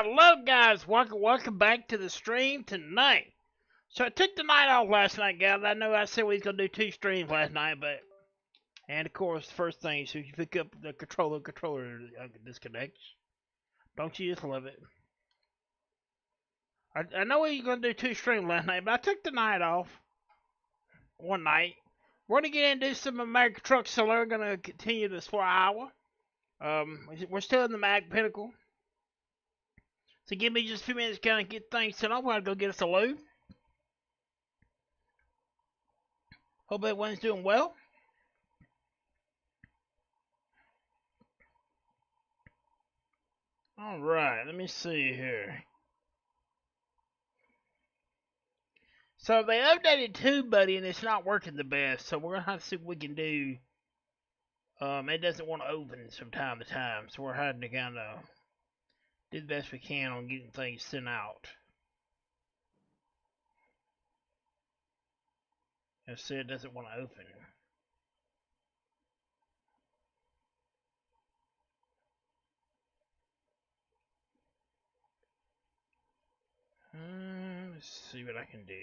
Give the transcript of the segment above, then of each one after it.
Hello guys, welcome back to the stream tonight. So I took the night off last night, guys. I know I said we was gonna do 2 streams last night, but and of course, first thing, so you pick up the controller disconnects. Don't you just love it? I know we was gonna do 2 streams last night, but I took the night off. One night, we're gonna get into some American Truck Seller. We're gonna continue this for an hour. We're still in the Mag Pinnacle. So give me just a few minutes to kind of get things set up. We're gonna go get us a load. Hope everyone's doing well. Alright, let me see here. So they updated TubeBuddy and it's not working the best, so we're gonna have to see what we can do. It doesn't want to open from time to time, so we're having to kind of do the best we can on getting things sent out. And see, it doesn't want to open. Let's see what I can do.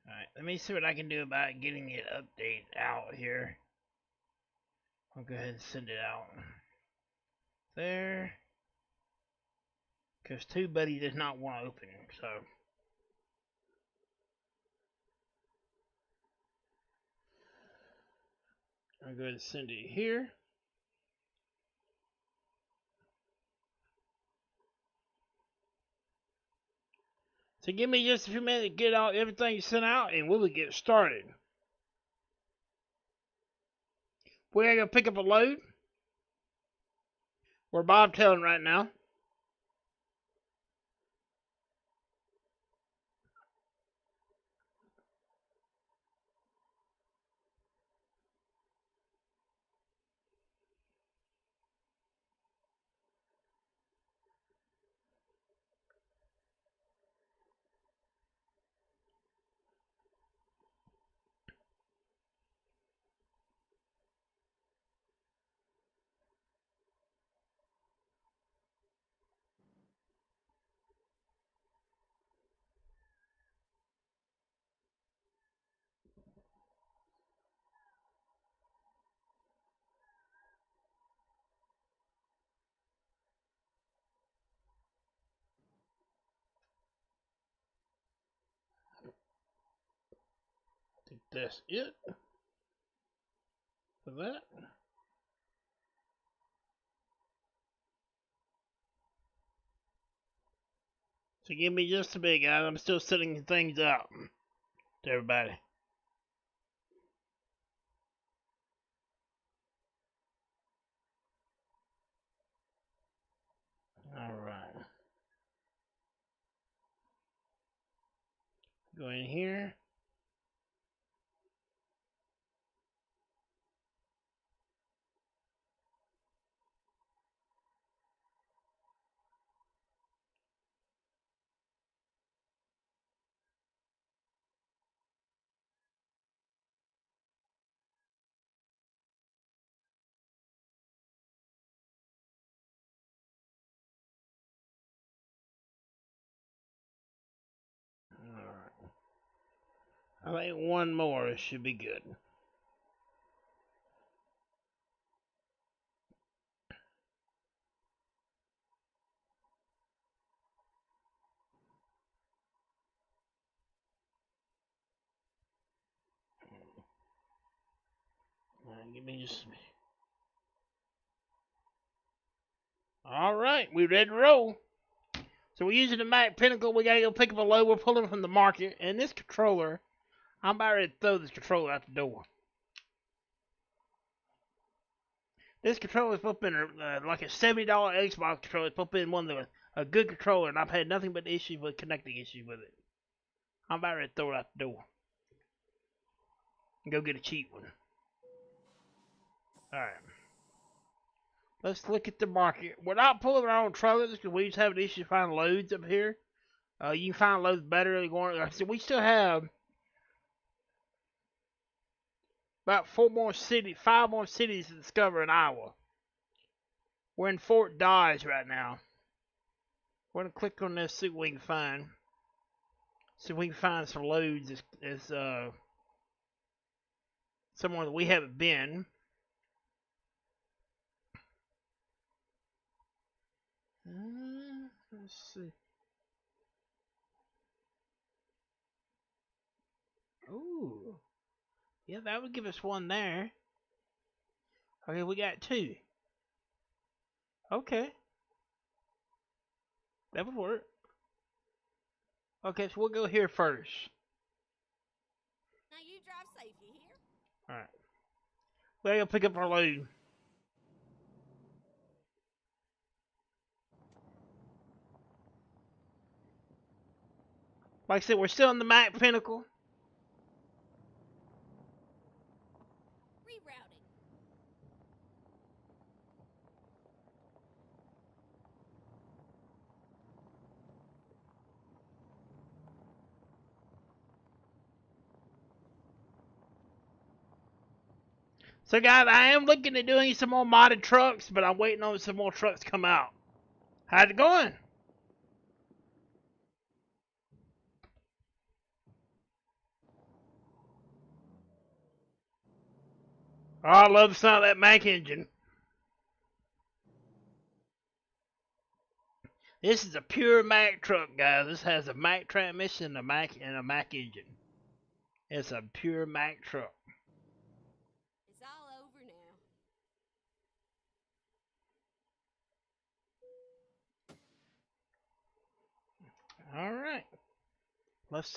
Alright, let me see what I can do about getting it updated out here. I'll go ahead and send it out. There. Because TubeBuddy does not want to open, so. I'll go ahead and send it here. So give me just a few minutes to get everything sent out and we'll get started. We're going to pick up a load. We're bobtailing right now. I think that's it for that. So give me just a bit, guys. I'm still sending things out to everybody. Alright. Go in here. Alright. I think one more should be good. Alright, give me just. Alright, we ready to roll. So we're using the Mac Pinnacle. We gotta go pick up a load. We're pulling from the market. And this controller, I'm about ready to throw this controller out the door. This controller is supposed to be like a $70 Xbox controller. It's supposed to be one of a good controller, and I've had nothing but issues with connecting issues with it. I'm about ready to throw it out the door and go get a cheap one. All right. Let's look at the market. We're not pulling our own trailers because we just have an issue finding loads up here. You can find loads better. So we still have About 5 more cities to discover in Iowa. We're in Fort Dodge right now. We're gonna click on this, see what we can find. See if we can find some loads as somewhere that we haven't been. Let's see. Ooh. Yeah, that would give us one there. Okay, we got 2. Okay. That would work. Okay, so we'll go here first. Now you drive safe, you hear? Alright. We're gonna pick up our load. Like I said, we're still in the Mac Pinnacle. Rerouting. So guys, I am looking at doing some more modded trucks, but I'm waiting on some more trucks to come out. How's it going? Oh, I love the sound of that Mac engine. This is a pure Mac truck, guys. This has a Mac transmission, a Mac engine. It's a pure Mac truck. It's all over now. All right, let's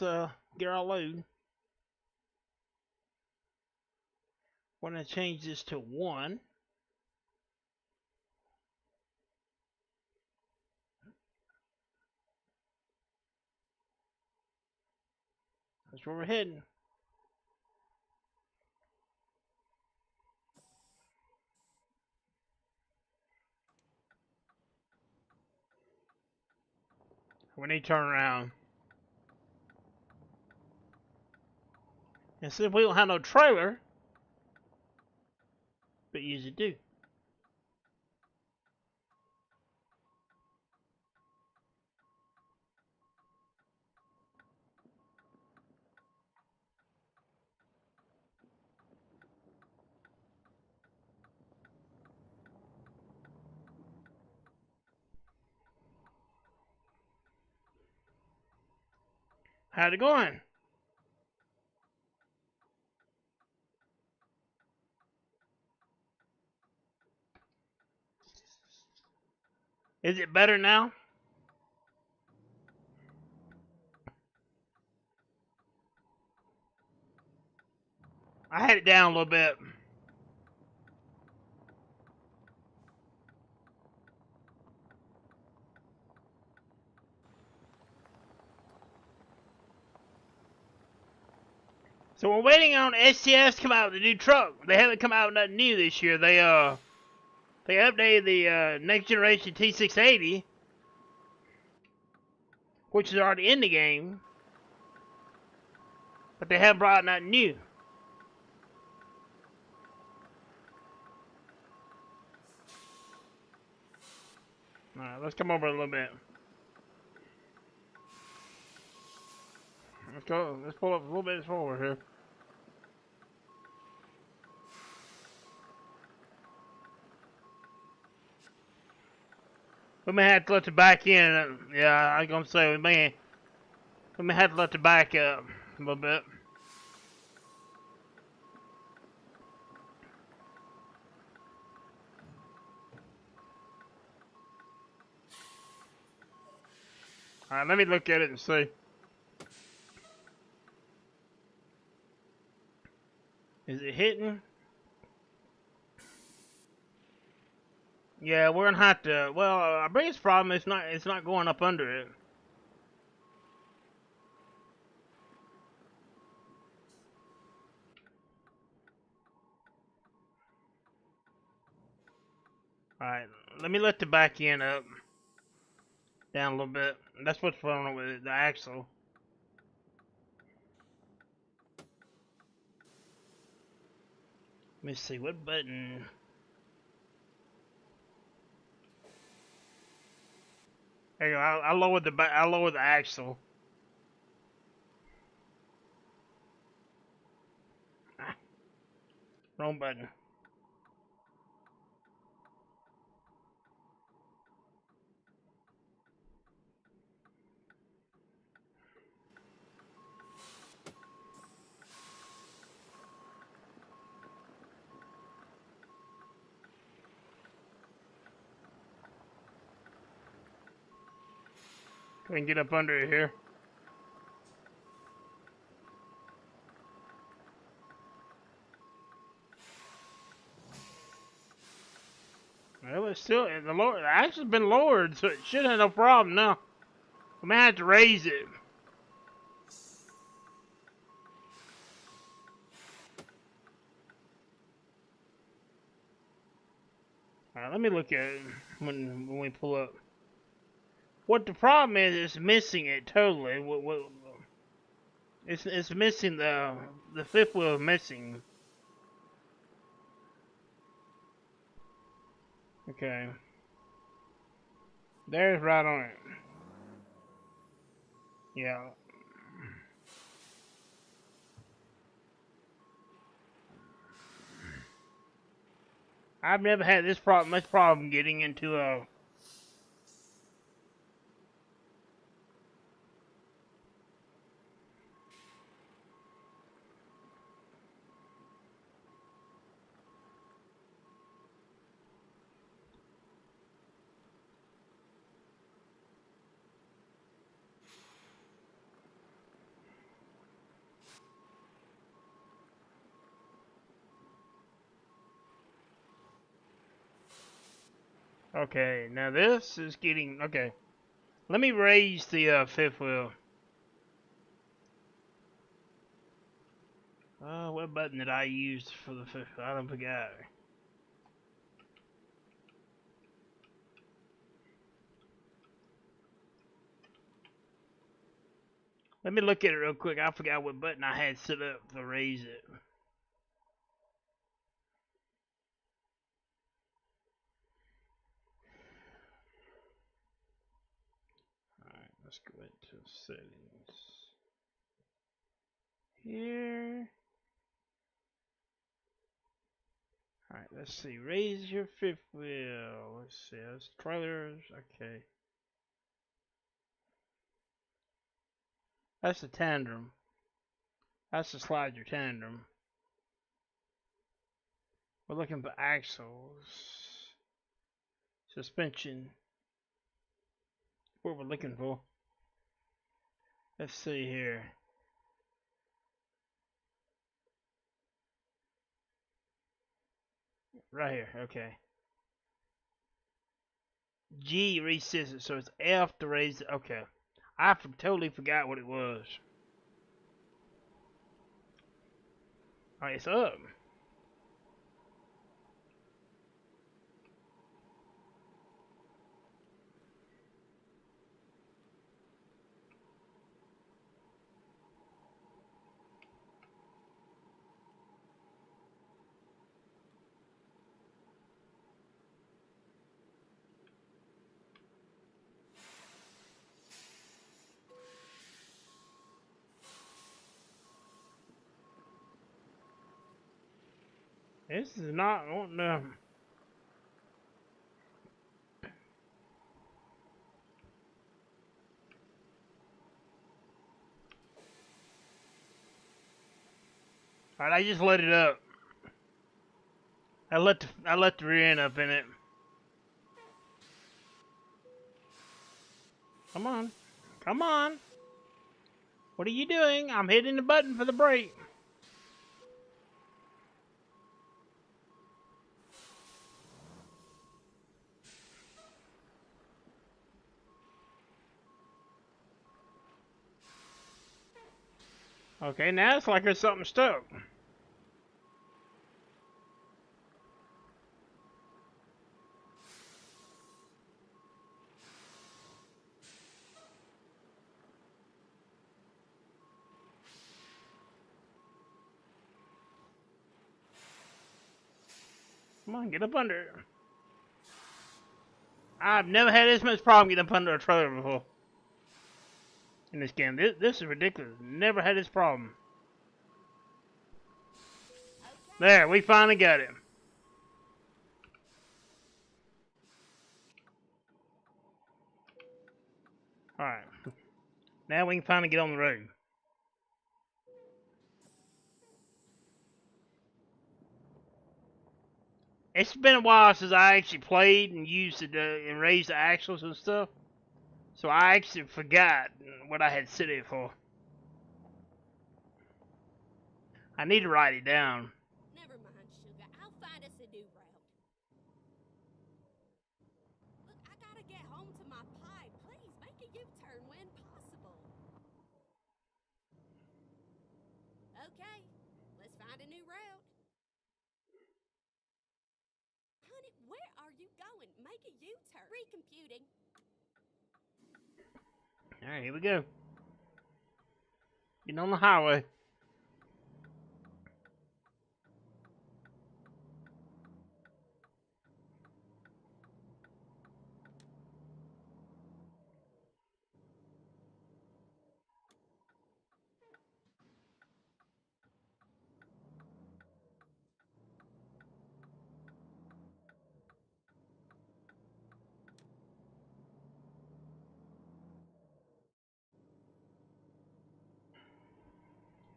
get our load. We're gonna change this to 1. That's where we're heading. We need to turn around. And since we don't have no trailer, but usually do. How's it going? Is it better now? I had it down a little bit. So we're waiting on STS to come out with a new truck. They haven't come out with nothing new this year. They updated the next generation T680, which is already in the game, but they haven't brought out nothing new. Alright, let's come over a little bit. Let's go. Let's pull up a little bit forward here. We may have to let the back in. Yeah, I was gonna say we may have to let the back up a little bit. Alright, let me look at it and see. Is it hitting? Yeah, we're gonna have to. Well, our biggest problem is it's not going up under it. Alright, let me let the back end up. Down a little bit. That's what's wrong with the axle. me see what button. There you go. I lowered the axle. Ah, wrong button. Go ahead and get up under it here. Well, it's still the axle's been lowered, so it should have no problem now. I may have to raise it. Alright, let me look at it when we pull up. What the problem is, it's missing it totally. It's missing the fifth wheel missing. Okay. There's right on it. Yeah. I've never had this problem getting into a. Okay, now this is getting okay. Let me raise the fifth wheel. What button did I use for the fifth wheel? I don't forget. Let me look at it real quick. I forgot what button I had set up to raise it. Alright, let's go into settings. Here. Alright, let's see. Raise your fifth wheel. Let's see. That's trailers. Okay. That's the tandem. That's the slide your tandem. We're looking for axles. Suspension. What we're looking for. Let's see here. Right here, okay. G resets it, so it's F to raise it. Okay. I totally forgot what it was. Alright, it's up. This is not wanting to. Alright, I just let it up. I let the rear end up in it. Come on. Come on. What are you doing? I'm hitting the button for the brake. Okay, now it's like there's something stuck. Come on, get up under it. I've never had this much problem getting up under a trailer before. In this game. This is ridiculous. Never had this problem. There, we finally got it. Alright. Now we can finally get on the road. It's been a while since I actually played and used it and raised the axles and stuff. So I actually forgot what I had set it for. I need to write it down. Never mind, sugar. I'll find us a new route. Look, I gotta get home to my pie. Please make a U-turn when possible. Okay, let's find a new route. Honey, where are you going? Make a U-turn. Recomputing. Alright, here we go. Getting on the highway.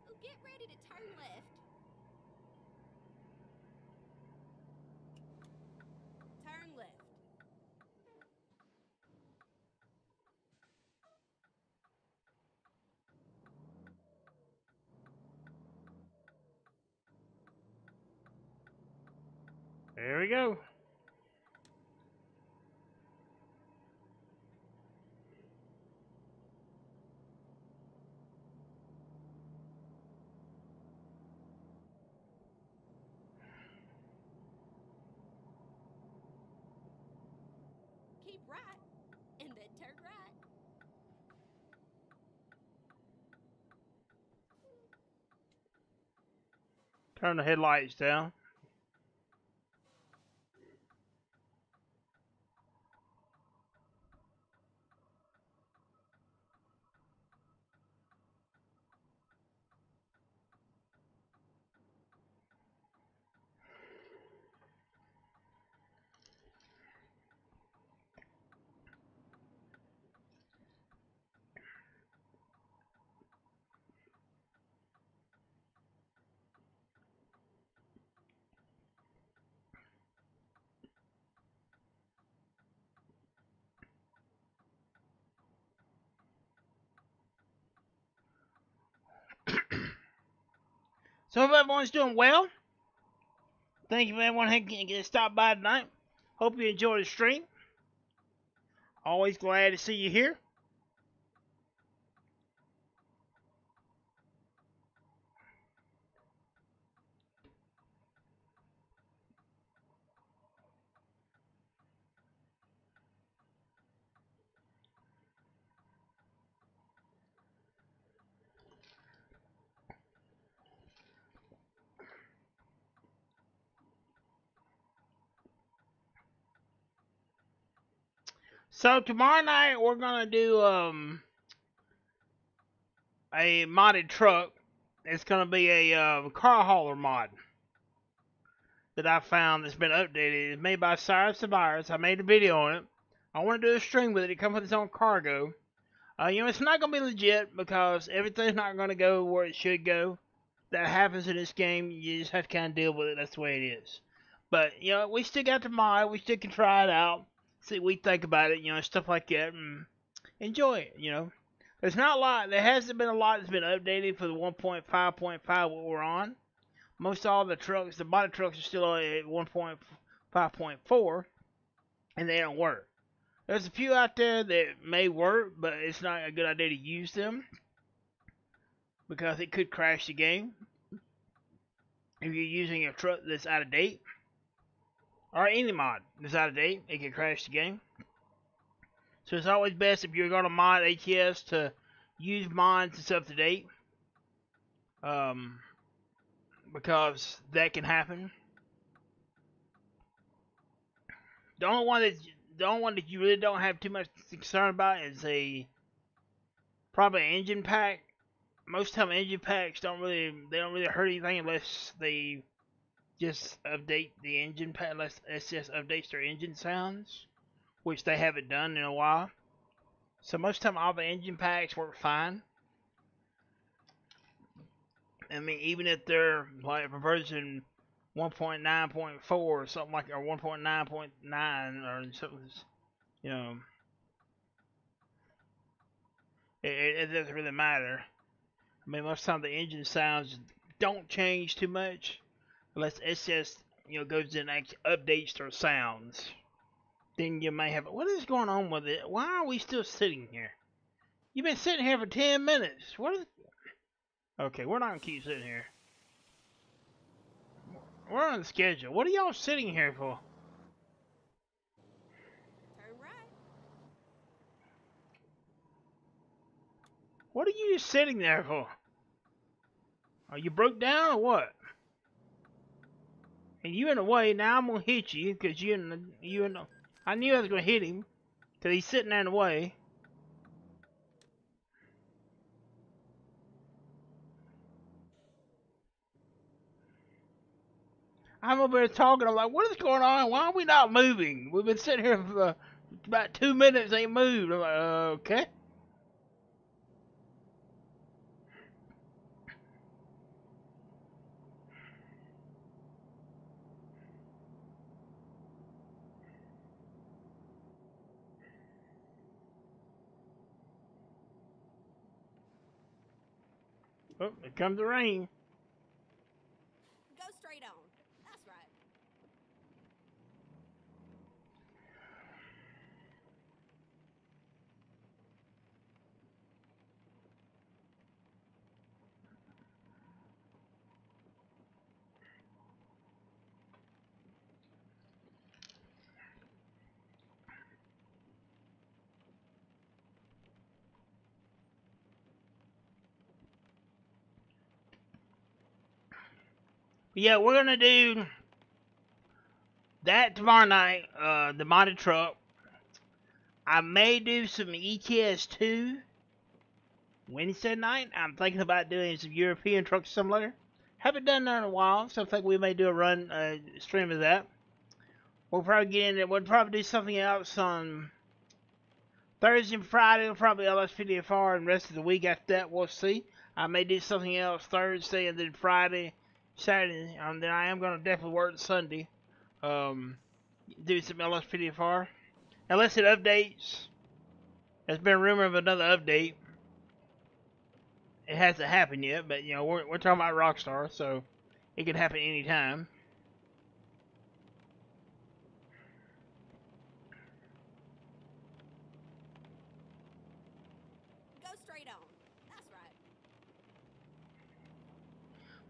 Oh, get ready to turn left. Turn left. There we go. Keep right, and then turn right. Turn the headlights down. So hope everyone's doing well. Thank you for everyone who can stop by tonight. Hope you enjoyed the stream. Always glad to see you here. So tomorrow night we're gonna do a modded truck. It's gonna be a car hauler mod that I found that's been updated. It's made by Cyrus the Virus. I made a video on it. I want to do a stream with it. It comes with its own cargo. It's not gonna be legit because everything's not gonna go where it should go. That happens in this game. You just have to kind of deal with it. That's the way it is. But we still got the mod. We still can try it out. See what we think about it. Stuff like that, and enjoy it. There's not a lot. There hasn't been a lot that's been updated for the 1.5.5 what we're on. Most all the trucks, the body trucks, are still at 1.5.4, and they don't work. There's a few out there that may work, but it's not a good idea to use them because it could crash the game if you're using a truck that's out of date, or any mod that's out of date. It can crash the game. So it's always best if you're going to mod ATS to use mods that's up to date, because that can happen. The only one that you really don't have too much concern about is probably an engine pack. Most time engine packs don't really hurt anything unless they just update the engine pack, unless SS updates their engine sounds, which they haven't done in a while. So most time all the engine packs work fine. I mean, even if they're like version 1.9.4 or something like, or 1.9.9 or something, you know, it doesn't really matter. I mean, most of the time the engine sounds don't change too much unless SS, goes in and actually updates their sounds. Then you may have, what is going on with it? Why are we still sitting here? You've been sitting here for 10 minutes. What is... Okay, we're not going to keep sitting here. We're on the schedule. What are y'all sitting here for? Turn right. What are you just sitting there for? Are you broke down or what? And you in the way, now I'm going to hit you because you in the... I knew I was going to hit him because he's sitting there in the way. I'm over there talking. I'm like, what is going on? Why are we not moving? We've been sitting here for about 2 minutes, ain't moved. I'm like, okay. Oh, here comes the rain. Go straight on. That's right. But yeah, we're gonna do that tomorrow night. The modded truck. I may do some ETS 2 Wednesday night. I'm thinking about doing some European Truck Simulator. Haven't done that in a while, so I think we may do a run stream of that. We'll probably get in there. We'll probably do something else on Thursday and Friday. We'll probably LS50FR, and the rest of the week after that, we'll see. I may do something else Thursday and then Friday, Saturday. Then I am going to definitely work Sunday. Do some LS50FR. Unless it updates. There's been a rumor of another update. It hasn't happened yet, but we're talking about Rockstar, so it could happen anytime. Go straight on. That's right.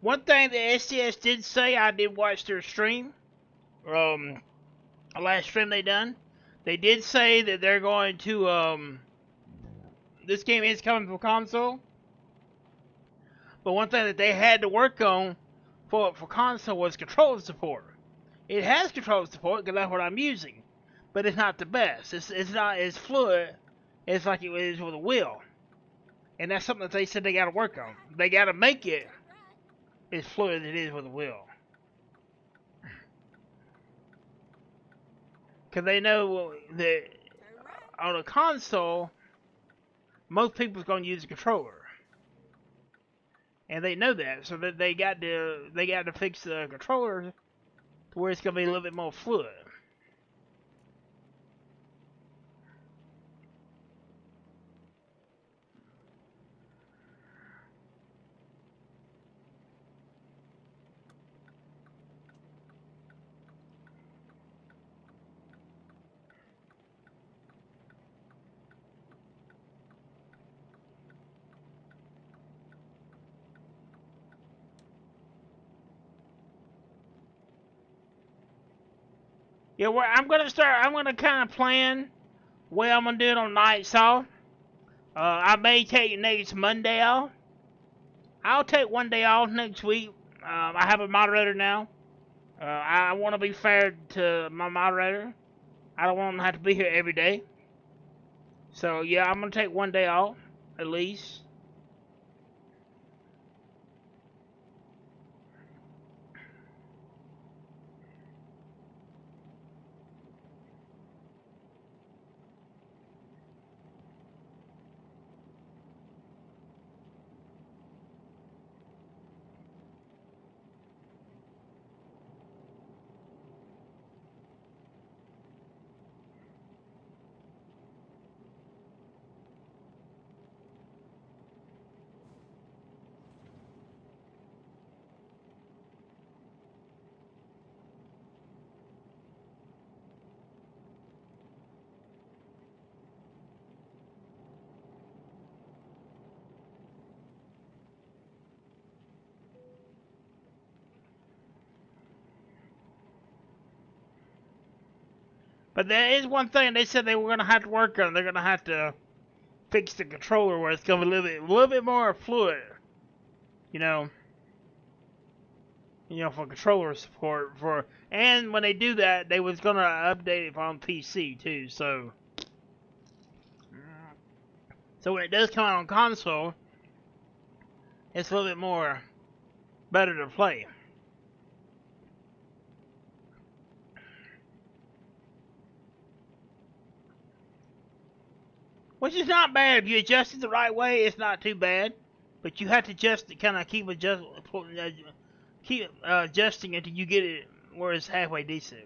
One thing the SCS did say, I did watch their stream. The last stream they done. They did say that they're going to this game is coming for console. But one thing that they had to work on for console was controller support. It has controller support because that's what I'm using, but it's not the best. It's not as fluid as like it is with a wheel, and that's something that they said they got to work on. They got to make it as fluid as it is with a wheel, because they know that on a console, most people's going to use a controller. And they know that, so that they got to fix the controller to where it's gonna be a little bit more fluid. Yeah, I'm gonna kind of plan where I'm gonna do it on nights off. I may take next Monday off. I'll take one day off next week. I have a moderator now. I want to be fair to my moderator. I don't want them to have to be here every day. So yeah, I'm gonna take one day off at least. But there is one thing they said they were gonna have to work on. They're gonna have to fix the controller where it's gonna be a little bit more fluid. You know, for controller support for. And when they do that, they was gonna update it on PC too. So when it does come out on console, it's a little bit more better to play. Which is not bad. If you adjust it the right way, it's not too bad. But you have to just kind of keep adjusting until you get it where it's halfway decent.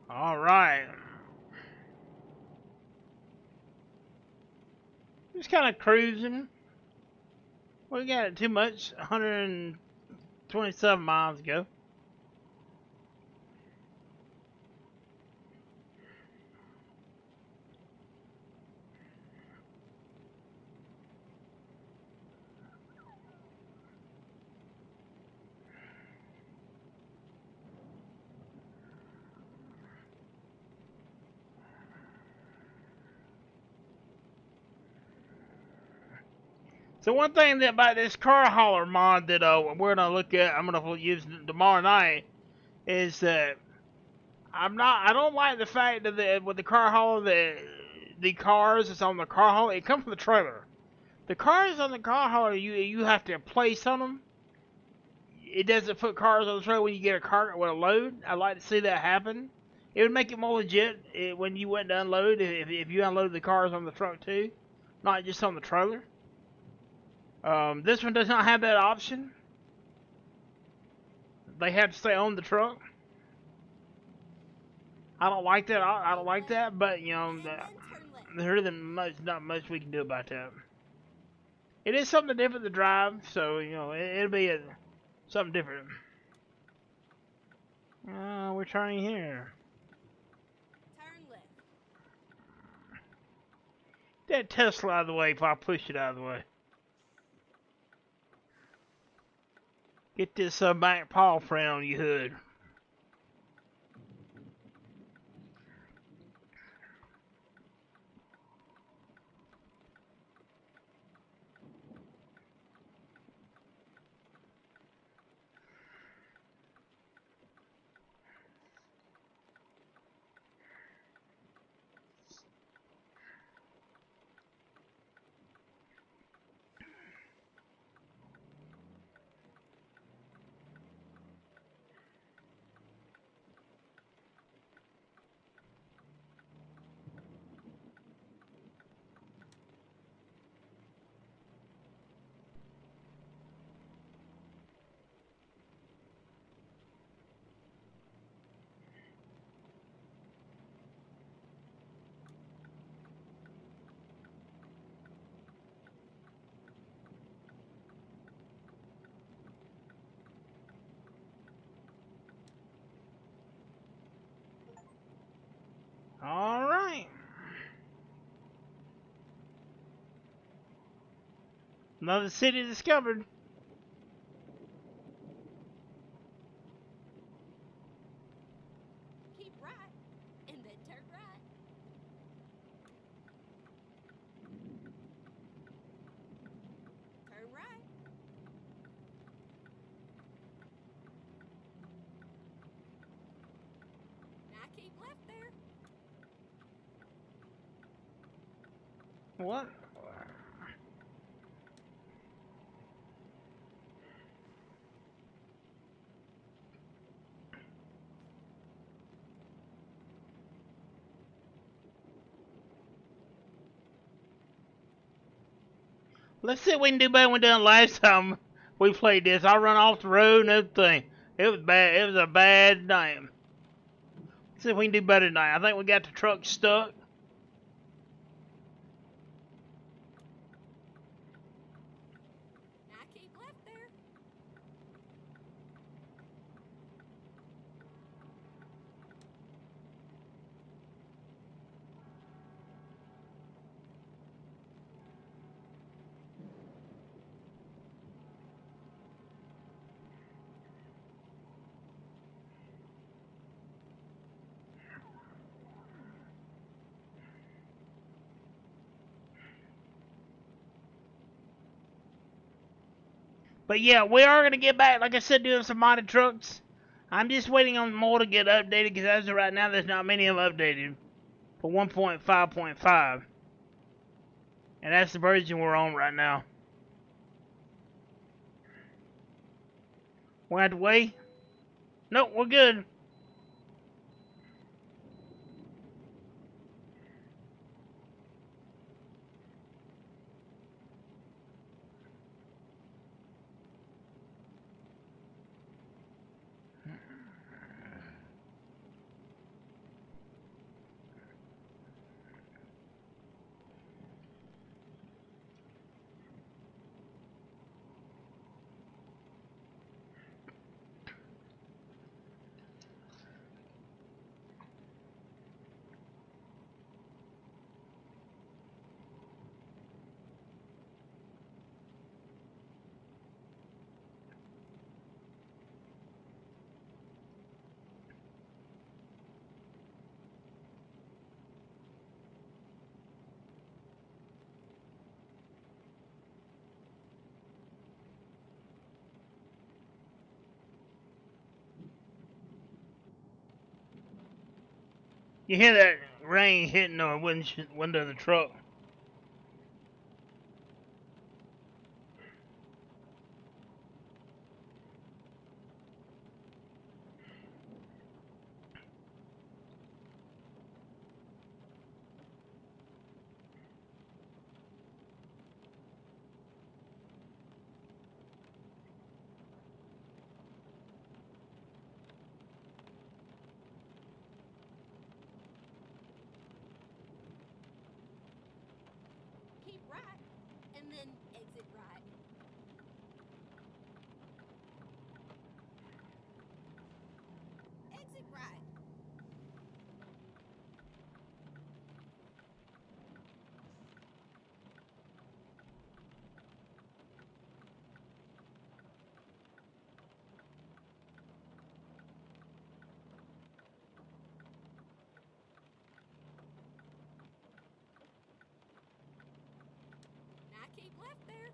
All right. Just kind of cruising. We got it too much. 127 miles ago. So one thing about this car hauler mod that we're gonna look at, I'm gonna use tomorrow night, is that I don't like the fact that with the car hauler the cars that's on the car hauler it comes from the trailer. The cars on the car hauler you have to place on them. It doesn't put cars on the trailer when you get a car with a load. I'd like to see that happen. It would make it more legit when you went to unload if you unload the cars on the truck too, not just on the trailer. This one does not have that option. They have to stay on the truck. I don't like that. I don't like that, but there isn't not much we can do about that. It is something different to drive, so it'll be something different. We're turning here. Turn left. That Tesla out of the way if I push it out of the way. Get this back paw print on your hood. Another city discovered. Keep right, and then turn right. Turn right. Now keep left there. What? Let's see if we can do better than we done last time we played this. I run off the road and everything. It was bad. It was a bad night. Let's see if we can do better tonight. I think we got the truck stuck. Now keep left there. But yeah, we are going to get back, like I said, doing some modded trucks. I'm just waiting on more to get updated because as of right now, there's not many of them updated for 1.5.5. And that's the version we're on right now. We have to wait? Nope, we're good. You hear that rain hitting the window of the truck. Keep right, and then exit right. Exit right. Now keep left there.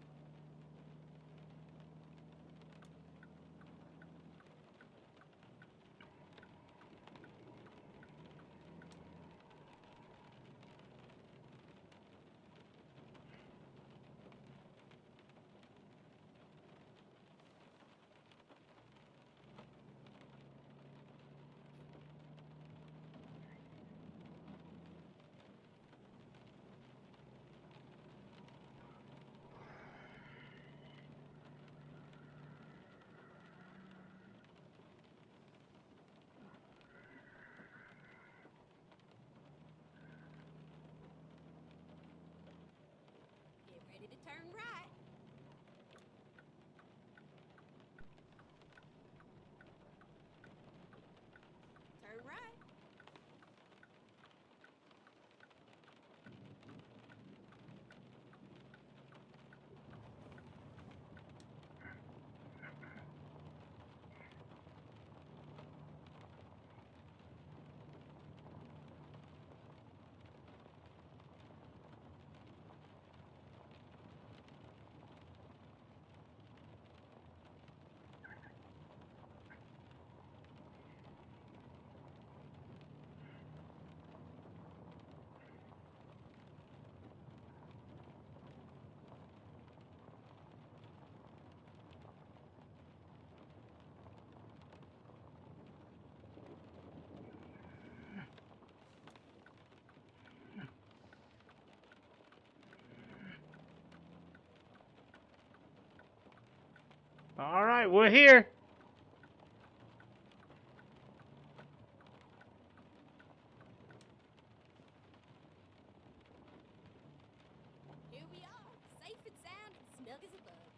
All right, we're here. Here we are, safe and sound and snug as a bug.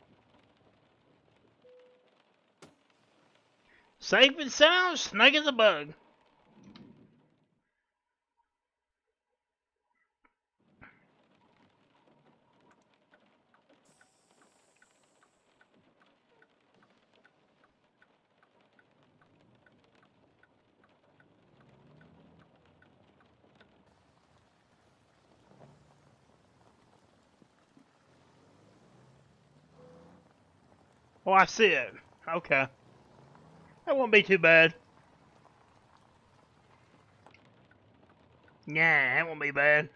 Safe and sound, snug as a bug. Oh, I see it. Okay. That won't be too bad. Yeah, that won't be bad.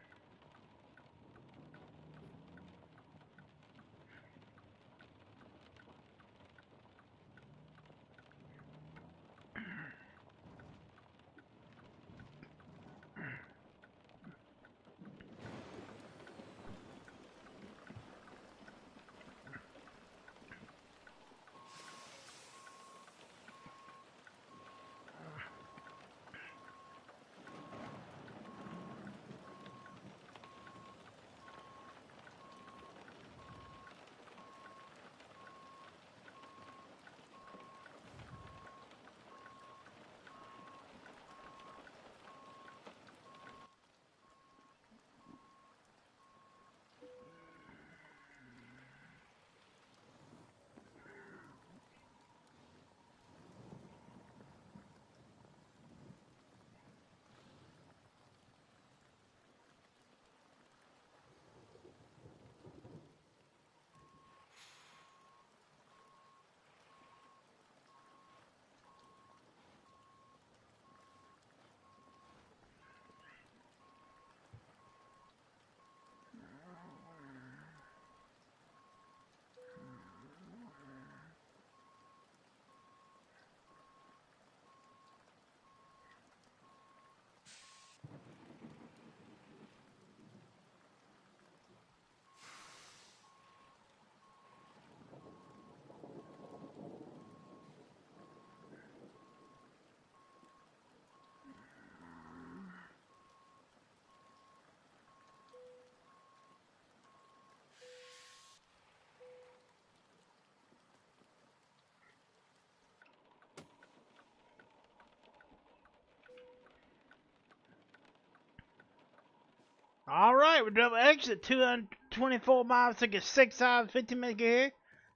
All right, we're double exit 224 miles, taking 6 hours, 15 minutes here.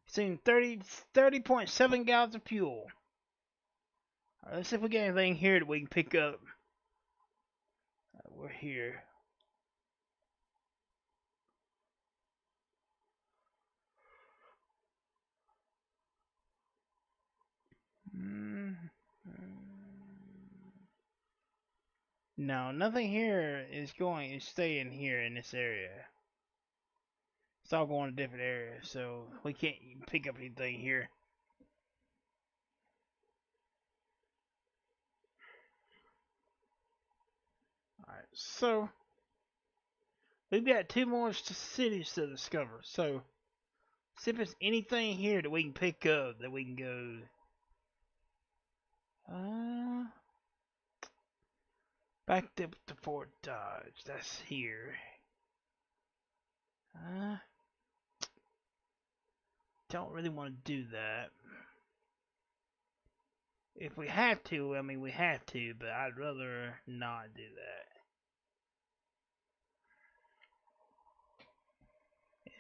Seen 30.7 gallons of fuel. All right, let's see if we get anything here that we can pick up. We're here. No, nothing here is staying here in this area. It's all going to different areas, so we can't even pick up anything here. Alright, so we've got 2 more cities to discover. So see if there's anything here that we can pick up that we can go. Back up to Fort Dodge. That's here. Don't really want to do that. If we have to, I mean we have to, but I'd rather not do that.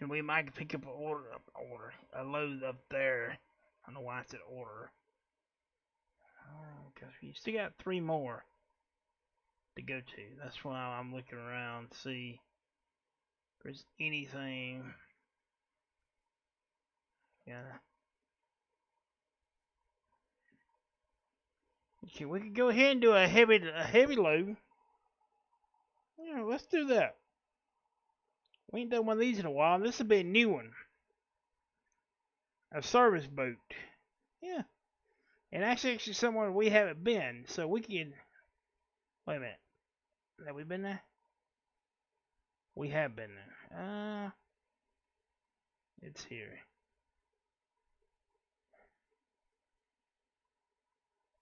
And we might pick up a load up there. I don't know why I said order. Because we still got 3 more to go to. That's why I'm looking around to see if there's anything. Yeah. Okay, we could go ahead and do a heavy load. Yeah, let's do that. We ain't done one of these in a while. This will be a new one. A service boat. Yeah. And actually somewhere we haven't been, so we can. Wait a minute. Have we been there? We have been there. It's here.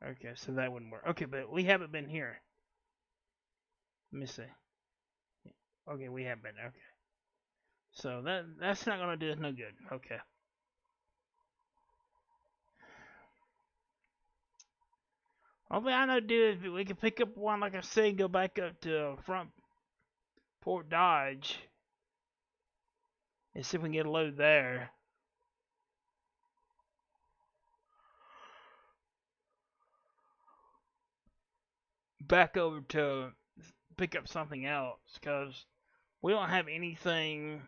Okay, so that wouldn't work. Okay, but we haven't been here. Let me see. Okay, we have been. Okay. So that's not gonna do us no good. Okay. Only I know to do is we can pick up one, like I said, and go back up to front Fort Dodge and see if we can get a load there. Back over to pick up something else because we don't have anything.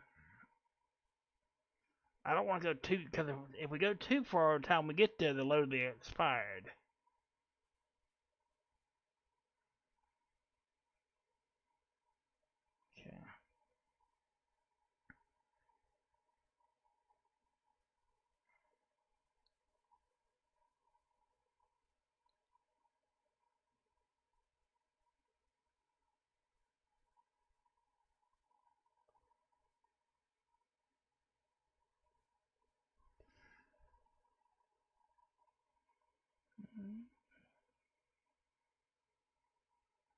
I don't want to go too, because if we go too far, by the time we get there, the load will be expired. Okay.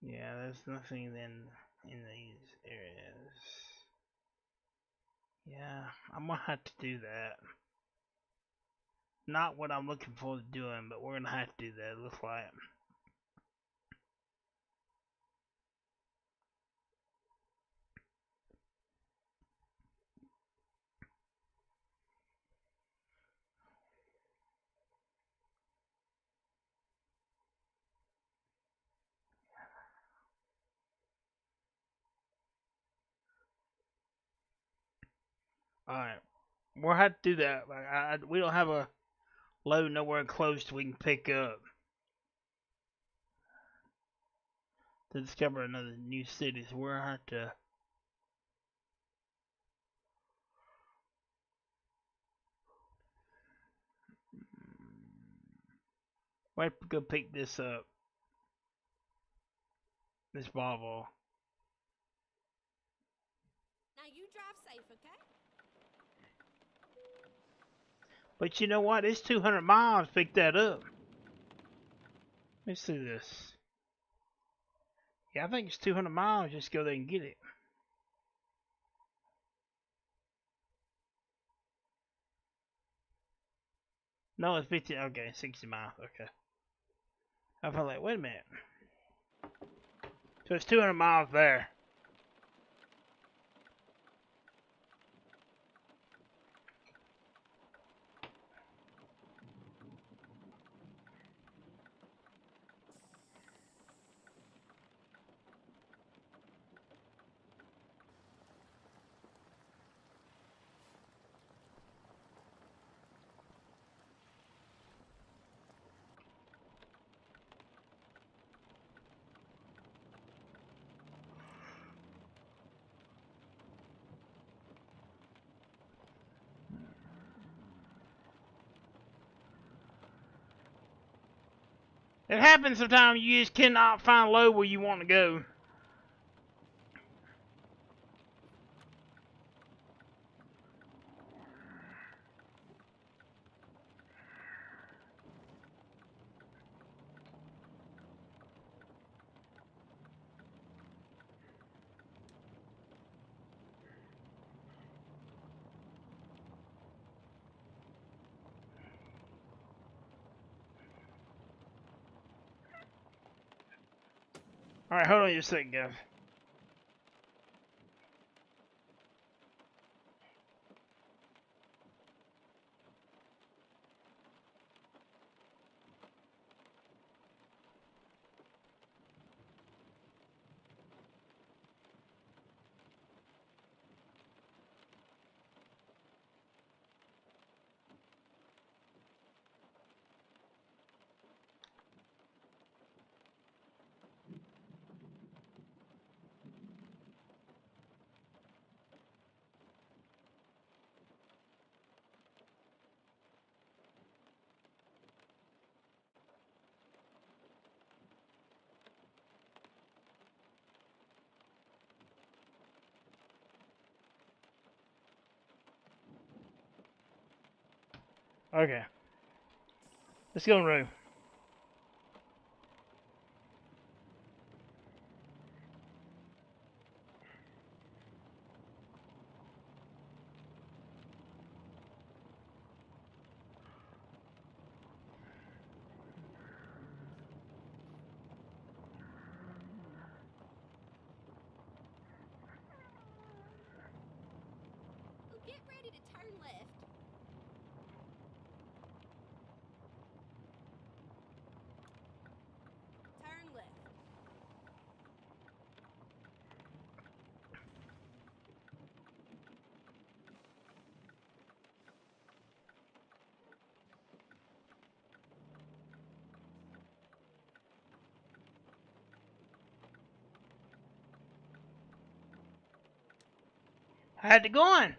Yeah, there's nothing in these areas. Yeah, I'm gonna have to do that. Not what I'm looking forward to doing, but we're gonna have to do that. It looks like. All right, we'll have to do that. Like, we don't have a load nowhere close we can pick up to discover another new city. So we'll have to. We have to go pick this up. This Volvo. Now you drive safe, okay? But you know what? It's 200 miles to pick that up. Let's see this. Yeah, I think it's 200 miles. Just go there and get it. No, it's 50. Okay, 60 miles. Okay. I felt like, wait a minute. So it's 200 miles there. It happens sometimes you just cannot find a load where you want to go. Alright, hold on just a second, guys. Okay. Let's go in the room. How'd it going?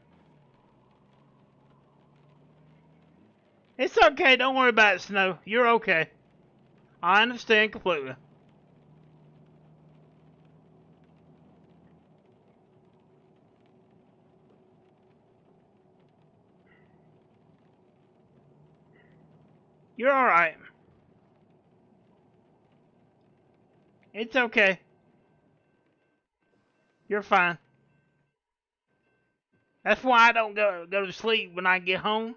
It's okay. Don't worry about it, Snow. You're okay. I understand completely. You're alright. It's okay. You're fine. That's why I don't go to sleep when I get home.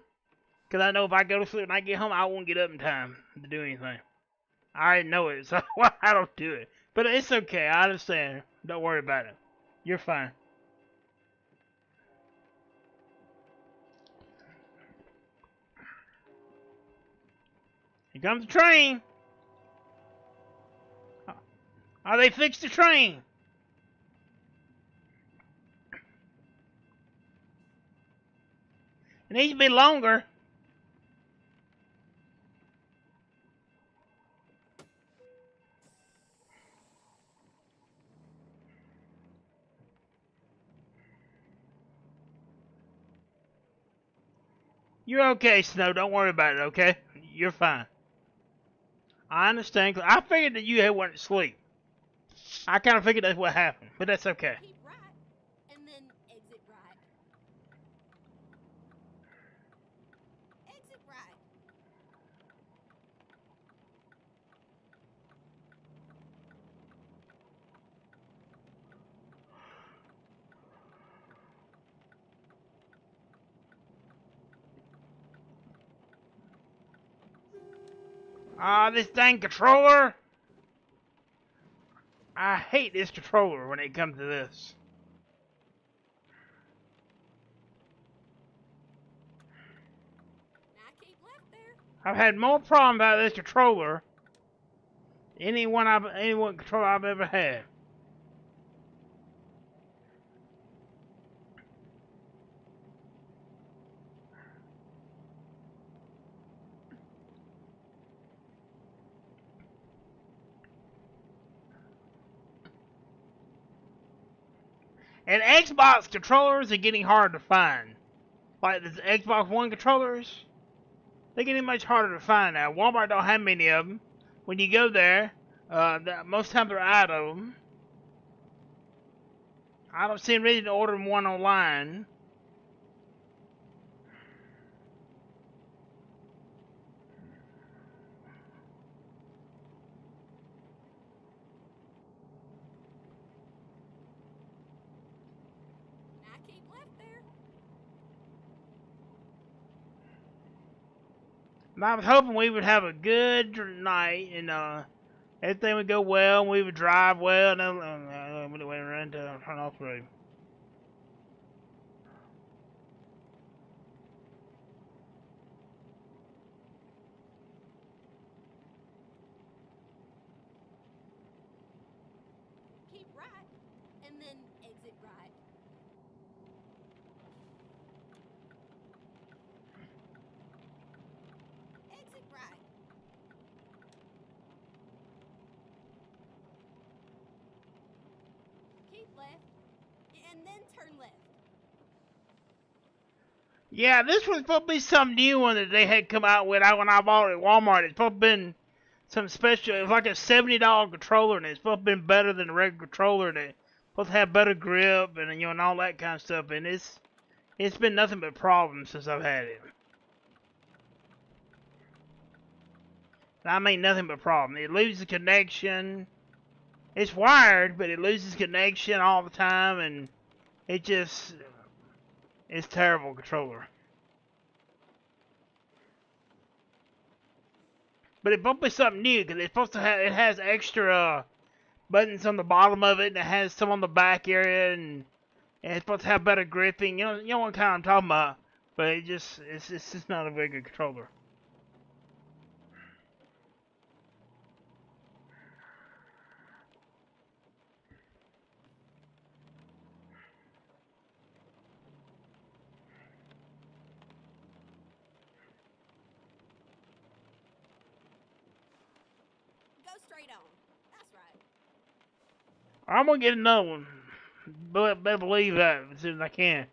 Because I know if I go to sleep when I get home, I won't get up in time to do anything. I already know it, so I don't do it. But it's okay. I understand. Don't worry about it. You're fine. Here comes the train. Oh, they fixed the train. It needs to be longer. You're okay, Snow. Don't worry about it, okay? You're fine. I understand. I figured that you had went to sleep. I kind of figured that's what happened, but that's okay. Keep right, and then exit right. Exit right. Ah, this dang controller. I hate this controller when it comes to this. Now keep left there. I've had more problems about this controller than any one controller I've ever had. And Xbox controllers are getting hard to find. Like the Xbox One controllers, they're getting much harder to find now. Walmart don't have many of them. When you go there, most times they're out of them. I don't see them ready to order one online. Now keep left there. And I was hoping we would have a good night and everything would go well and we would drive well and then we went around to turn off the road. Keep right, and then exit right. Exit right. Keep left, and then turn left. Yeah, this was supposed to be some new one that they had come out with when I bought it at Walmart. It's supposed to been some special. It was like a $70 controller, and it's supposed to been better than the regular controller, and it's supposed to have better grip and and all that kind of stuff. And it's been nothing but problems since I've had it. I mean nothing but problems. It loses connection. It's wired, but it loses connection all the time, and it's terrible controller. But it's supposed to be something new because it's supposed to have it has extra buttons on the bottom of it, and it has some on the back area, and it's supposed to have better gripping. You know what kind I'm talking about. But it's just not a very good controller. Go straight on. That's right. I'm gonna get another one. But better believe that as soon as I can.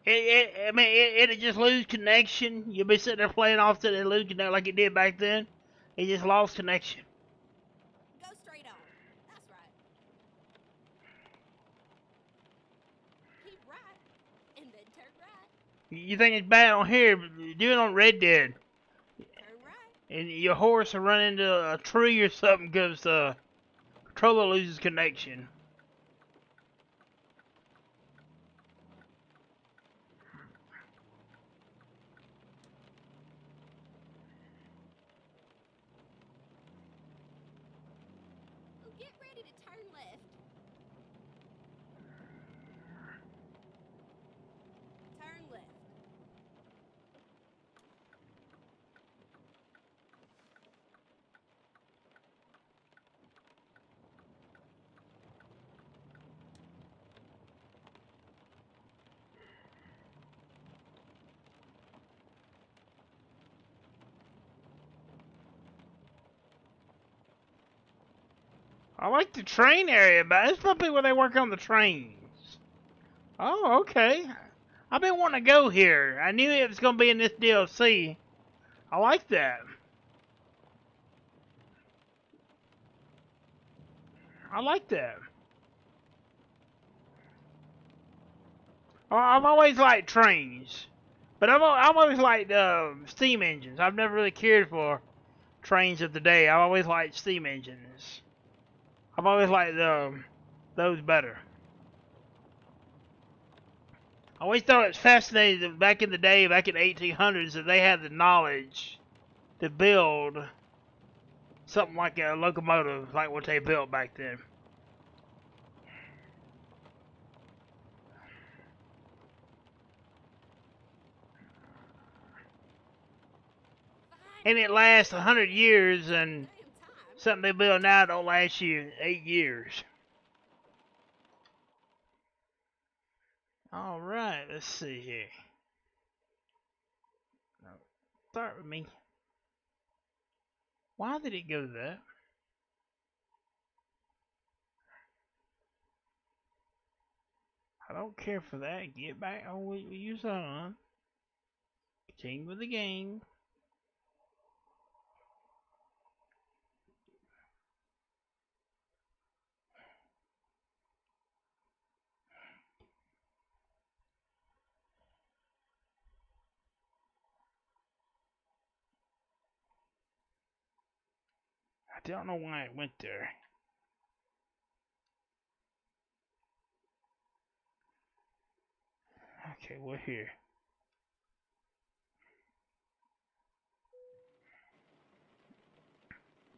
I mean, it'd just lose connection. You'll be sitting there playing off to it, lose connection like it did back then. It just lost connection. Go straight on. That's right. Keep right, and then turn right. You think it's bad on here, but do it on Red Dead. Turn right. And your horse will run into a tree or something because the controller loses connection. Oh, get ready to turn left. Turn left. I like the train area, but it's probably where they work on the trains. Oh, okay. I've been wanting to go here. I knew it was going to be in this DLC. I like that. I like that. I've always liked trains, but I've always liked steam engines. I've never really cared for trains of the day. I've always liked steam engines. I've always liked those better. I always thought it was fascinating that back in the day, back in the 1800s, that they had the knowledge to build something like a locomotive, like what they built back then. Fine. And it lasts 100 years, and Damn time. something they build now don't last you 8 years. Alright, let's see here. No, start with me. Why did it go to that? I don't care for that. Get back on what you on. Continue with the game. I don't know why it went there. Okay, we're here.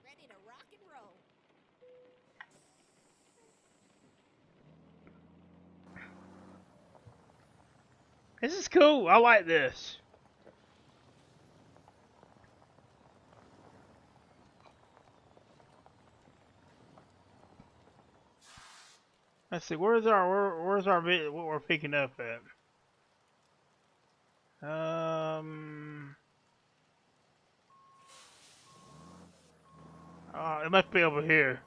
Ready to rock and roll. This is cool. I like this. Let's see. Where's our what we're picking up at? It must be over here.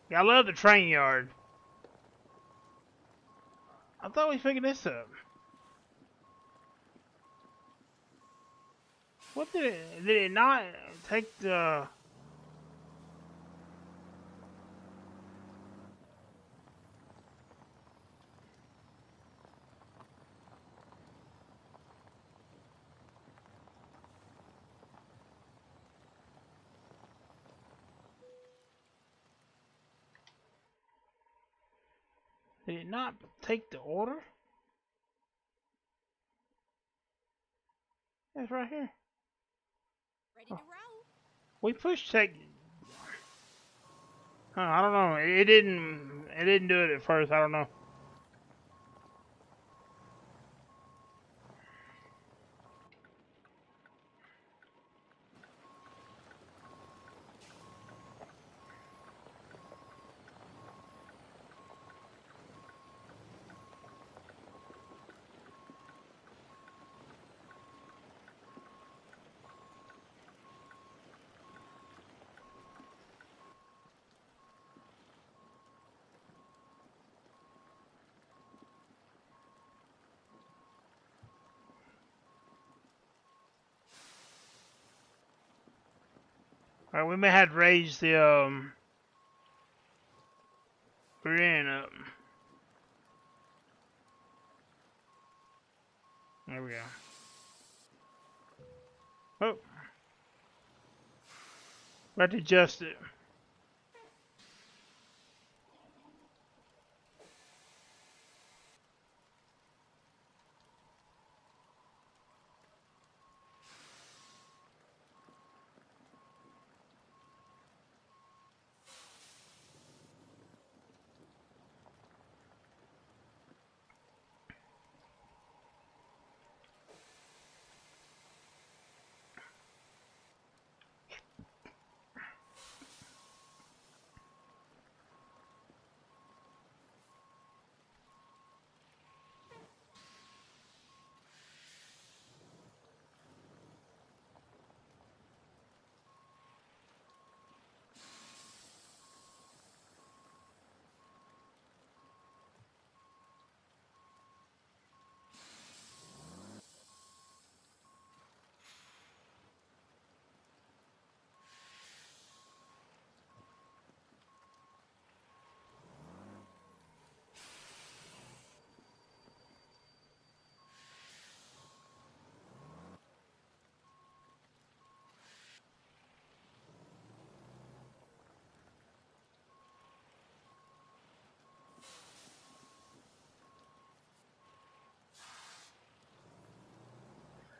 Yeah, I love the train yard. I thought we figured this up. What did it not take the? Did it not take the order? It's right here. Ready to roll. We pushed take. Huh, I don't know. It didn't. It didn't do it at first. I don't know. Alright, we may have to raise the rear end up. There we go. Oh, we have to adjust it.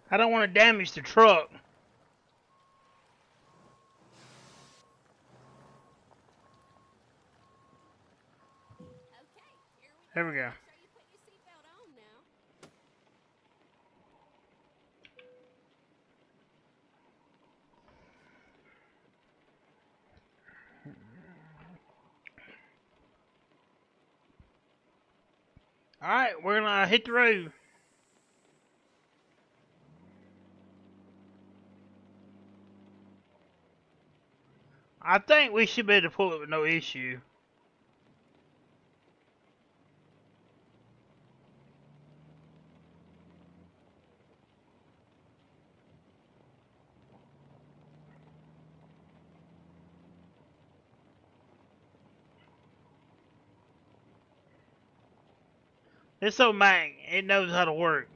I don't want to damage the truck. Okay, here we There go. we go. Make sure you put your seatbelt on now. Alright, we're gonna hit the road. I think we should be able to pull it with no issue. This old Mac, it knows how to work.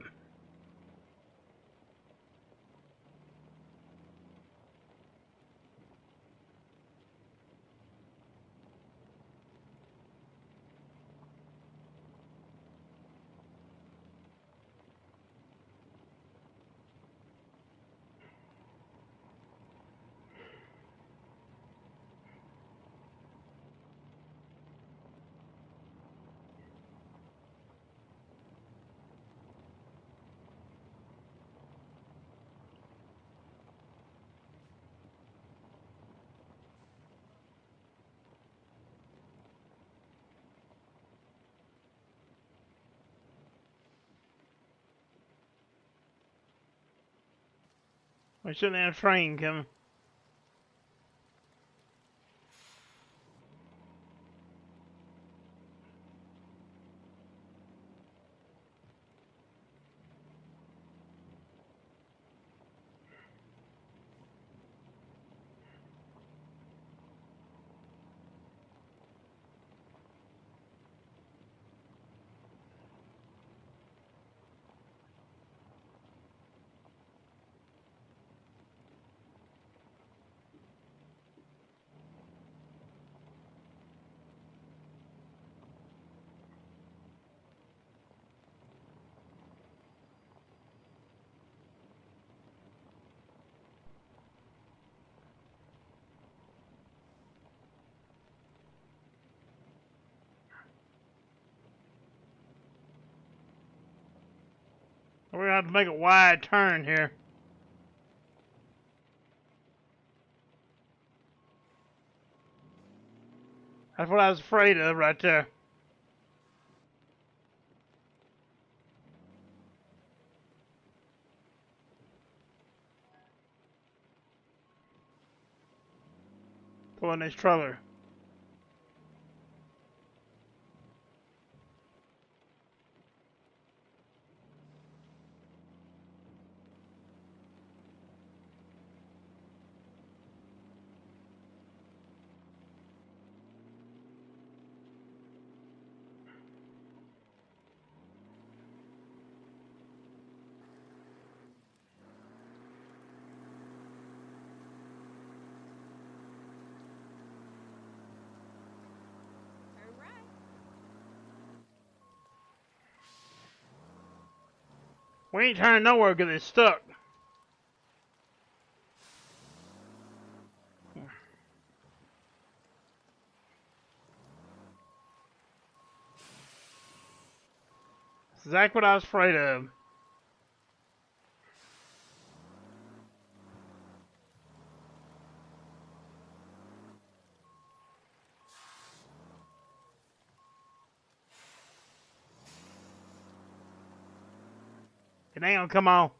We shouldn't have a train coming. We're gonna have to make a wide turn here. That's what I was afraid of right there. Pulling this trailer. We ain't turning nowhere because it's stuck. That's exactly what I was afraid of. It ain't gonna come on.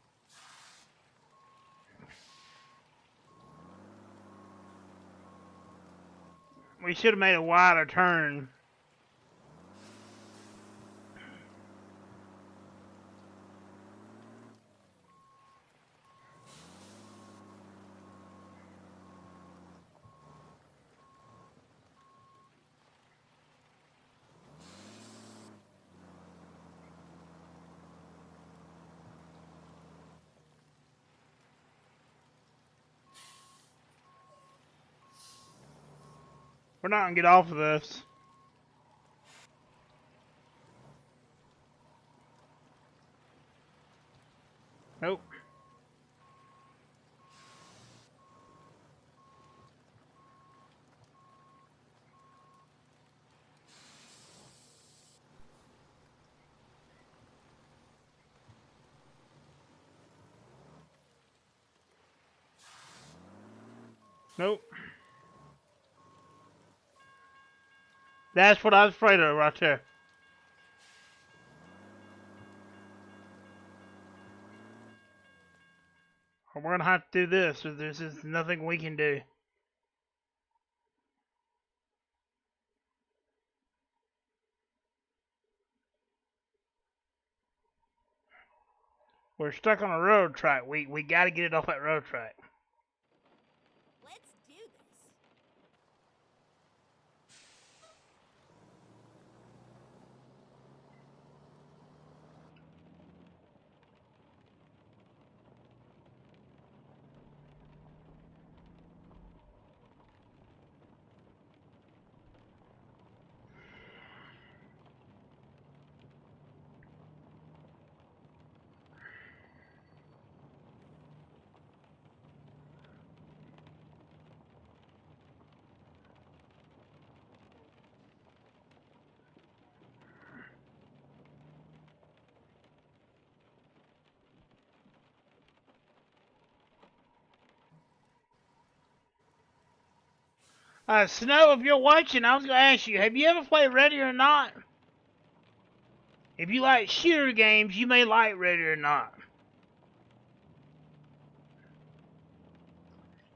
We should have made a wider turn. We're not gonna get off of this. Nope. Nope. That's what I was afraid of right there. We're gonna have to do this. There's just nothing we can do. We're stuck on a road track. We gotta get it off that road track. Let's do this. Snow, if you're watching, I was gonna ask you, have you ever played Ready or Not? If you like shooter games, you may like Ready or Not.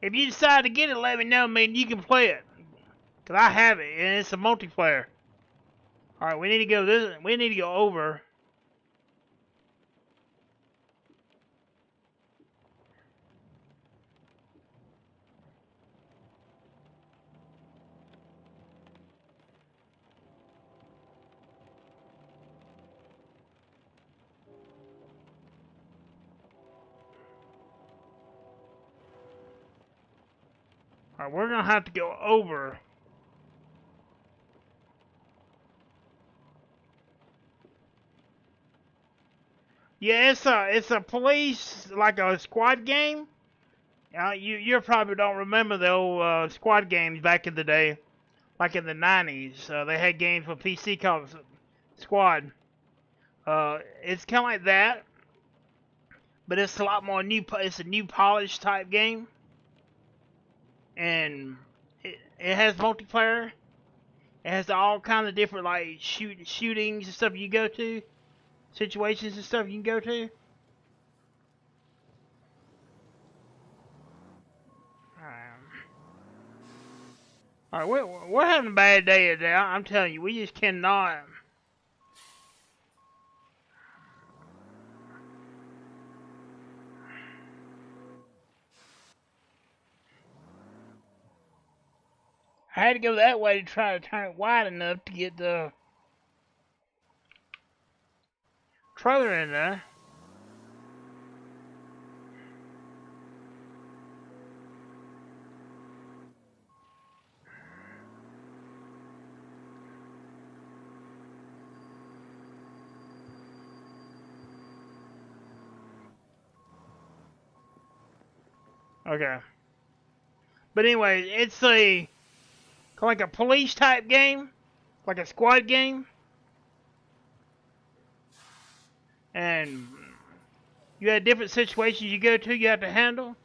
If you decide to get it, let me know, man. You can play it, cause I have it, and it's a multiplayer. All right, we need to go this. We need to go over. All right, we're gonna have to go over. Yeah, it's a police like a squad game. You probably don't remember the old squad games back in the day, like in the 90s. They had games for PC called Squad. It's kind of like that, but it's a lot more new. It's a new polished type game, and it has multiplayer. It has all kinds of different like shootings and stuff you go to, situations and stuff you can go to. All right, we're having a bad day today. I'm telling you, we just cannot. I had to go that way to try to turn it wide enough to get the trailer in there. Okay. But anyway, it's a like a police type game, like a squad game, and you have different situations you go to, you have to handle,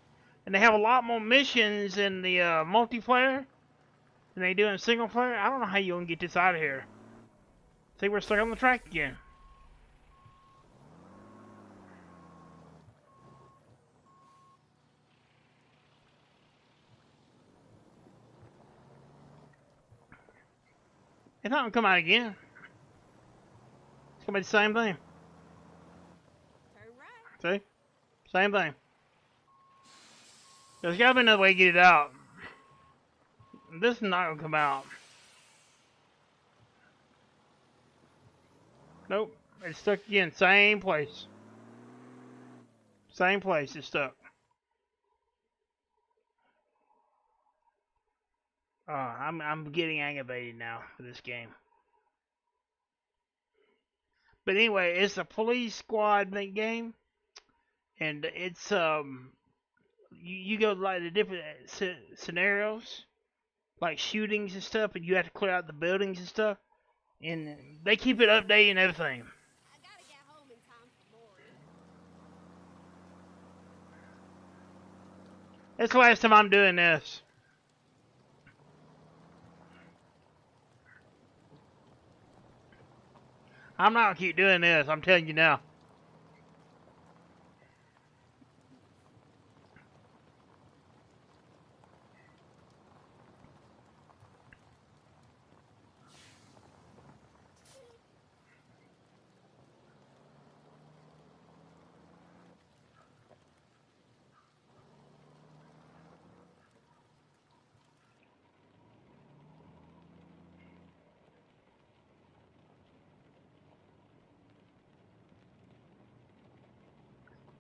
and they have a lot more missions in the multiplayer than they do in single player. I don't know how you gonna get this out of here. See, we're stuck on the track again. It's not gonna come out again. It's gonna be the same thing. Turn right. See? Same thing. There's gotta be another way to get it out. This is not gonna come out. Nope. It's stuck again. Same place. Same place. It's stuck. I'm getting aggravated now for this game. But anyway, it's a police squad game, and it's you go like the different scenarios, like shootings and stuff, and you have to clear out the buildings and stuff, and they keep it updated and everything. I gotta get home in time for Maury. It's the last time I'm doing this. I'm not gonna keep doing this, I'm telling you now.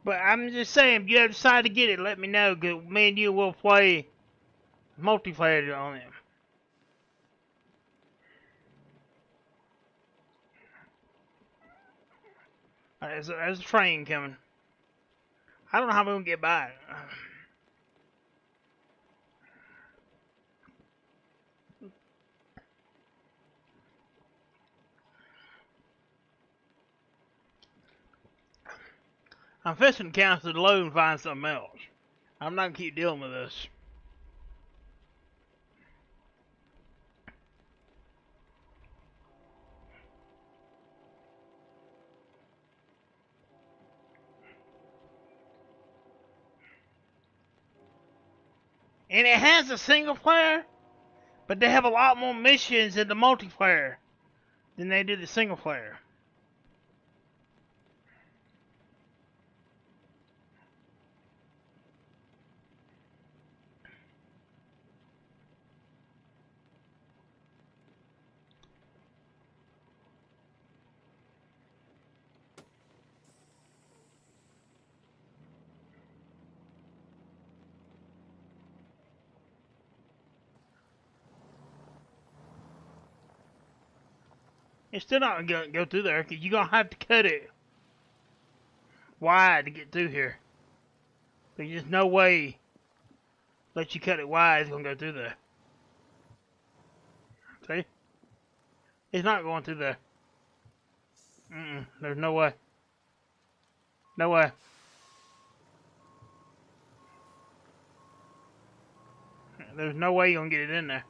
But I'm just saying, if you decide to get it, let me know, cause me and you will play multiplayer on it. There's a train coming. I don't know how we're gonna get by it. I'm fixing to cancel the load and find something else. I'm not gonna keep dealing with this. And it has a single player, but they have a lot more missions in the multiplayer than they do the single player. It's still not gonna go through there, cause you're gonna have to cut it wide to get through here. There's just no way let you cut it wide, it's gonna go through there. See? It's not going through there. There's no way. No way. There's no way you're gonna get it in there.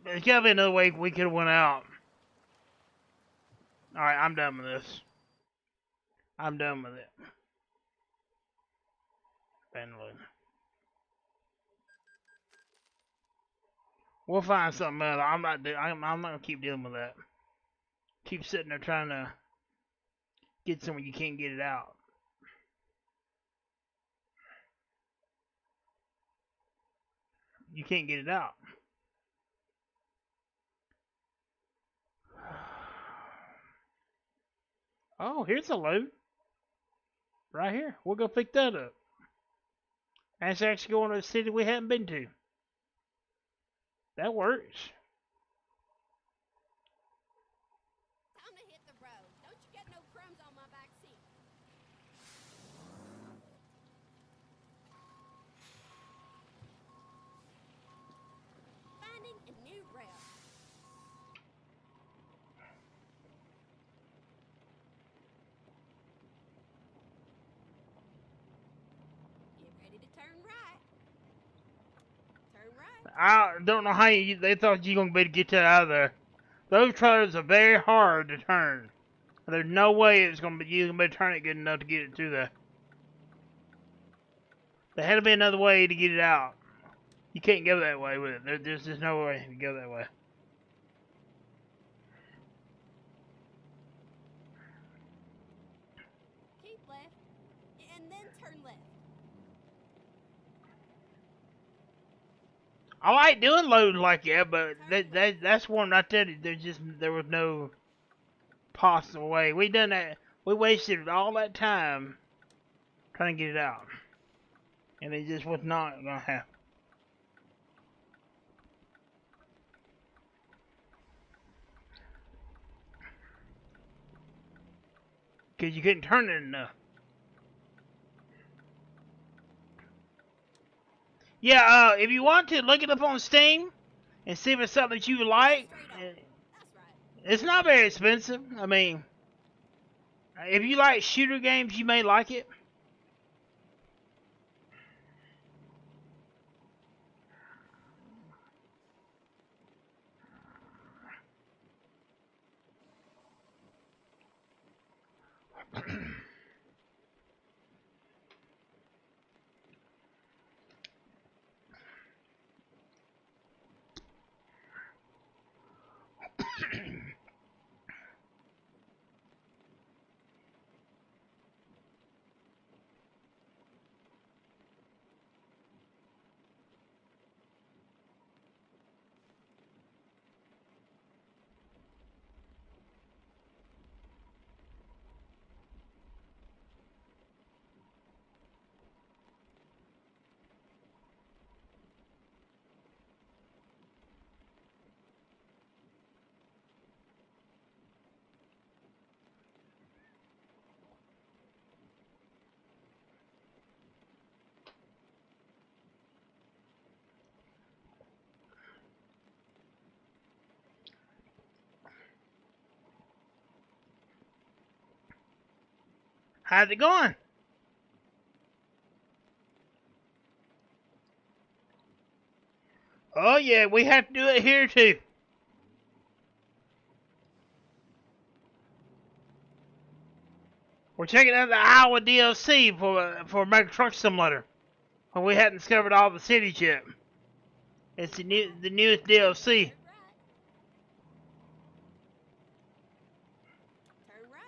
There's gotta be another way we could have went out. Alright, I'm done with this. I'm done with it. Finally. We'll find something else. I'm not gonna keep dealing with that. Keep sitting there trying to get somewhere you can't get it out. You can't get it out. Oh, here's a load. Right here. We'll go pick that up. That's actually going to a city we haven't been to. That works. Time to hit the road. I don't know how they thought you gonna be able to get that out of there. Those trailers are very hard to turn. There's no way it's gonna be you gonna be able to turn it good enough to get it through there. There had to be another way to get it out. You can't go that way with it. There's just no way to go that way. Keep left, and then turn left. I like doing loads like that, but that's one right there. There was no possible way. We done that. We wasted all that time trying to get it out, and it just was not gonna happen. Cause you couldn't turn it enough. Yeah, if you want to, look it up on Steam and see if it's something that you like. That's right. It's not very expensive. I mean, if you like shooter games, you may like it. How's it going? Oh yeah, we have to do it here too. We're checking out the Iowa DLC for American Truck Simulator. But we hadn't discovered all the cities yet. It's the newest DLC. Turn right.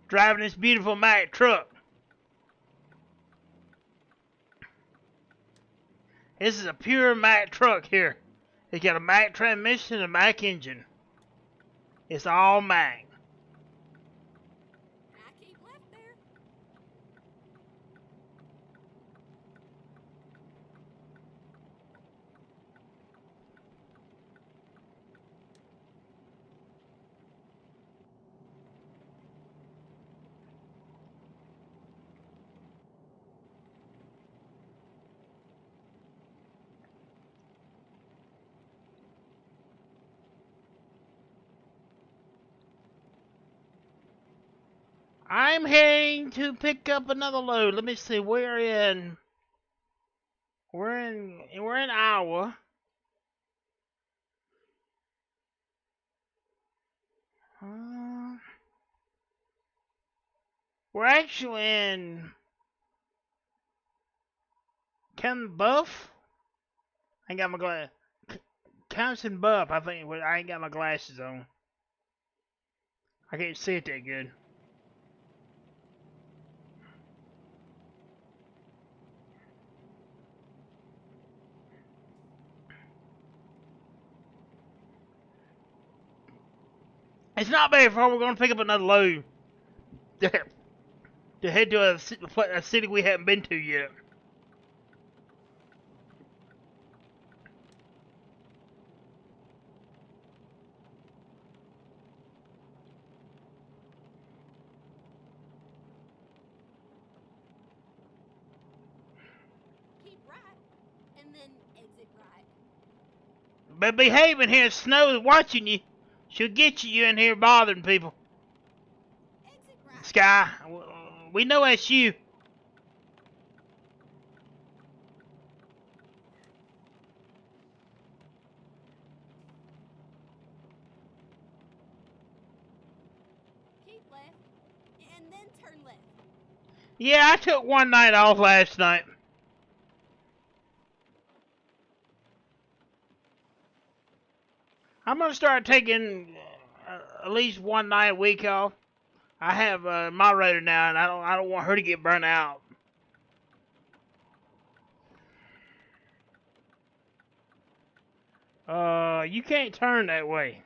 Driving this beautiful Mack truck. This is a pure Mack truck here. It's got a Mack transmission and a Mack engine. It's all Mack. I keep left there. I'm heading to pick up another load. Let me see. We're in Iowa. We're actually in Ken Buff. I ain't got my glass. Counson Buff. I think I ain't got my glasses on. I can't see it that good. It's not very far. We're going to pick up another load to head to a city we haven't been to yet. Keep right, and then exit right. But behave in here. Snow is watching you. She'll get you in here bothering people. Exit right. Sky, we know that's you. turn left. Yeah, I took one night off last night. I'm gonna start taking at least one night a week off. I have a moderator now, and I don't want her to get burnt out. You can't turn that way.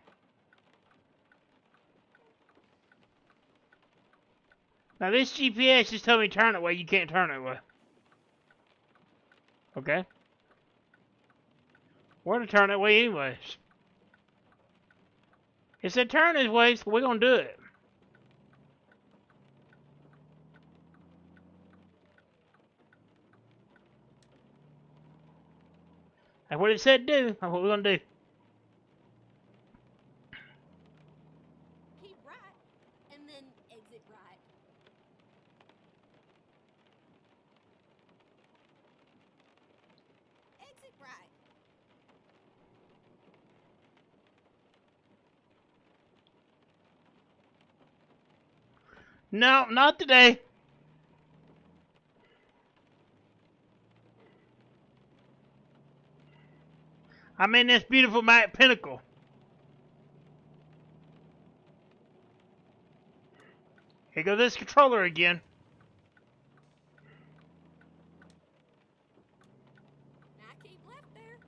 Now this GPS just told me to turn that way. You can't turn that way. Okay. We're to turn that way anyways. It said turn this way, so we're gonna do it. That's what it said do. That's what we're gonna do. Keep right, and then exit right. Exit right. No, not today. I'm in this beautiful Mac Pinnacle. Here goes this controller again. Now keep left there.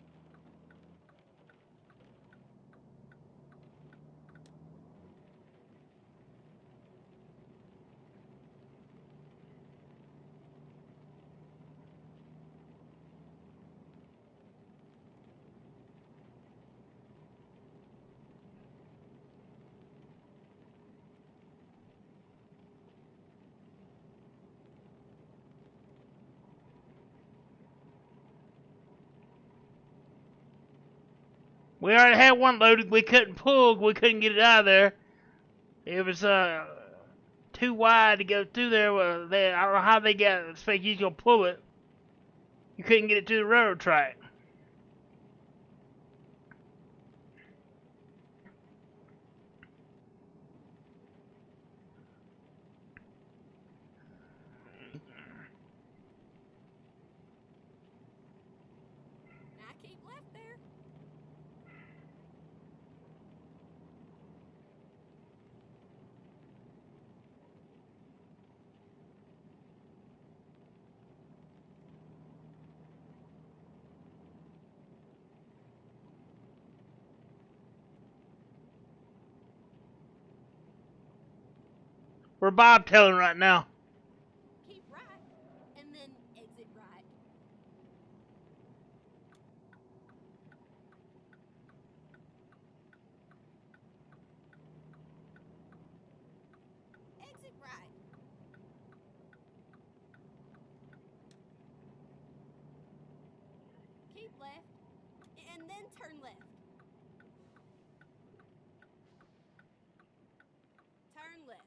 We already had one loaded. We couldn't pull. We couldn't get it out of there. It was too wide to go through there. I don't know how they got it. Fake you gonna pull it. You couldn't get it to the railroad track. Now keep left there. We're bobtailing right now. Keep right, and then exit right. Exit right. Keep left, and then turn left. Turn left.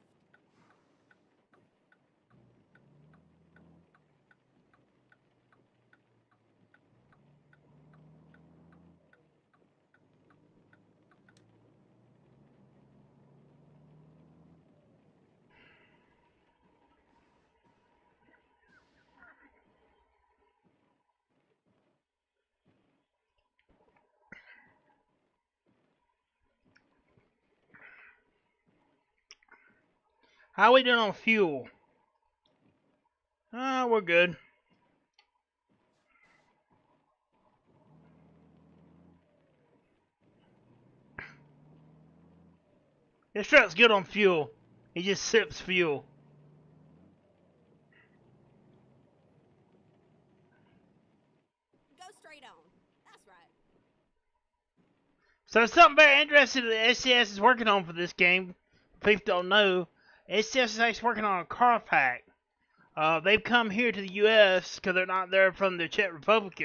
How we doing on fuel? We're good. This truck's good on fuel. He just sips fuel. Go straight on. That's right. So something very interesting that SCS is working on for this game. People don't know. SCS is actually working on a car pack. They've come here to the U.S. because they're not there from the Czech Republic,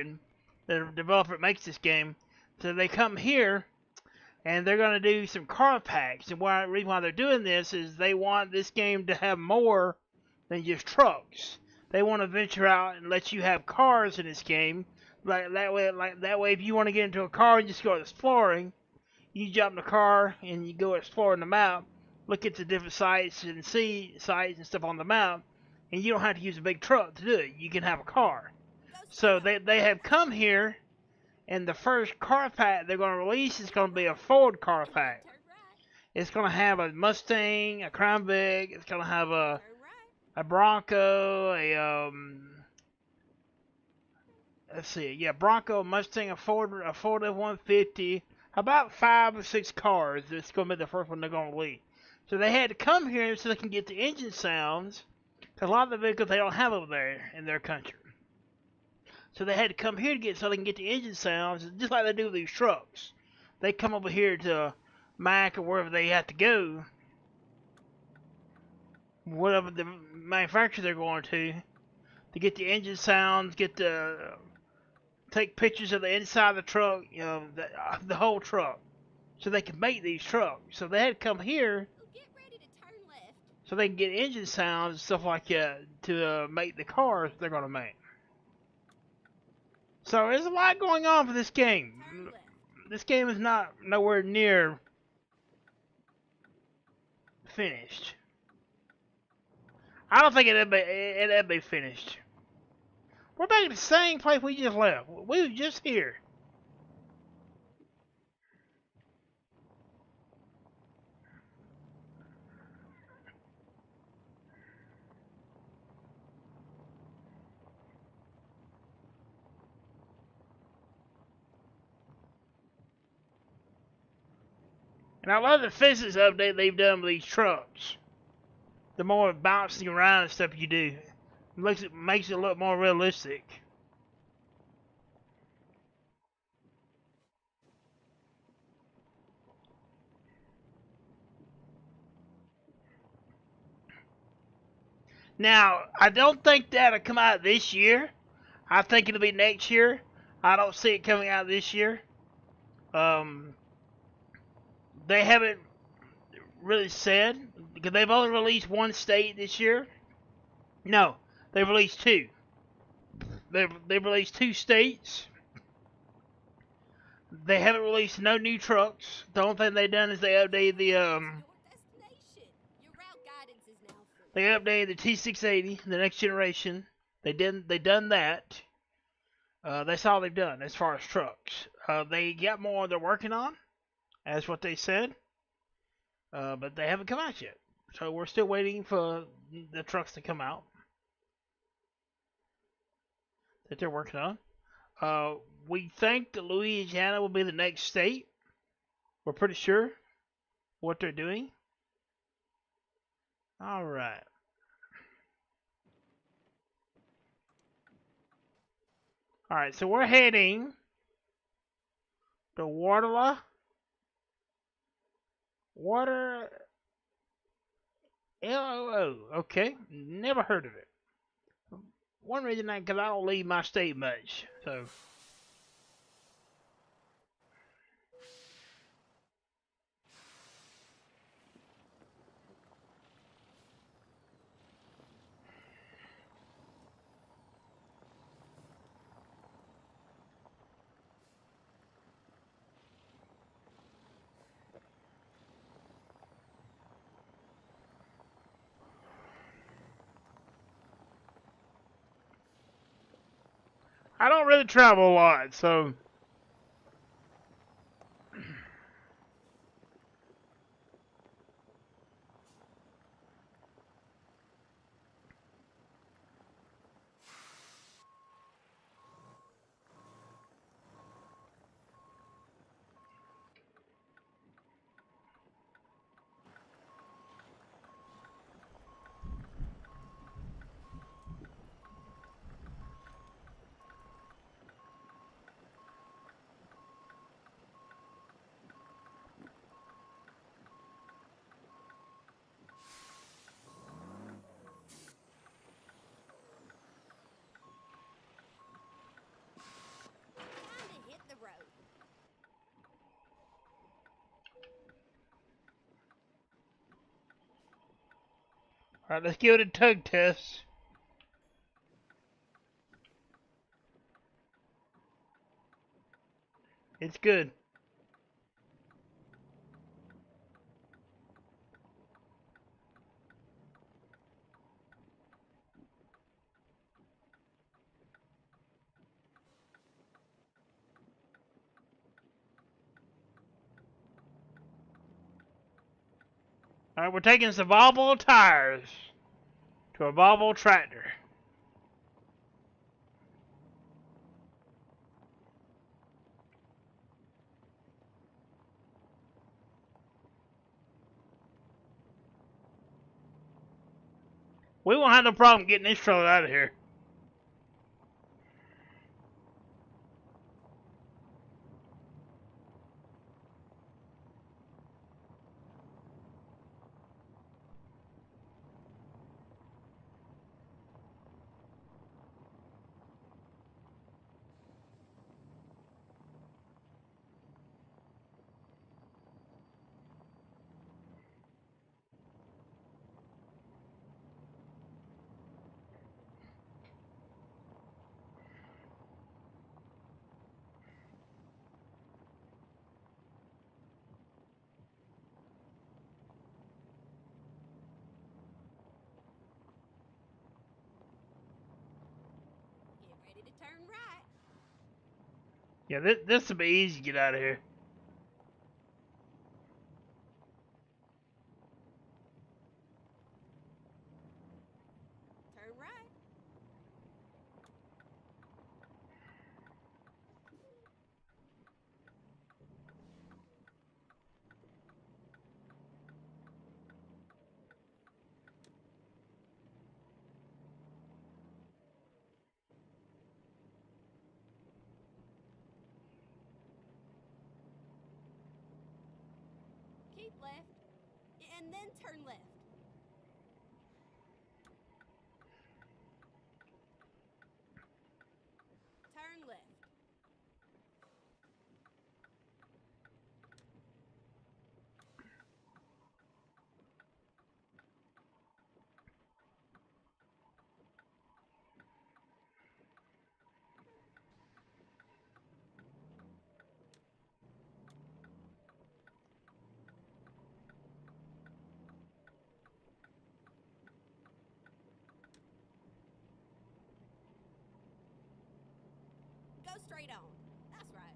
the developer that makes this game. So they come here, and they're going to do some car packs. And the reason why they're doing this is they want this game to have more than just trucks. They want to venture out and let you have cars in this game. Like that way, if you want to get into a car and just go exploring, you jump in the car and you go exploring the map. look at the different sites and see sites and stuff on the map, and you don't have to use a big truck to do it. You can have a car. Go So sit they have come here, and the first car pack they're going to release is going to be a Ford car and then pack. turn right. It's going to have a Mustang, a Crown Vic. It's going to have Turn right. a Bronco, let's see, yeah, Bronco, Mustang, a Ford F-150, about 5 or 6 cars. It's going to be the first one they're going to release. So they had to come here so they can get the engine sounds, because a lot of the vehicles they don't have over there in their country. So they had to come here to get so they can get the engine sounds, just like they do with these trucks. They come over here to Mac or wherever they have to go, whatever the manufacturer they're going to get the engine sounds, take pictures of the inside of the truck, the whole truck, so they can make these trucks. So they had to come here Oh, get ready to turn left. so they can get engine sounds and stuff like that to make the cars they're gonna make. So there's a lot going on for this game. Turn left. This game is not nowhere near finished. I don't think it'd be finished. We're back at the same place we just left. We were just here. And I love the physics update they've done with these trucks. The more bouncing around and stuff you do, makes it look more realistic. Now, I don't think that'll come out this year. I think it'll be next year. I don't see it coming out this year. They haven't really said, because they've only released one state this year. No, they've released two. They've released 2 states. They haven't released no new trucks. The only thing they've done is they updated the Your destination. Your route guidance is now full. They updated the T680, the next generation. They done that. That's all they've done as far as trucks. They got more they're working on, as what they said. But they haven't come out yet. So we're still waiting for the trucks to come out that they're working on. We think that Louisiana will be the next state. We're pretty sure what they're doing. All right. All right, so we're heading to Waterloo. Water LOO. Okay, never heard of it. One reason because I don't leave my state much. So. I don't really travel a lot, so. Time to hit the road. Alright, let's give it a tug test. It's good. Alright, we're taking some Volvo tires to a Volvo tractor. We won't have no problem getting this trailer out of here. Get ready to turn right. Yeah, this will be easy to get out of here. Turn right. Keep left. And then turn left. Turn left. Go straight on. That's right.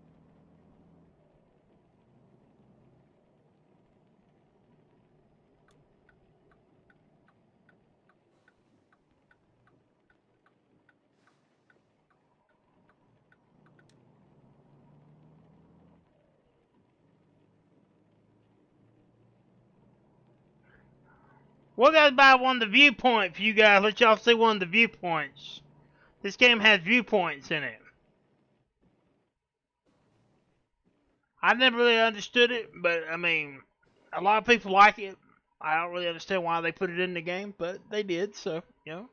We'll go by one of the viewpoint for you guys. Let y'all see one of the viewpoints. This game has viewpoints in it. I never really understood it, but I mean, a lot of people like it. I don't really understand why they put it in the game, but they did, so, you know.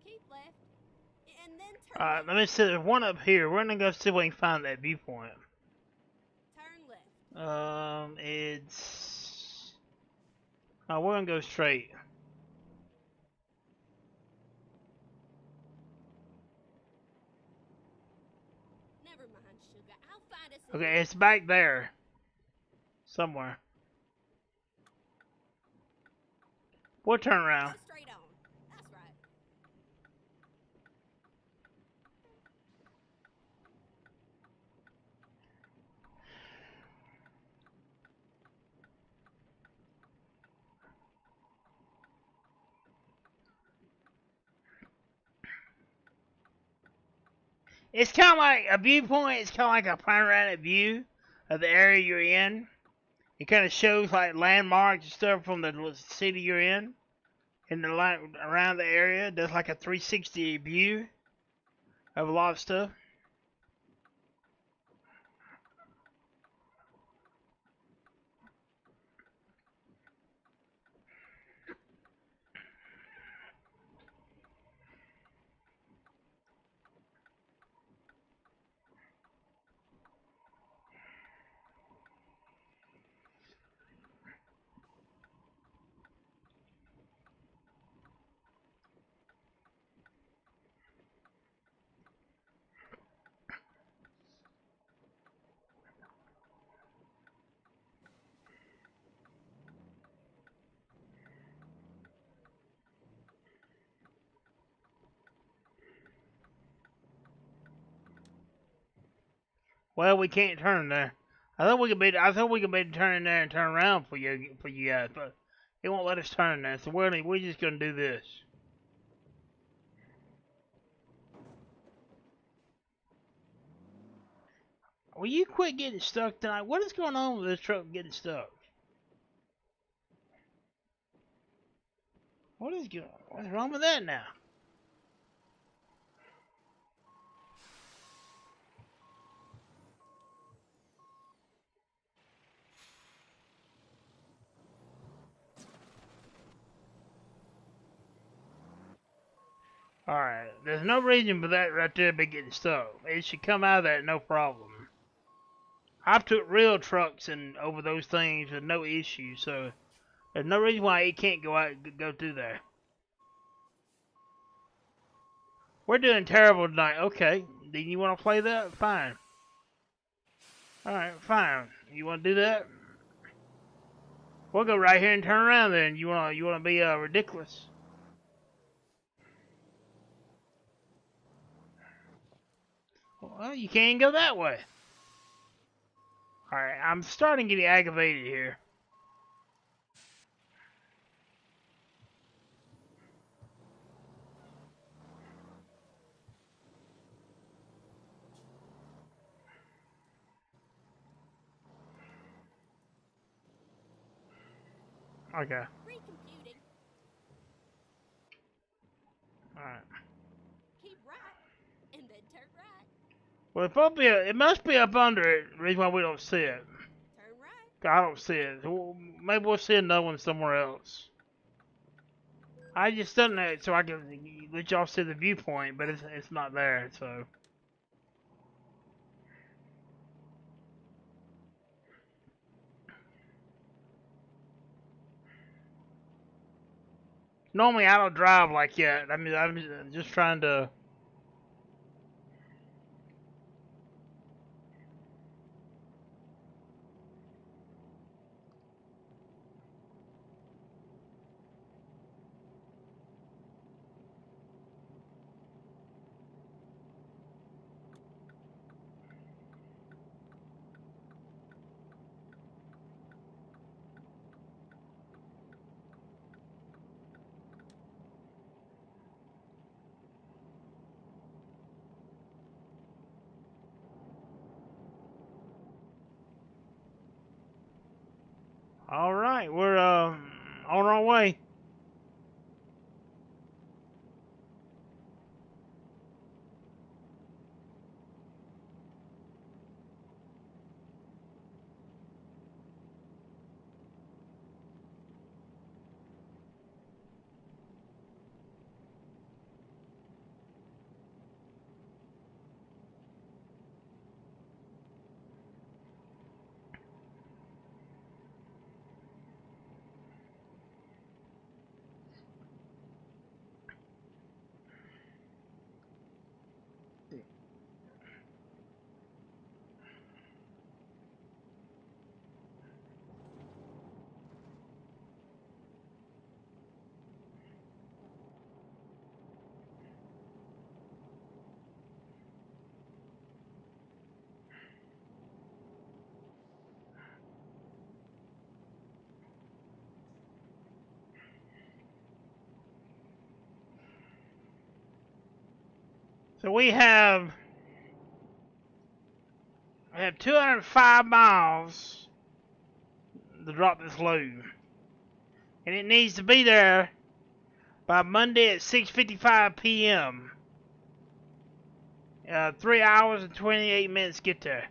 Keep left. And then turn Alright, left. let me see. There's one up here. We're gonna go see if we can find that viewpoint. Turn left. It's... Oh, we're gonna go straight. Never mind, sugar. I'll find us. Okay, it's back there. Somewhere. We'll turn Go around. straight on. That's right. It's kind of like a viewpoint. It's kind of like a panoramic view of the area you're in. It kind of shows like landmarks and stuff from the city you're in, and the around the area. It does like a 360 view of a lot of stuff. Well, we can't turn there. I thought we could be turn there and turn around for you guys, but it won't let us turn there. So we're just gonna do this. Will you quit getting stuck tonight? What is going on with this truck getting stuck? What's wrong with that now? Alright, there's no reason for that right there to be getting stuck. It should come out of there no problem. I've took real trucks and over those things with no issue, so there's no reason why it can't go through there. We're doing terrible tonight. Okay, do you want to play that? Fine. Alright, fine. You want to do that? We'll go right here and turn around then. You wanna be ridiculous? Well, you can't go that way. Alright, I'm starting to get aggravated here. Okay. Recomputing. Alright. Keep right, and then turn right. Well, it must be up under it. The reason why we don't see it. Turn right. I don't see it. Maybe we'll see another one somewhere else. I just done that so I can let y'all see the viewpoint, but it's not there, so. Normally I don't drive like that. I mean, I'm just trying to. All right, we're on our way. So we have 205 miles to drop this load, and it needs to be there by Monday at 6:55 p.m. 3 hours and 28 minutes to get there.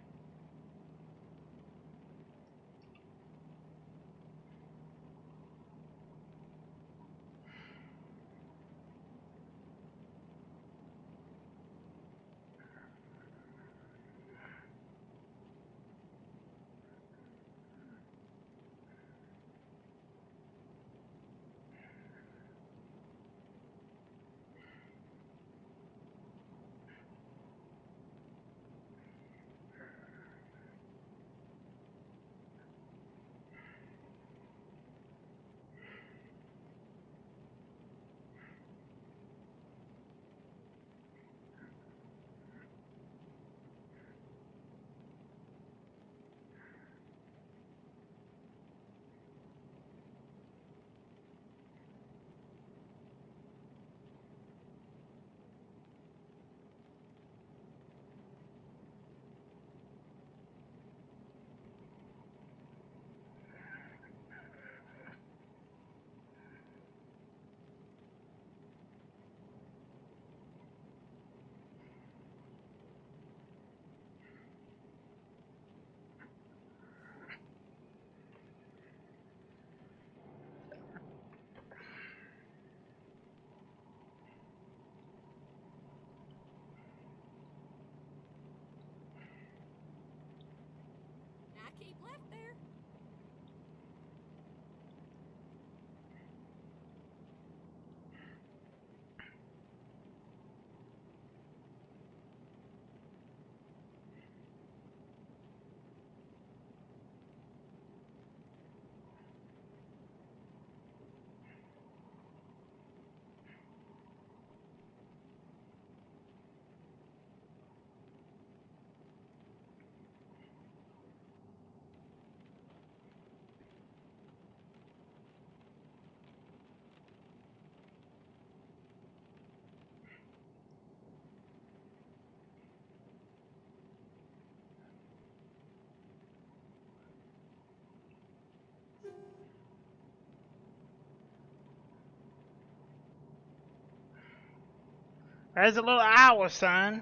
There's a little hour sign.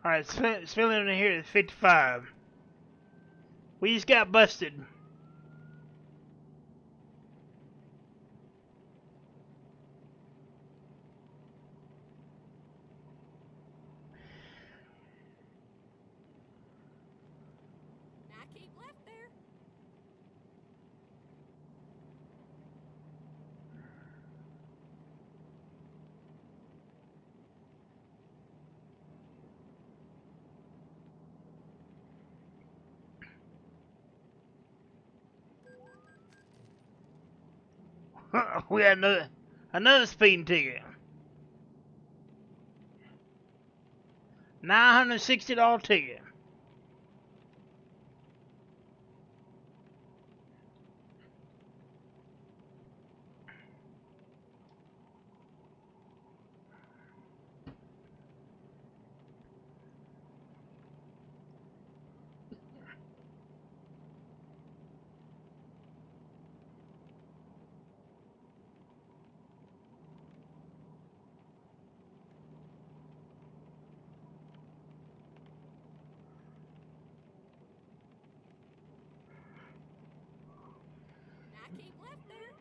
Alright, spelling in here is 55. We just got busted. Now keep left there. We had another speeding ticket. $960 ticket. Now keep left there.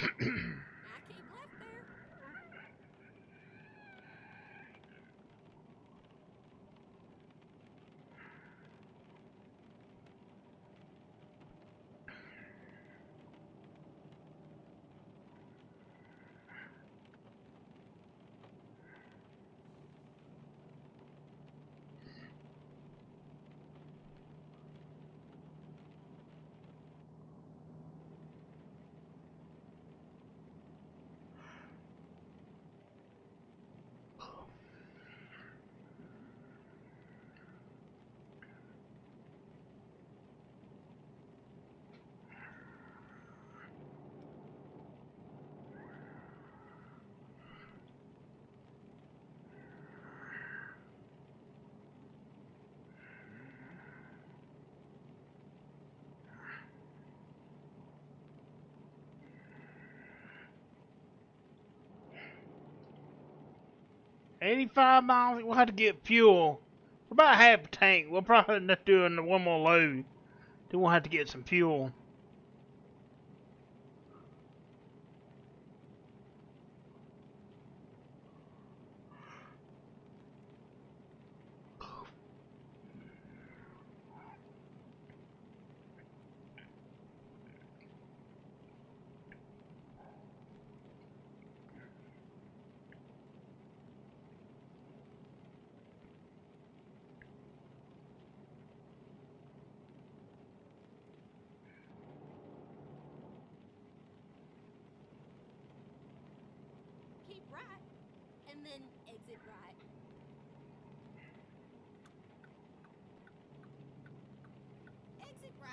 Now keep left there. $85. We'll have to get fuel. We're about half a tank. We'll probably end up doing one more load. Then we'll have to get some fuel. Keep right, and then exit right. Exit right.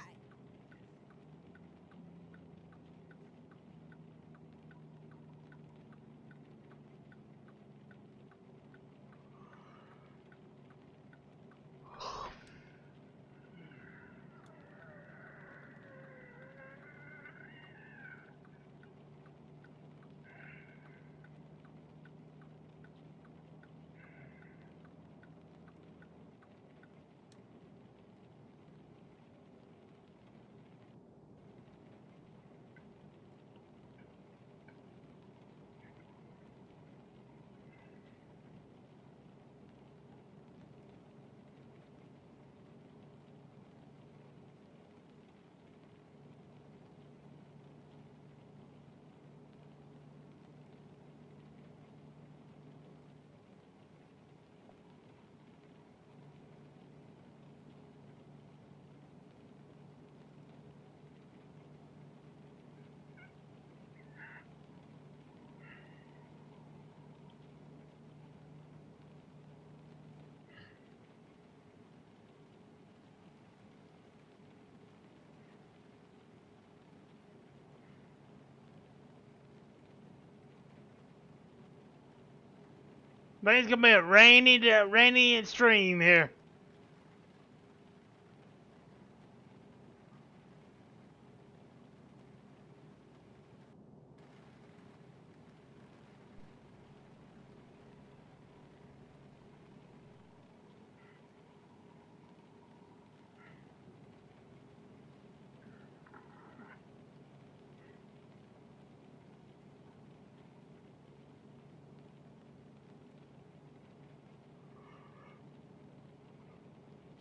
think it's gonna be a rainy and stream here.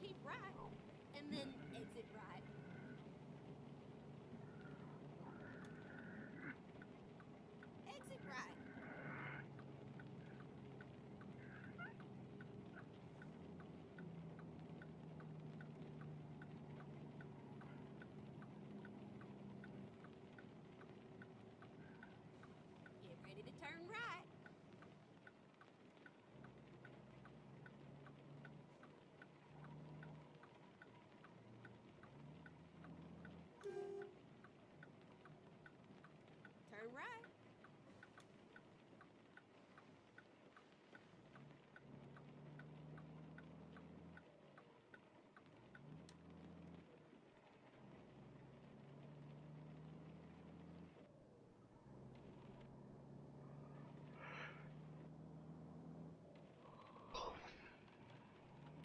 Keep right, and then exit right. Exit right. Get ready to turn right. Turn right.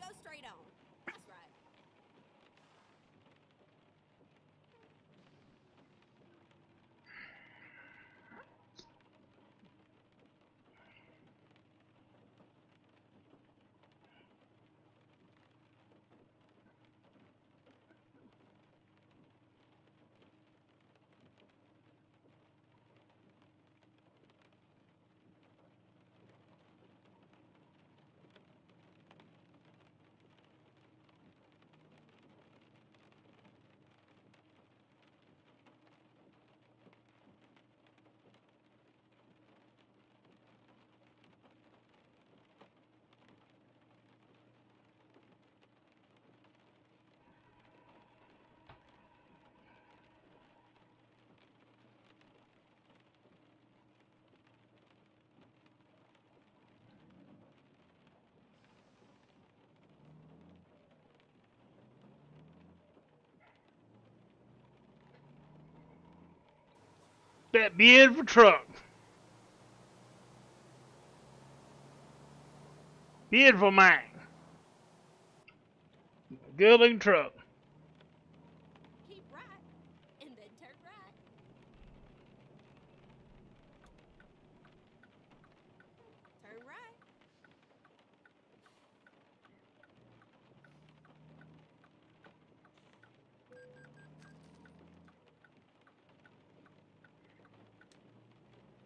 Go straight on. That's right. That beautiful truck. Beautiful man. Good looking truck. Keep right, and then turn right. Turn right.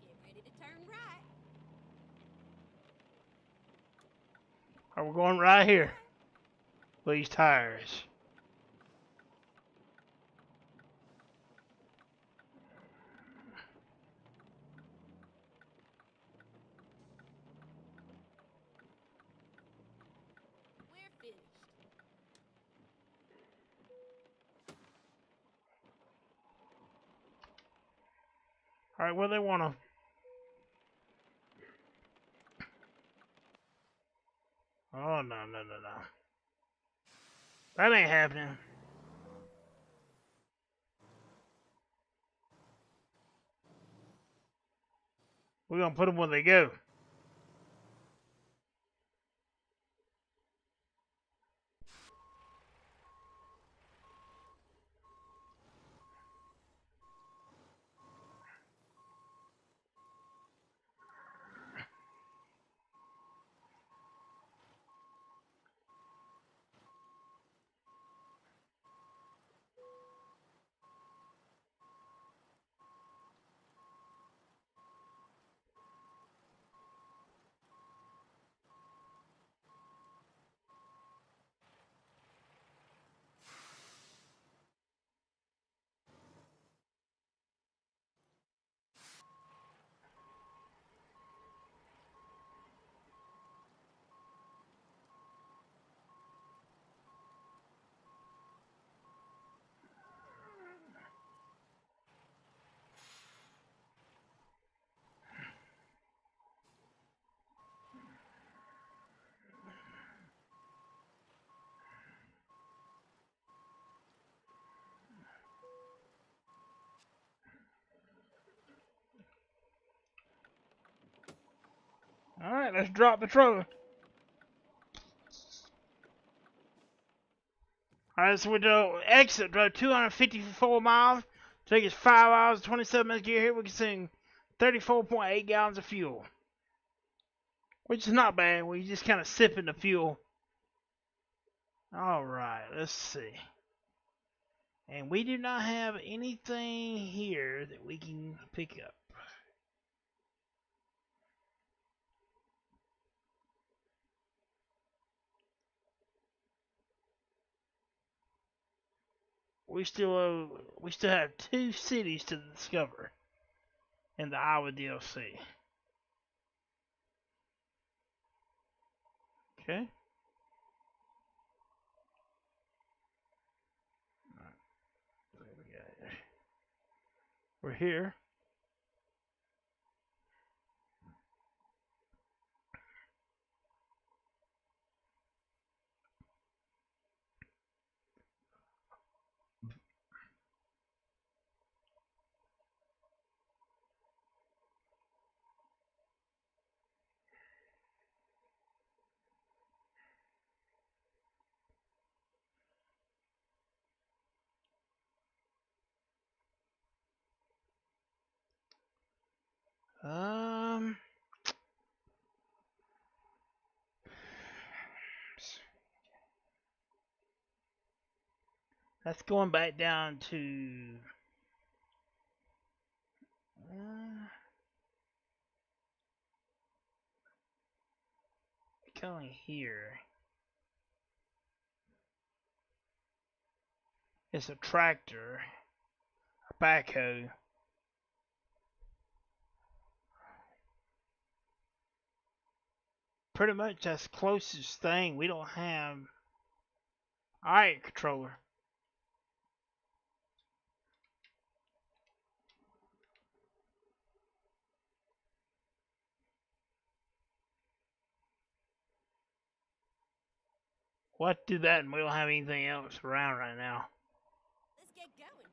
Get ready to turn right. Are we going right Turn here? right. These tires. We're finished. All right, well they wanna. Oh no. That ain't happening. We're gonna put them where they go. Alright, let's drop the trailer. Alright, so we drove 254 miles. Take us 5 hours, 27 minutes to get here. We consume 34.8 gallons of fuel. Which is not bad. We just kind of sipping the fuel. Alright, let's see. And we do not have anything here that we can pick up. We still have 2 cities to discover in the Iowa DLC. Okay. We're here. Um, that's going back down to coming here. It's a tractor, a backhoe. Pretty much that's the closest thing. We don't have. Alright, controller. What do that and we don't have anything else around right now. Let's get going.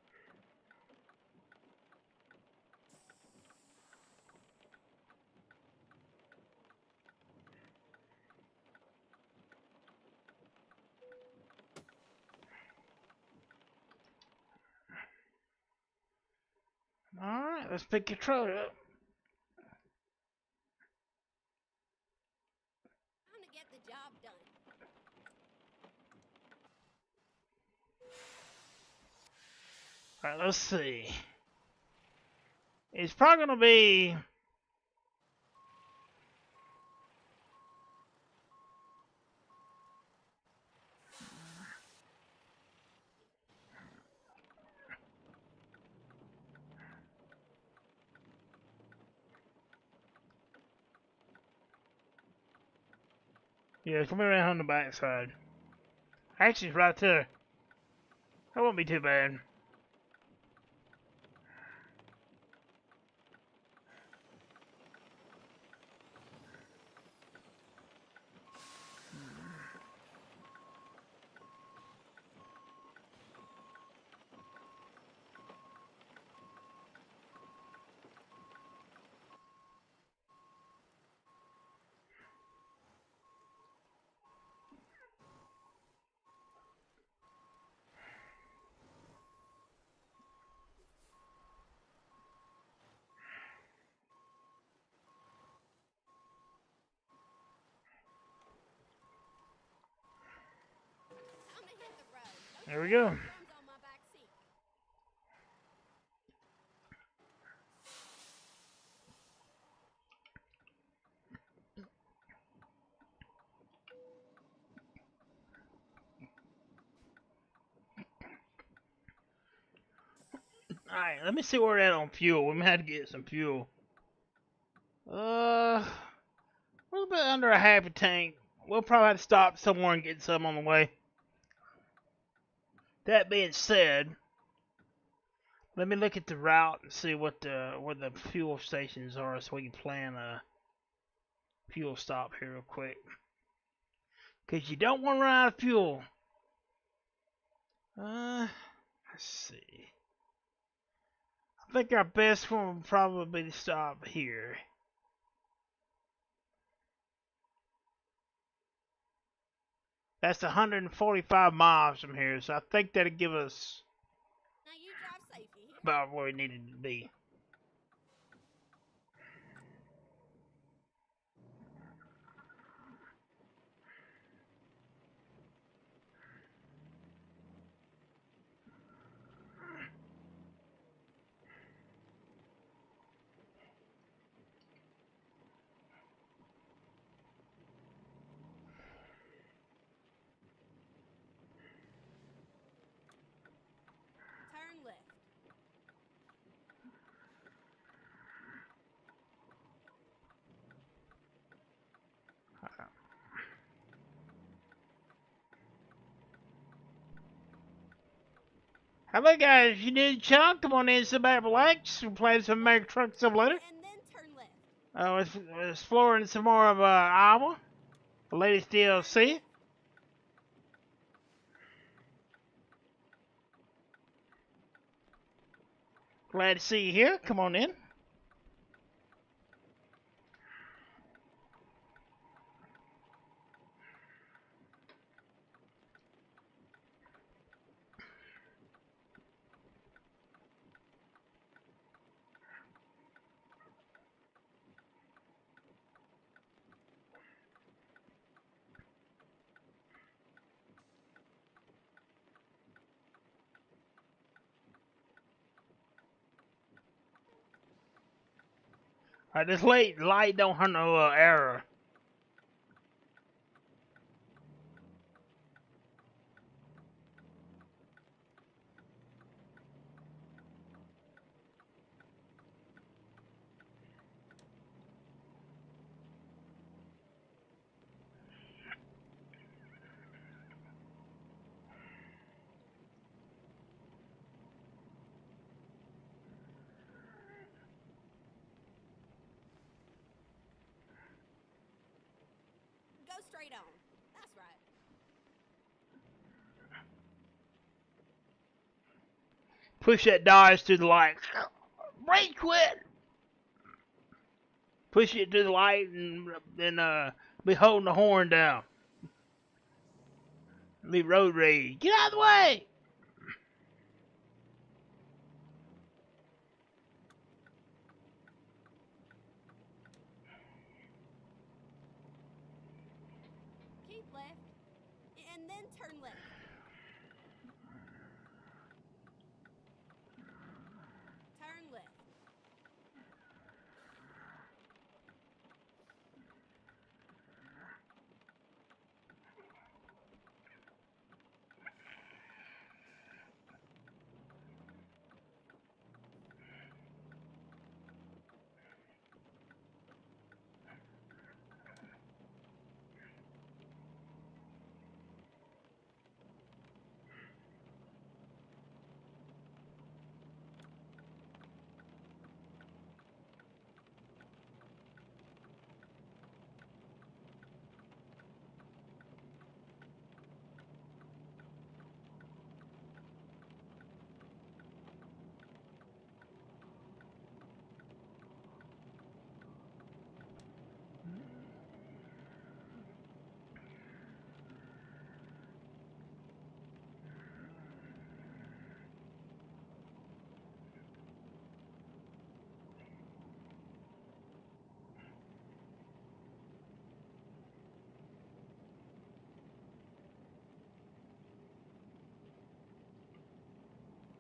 Alright, let's pick your trailer up. Time to get the job done. Alright, let's see. It's probably gonna be. Yeah, come around on the back side. Actually, it's right there. That won't be too bad. Time to hit the road. There we go. Drums on my back seat. Alright, let me see where we're at on fuel. We might have to get some fuel. A little bit under a half a tank. We'll probably have to stop somewhere and get some on the way. That being said, let me look at the route and see what where the fuel stations are so we can plan a fuel stop here real quick. Because you don't want to run out of fuel. Let's see. I think our best one would probably be to stop here. That's 145 miles from here, so I think that'll give us Now you drive safe, you hear? about where we needed to be. Turn left. Hello guys, you need a chill? Come on in, sit back, relax. We're playing some American Truck Simulator. And then turn left. We're exploring some more of Iowa, the latest DLC. Glad to see you here. Come on in. This late light don't have no error. Go straight on. That's right. Push that Dodge through the light. Brake quit! Push it to the light and then be holding the horn down. Be road rage. Get out of the way! Keep left. And then turn left. Turn left.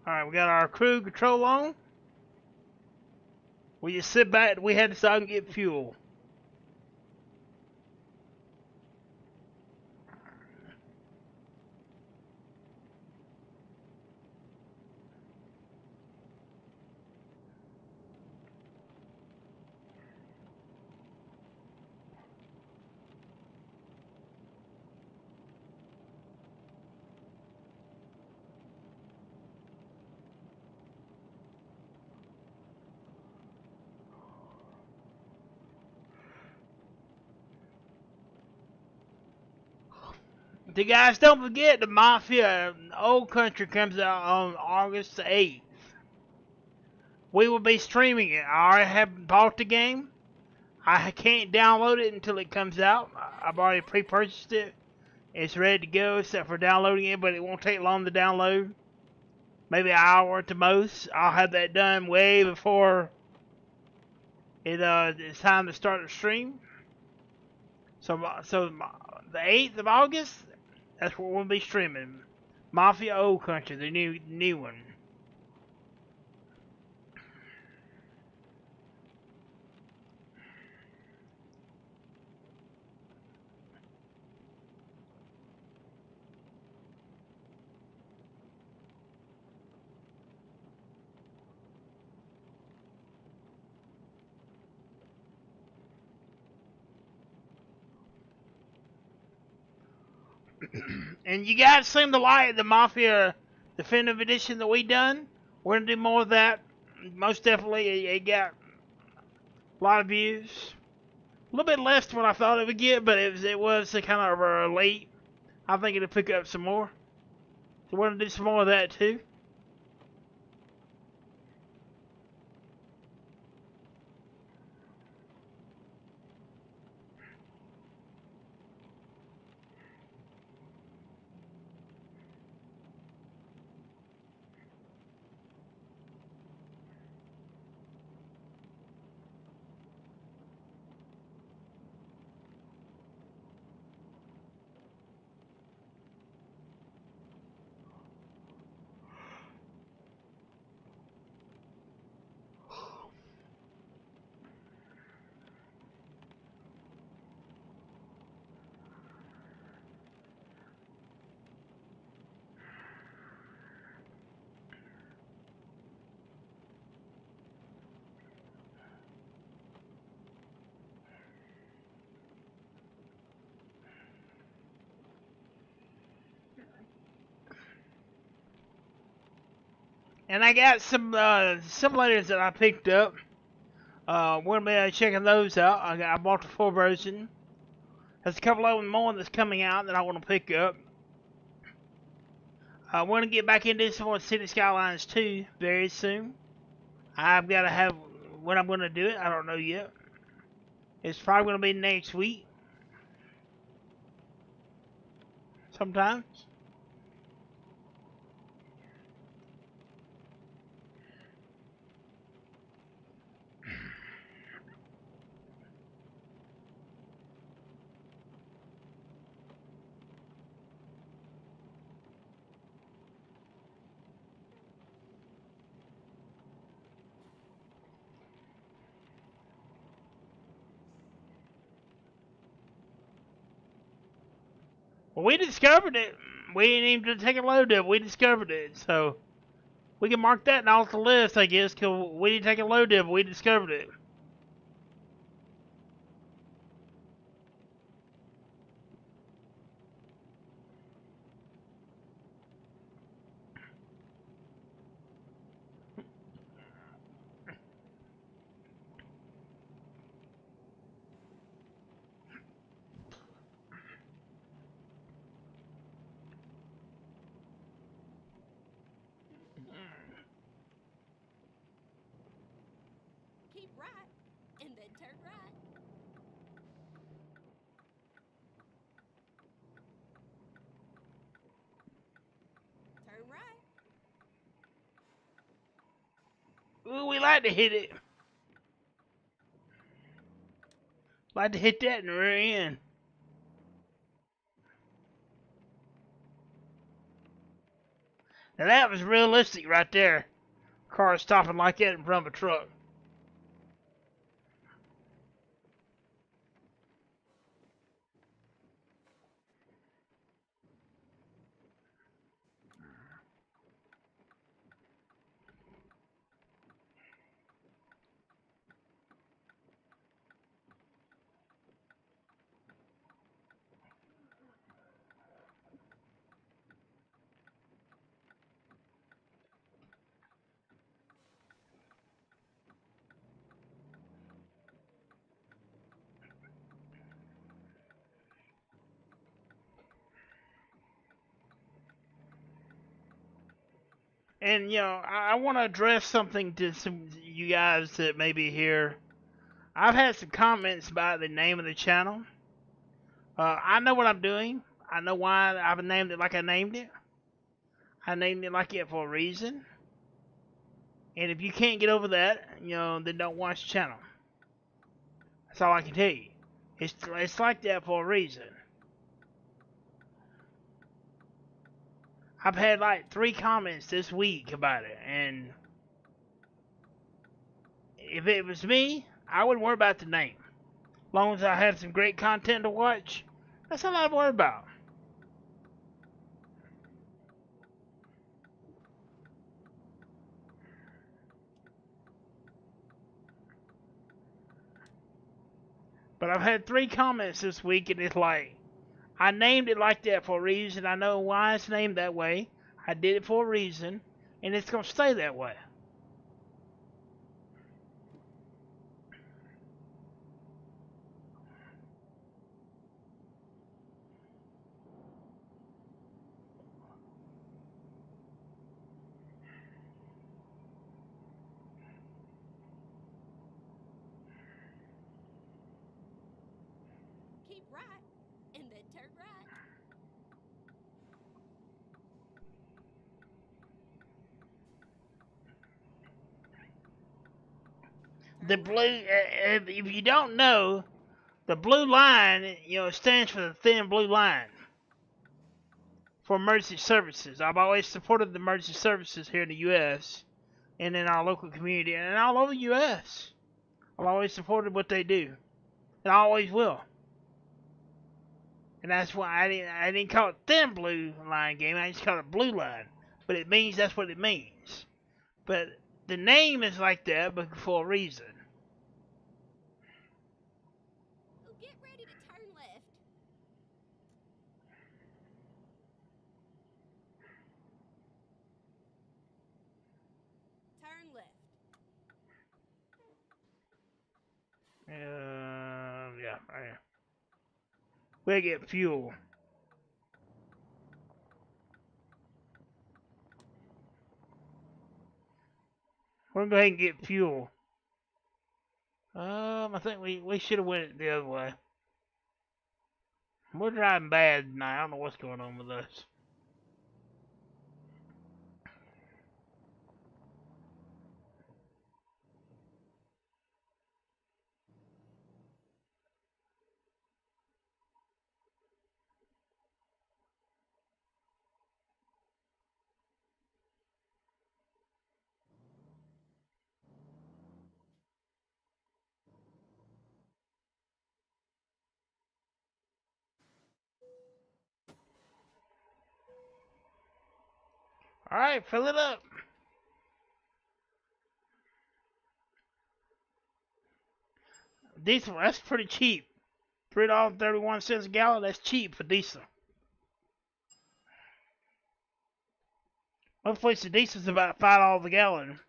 Alright, we got our crew control on. We just sit back, we had to stop and get fuel. The guys, don't forget the Mafia Old Country comes out on August 8th. We will be streaming it. I already have bought the game. I can't download it until it comes out. I've already pre-purchased it. It's ready to go except for downloading it, but it won't take long to download. Maybe an hour at the most. I'll have that done way before it's time to start the stream. So the 8th of August, that's what we'll be streaming. Mafia Old Country, the new one. And you guys seem to like the Mafia Definitive Edition that we done. We're gonna do more of that. Most definitely, it got a lot of views. A little bit less than what I thought it would get, but it was kind of late. I think it'll pick up some more. So we're gonna do some more of that too. And I got some simulators that I picked up. We're gonna be checking those out. I bought the full version. There's a couple of them more that's coming out that I want to pick up. We're gonna get back into some more City Skylines 2 very soon. I've got to have when I'm gonna do it. I don't know yet. It's probably gonna be next week. Sometimes. Well, we discovered it. We didn't even take a load of it. We discovered it, so we can mark that off the list, I guess, because we didn't take a load of it. We discovered it. Keep right, and then turn right. Turn right. Ooh, we like to hit it. Like to hit that in the rear end. Now that was realistic right there. Car stopping like that in front of a truck. And I want to address something to some you guys that may be here. I've had some comments about the name of the channel. I know what I'm doing. I know why I've named it like I named it. I named it like it for a reason. And if you can't get over that, then don't watch the channel. That's all I can tell you. It's like that for a reason. I've had like 3 comments this week about it, and if it was me, I wouldn't worry about the name. As long as I have some great content to watch, that's all I'd worry about. But I've had 3 comments this week, and it's like, I named it like that for a reason. I know why it's named that way. I did it for a reason, and it's going to stay that way. Keep right and then turn right. The blue, if you don't know, the blue line, stands for the thin blue line for emergency services. I've always supported the emergency services here in the U.S. and in our local community and all over the U.S. I've always supported what they do, and I always will. And that's why I didn't call it thin blue line game. I just called it blue line, but it means that's what it means. But the name is like that, but for a reason. Oh, get ready to turn left. Turn left. Yeah, right. We'll get fuel. We're gonna go ahead and get fuel. I think we should have went the other way. We're driving bad tonight. I don't know what's going on with us. All right, fill it up. Diesel, that's pretty cheap. $3.31 a gallon. That's cheap for diesel. Most places diesel's about $5 a gallon.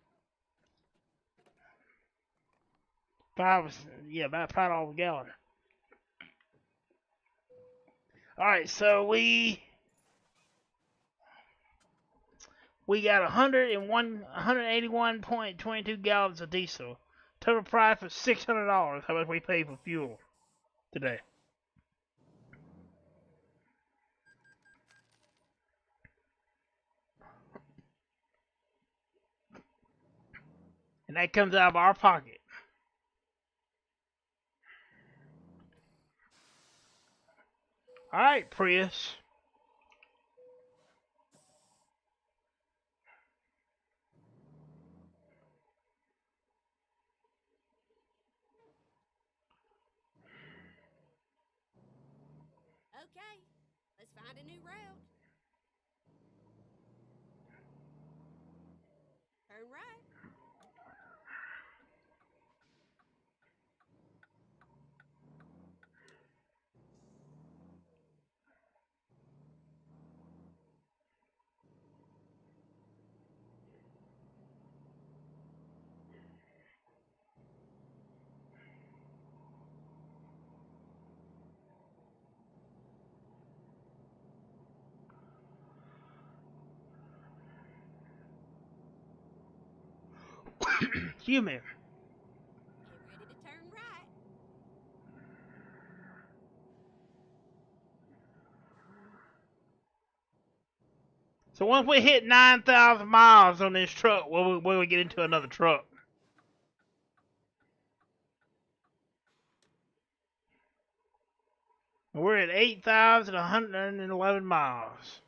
About $5 a gallon. All right, so we got 181.22 gallons of diesel. Total price was $600. How much we paid for fuel today? And that comes out of our pocket. All right, Prius. Okay, let's find a new route. Turn right. Excuse me. Get ready to turn right. So once we hit 9,000 miles on this truck, will we get into another truck? We're at 8,111 miles.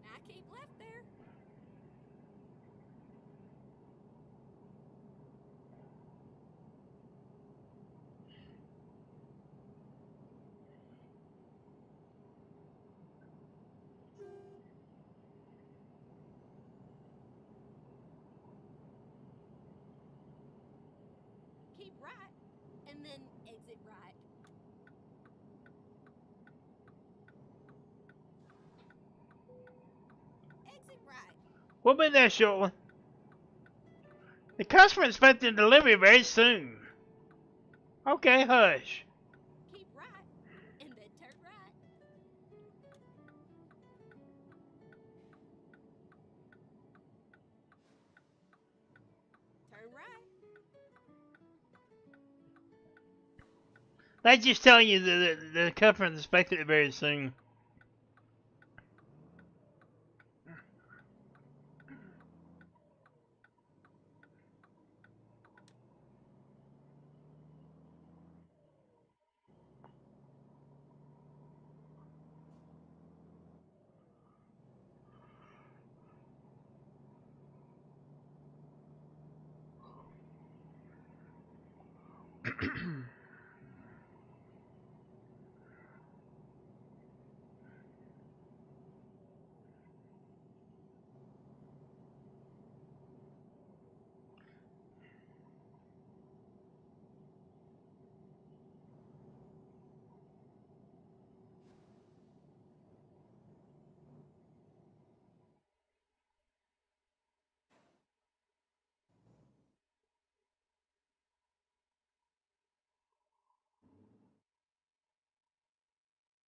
I keep left there. Keep right, and then exit right. Exit right. We'll be there shortly. The customer expecting delivery very soon. Okay, hush. Keep right, and then turn right. Turn right. They just telling you that the customer is expecting it very soon.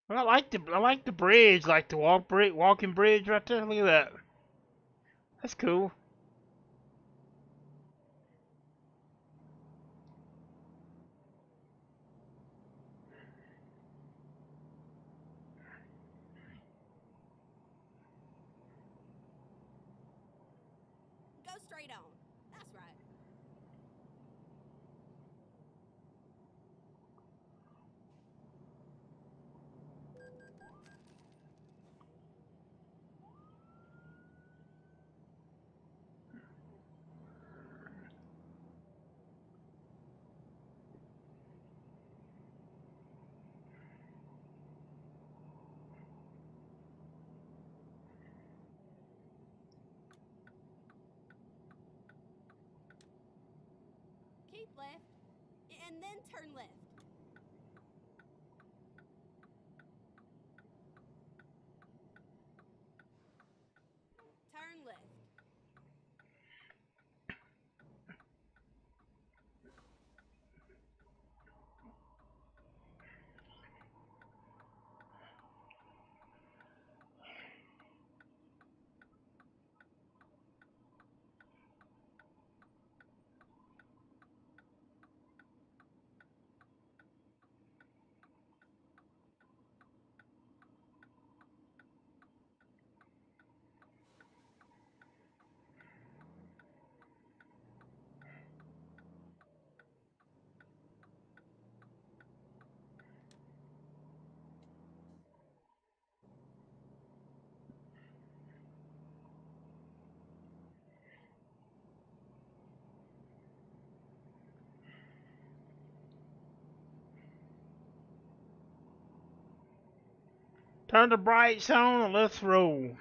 Well, I like the bridge, like the walking bridge right there. Look at that. That's cool. Go straight on. That's right. Keep left, and then turn left. Turn left. Turn the brights on and let's roll.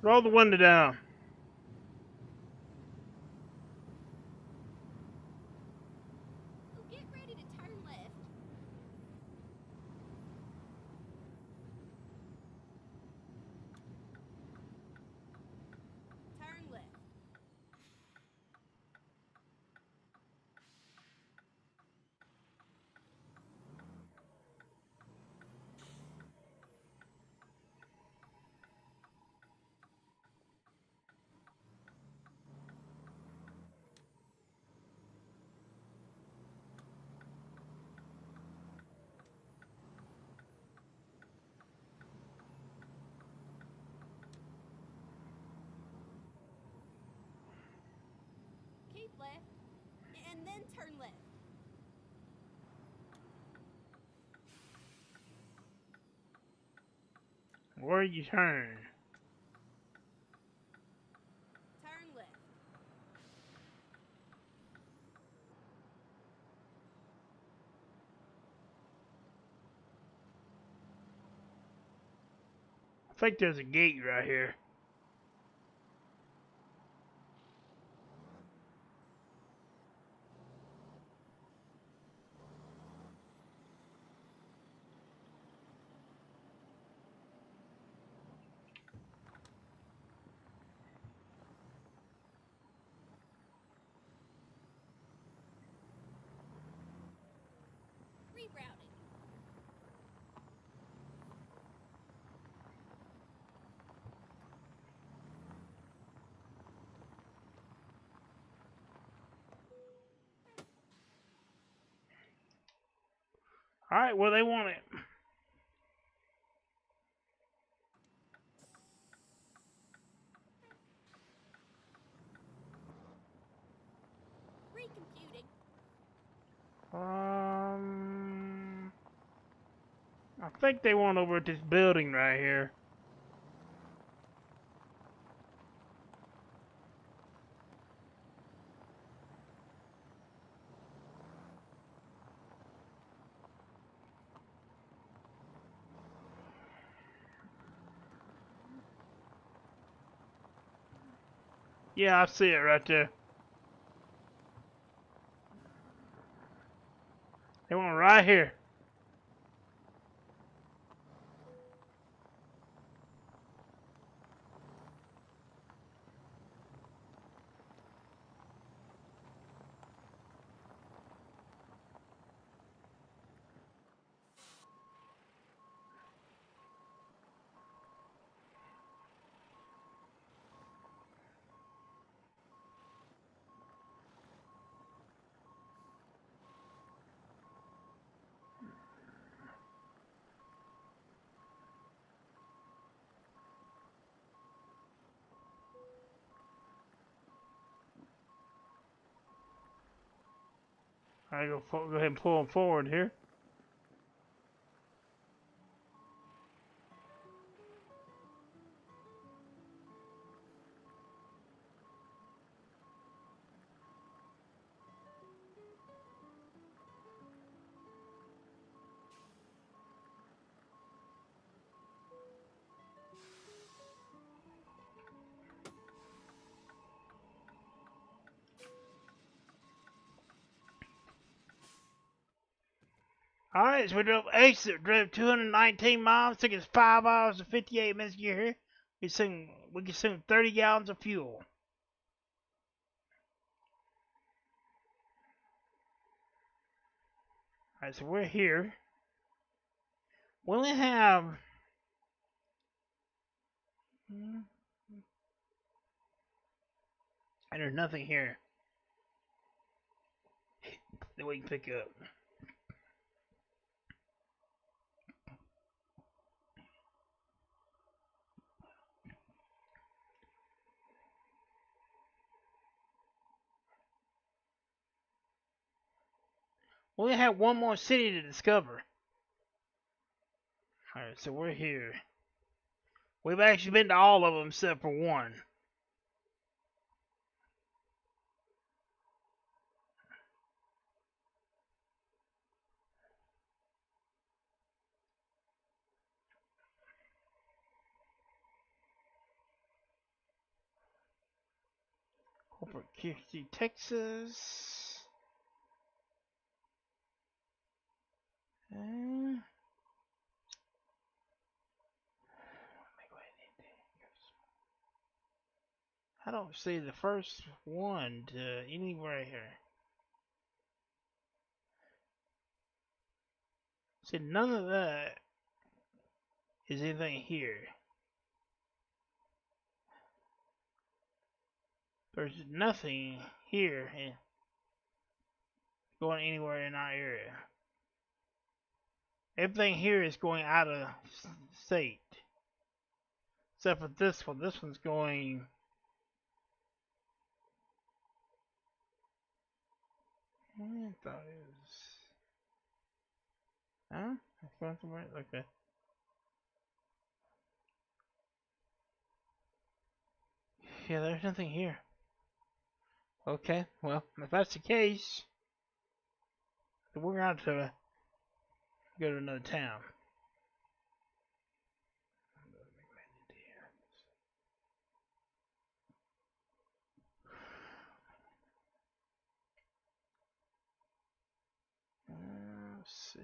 Roll the window down. Oh, get ready to turn left. Turn left. Keep left, and then turn left. Where you turn? Turn left. I think there's a gate right here. Rerouting. Alright, well they want it. Recomputing. I think they want over at this building right here. Yeah, I see it right there. They want right here. I go ahead and pull them forward here. Alright, so we drove exit, drove 219 miles, took us 5 hours and 58 minutes to get here. We consumed 30 gallons of fuel. Alright, so we're here. We only have... And there's nothing here that we can pick up. We only have one more city to discover. Alright, so we're here. We've actually been to all of them except for one. Albuquerque, Texas. I don't see the first one to anywhere here. See, none of that is anything here. There's nothing here going anywhere in our area. Everything here is going out of state. Except for this one. This one's going... I thought it was... Huh? It's going somewhere? Okay. Yeah, there's nothing here. Okay, well, if that's the case, then we're going to go to another town. Let's see.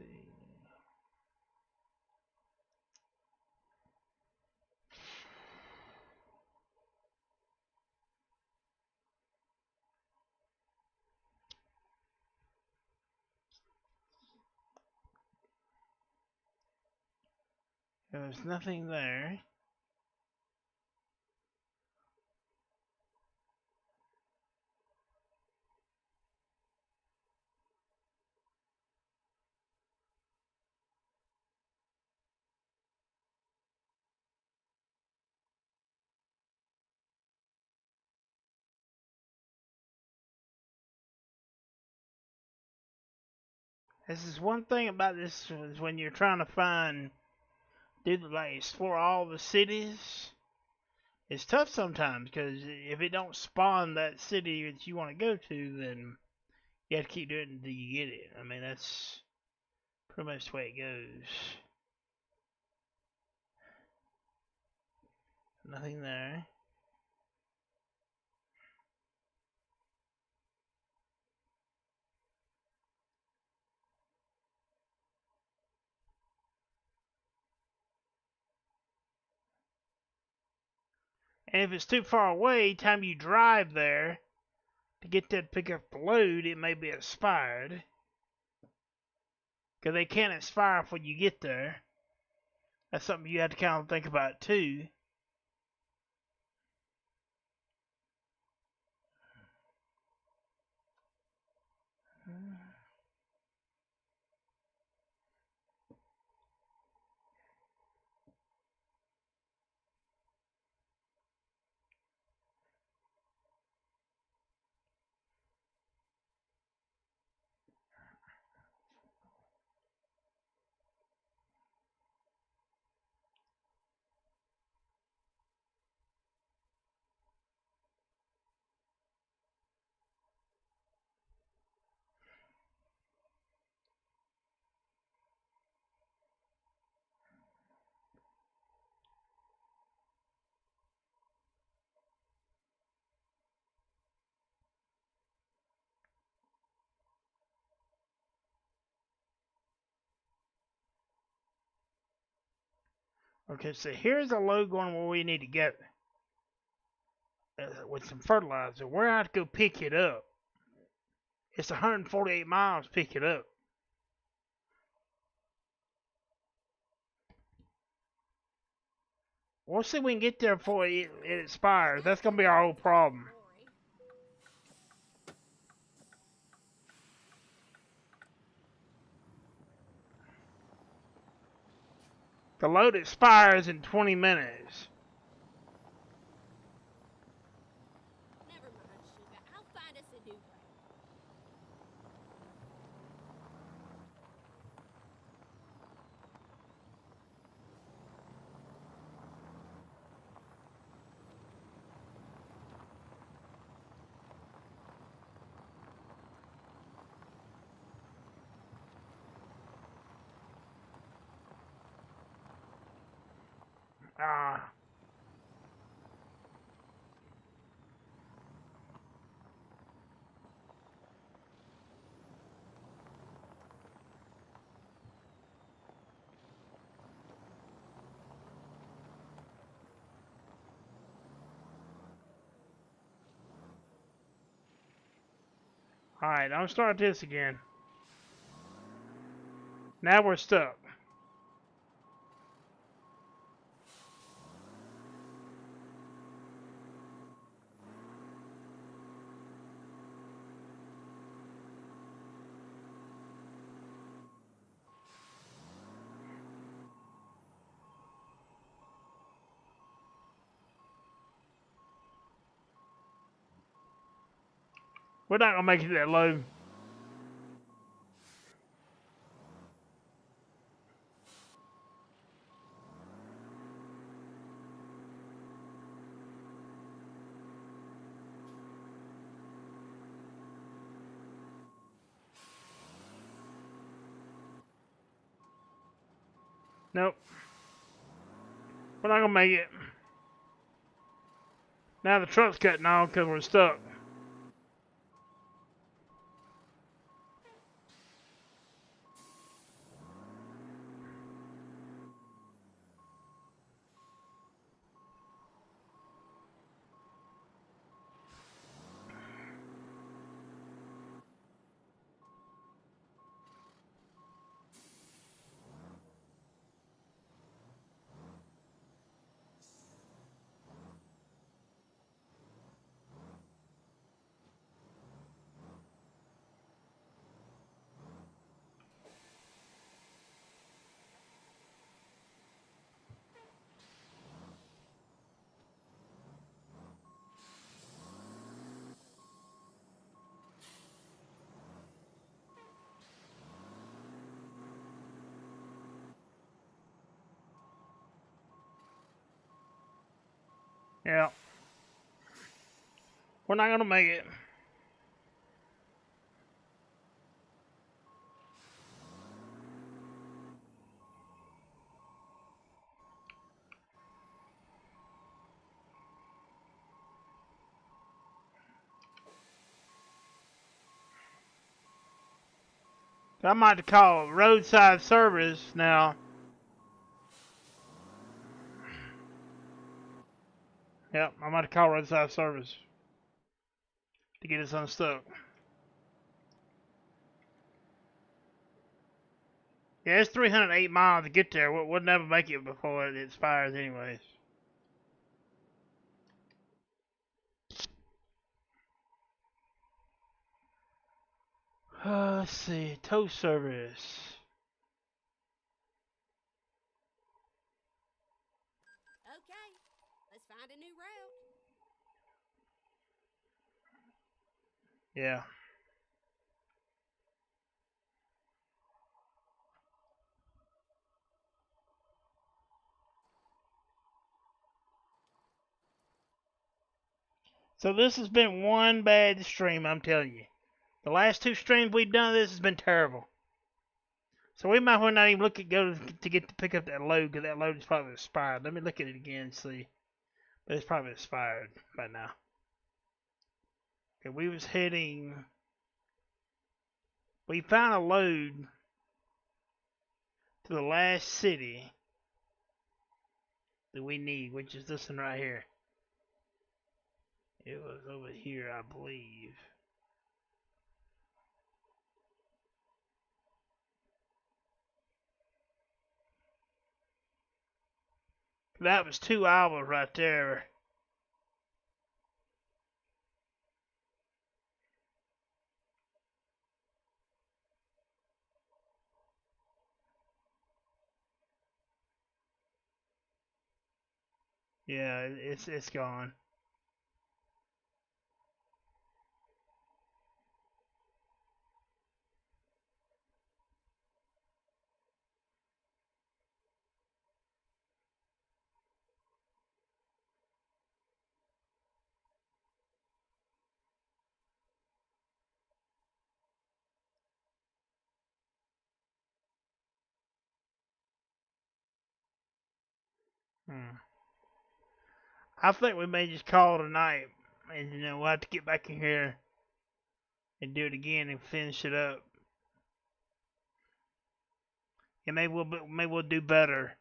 There's nothing there. This is one thing about this is when you're trying to explore all the cities. It's tough sometimes because if it don't spawn that city that you want to go to, then you have to keep doing it until you get it. I mean, that's pretty much the way it goes. Nothing there. And if it's too far away, time you drive there to get that pick up the load, it may be expired. Because they can't expire when you get there. That's something you have to kind of think about too. Okay, so here's a load going where we need to go. With some fertilizer. We're going to have to go pick it up. It's 148 miles to pick it up. We'll see if we can get there before it expires. That's going to be our whole problem. The load expires in 20 minutes. Never mind, sugar. I'll find us a new way. Alright, I'm start this again. Now we're stuck. We're not gonna make it that low. Nope. We're not gonna make it. Now the truck's cutting off because we're stuck. Yeah. We're not gonna make it. I might have to call roadside service now. Yep, I might have to call roadside service to get us unstuck. Yeah, it's 308 miles to get there. We'll never make it before it expires anyways. Let's see, tow service. Okay, let's find a new route. Yeah. So this has been one bad stream, I'm telling you. The last two streams we've done this has been terrible. So we might well not even look at go to get to pick up that load because that load is probably expired. Let me look at it again and see. But it's probably expired by now. Okay, we was heading. We found a load to the last city that we need, which is this one right here. It was over here, I believe. That was 2 hours right there. Yeah, it's gone. I think we may just call it a night, and we'll have to get back in here and do it again and finish it up. And maybe we'll do better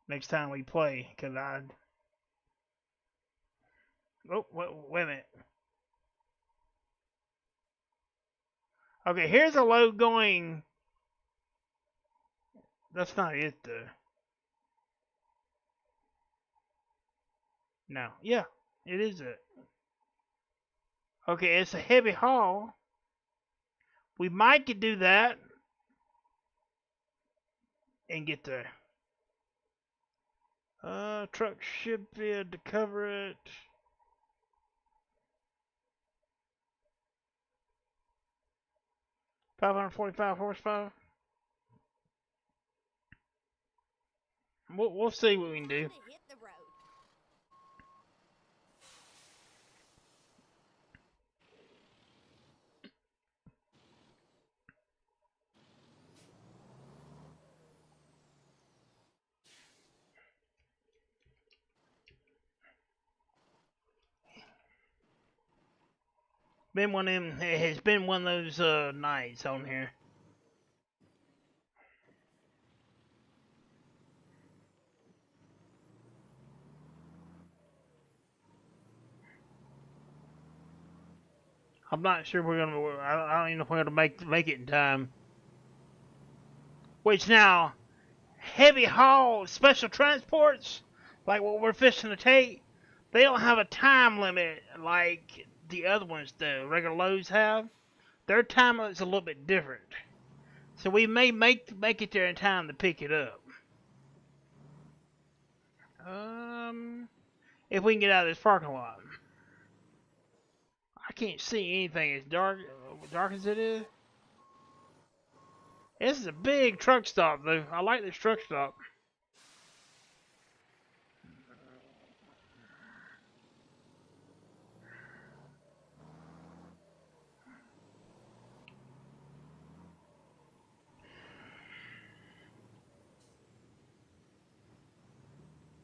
next time we play, cause Oh, wait a minute. Okay, here's a load going. That's not it, though. No. Yeah, it is it. Okay, it's a heavy haul. We might could do that and get there. Truck should be able to cover it. $545 horsepower. We'll see what we can do. Time to hit the road. Been one of them. It has been one of those nights on here. I'm not sure we're gonna. I don't even know if we're gonna make it in time. Which now, heavy haul special transports, like what we're fishing to take, they don't have a time limit like the other ones do. Regular loads have. Their time limit's a little bit different, so we may make it there in time to pick it up. If we can get out of this parking lot. I can't see anything. It's dark as it is. This is a big truck stop, though. I like this truck stop.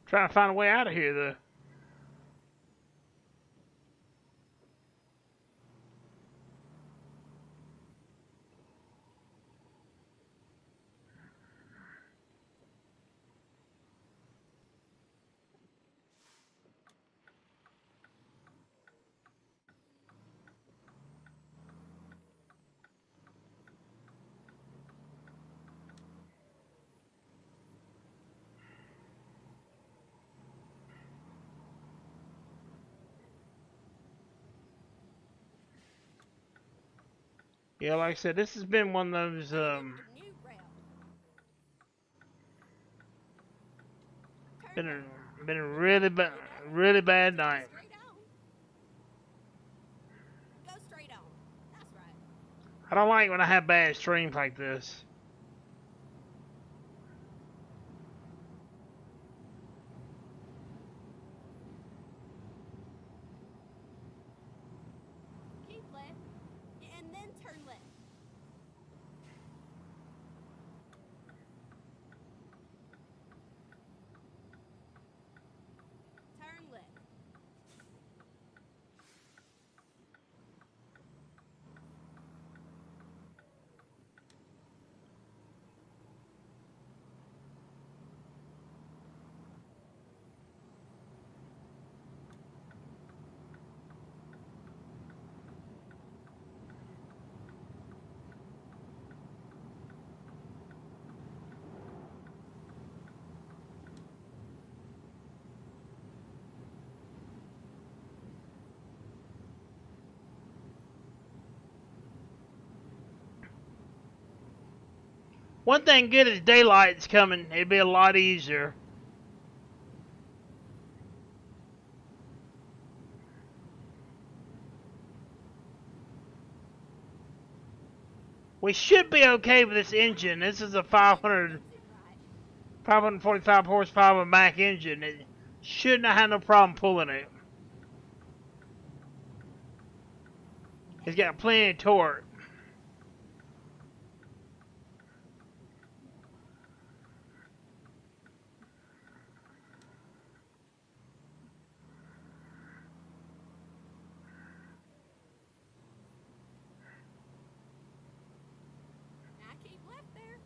Trying to find a way out of here, though. Yeah, like I said, this has been one of those, New route. Turn been a really bad night. straight on. Go straight on. That's right. I don't like when I have bad streams like this. Keep left, and then turn left. Turn left. One thing good is daylight's coming. It'd be a lot easier. We should be okay with this engine. This is a 545 horsepower Mack engine. It should not have no problem pulling it. It's got plenty of torque. Now keep left there.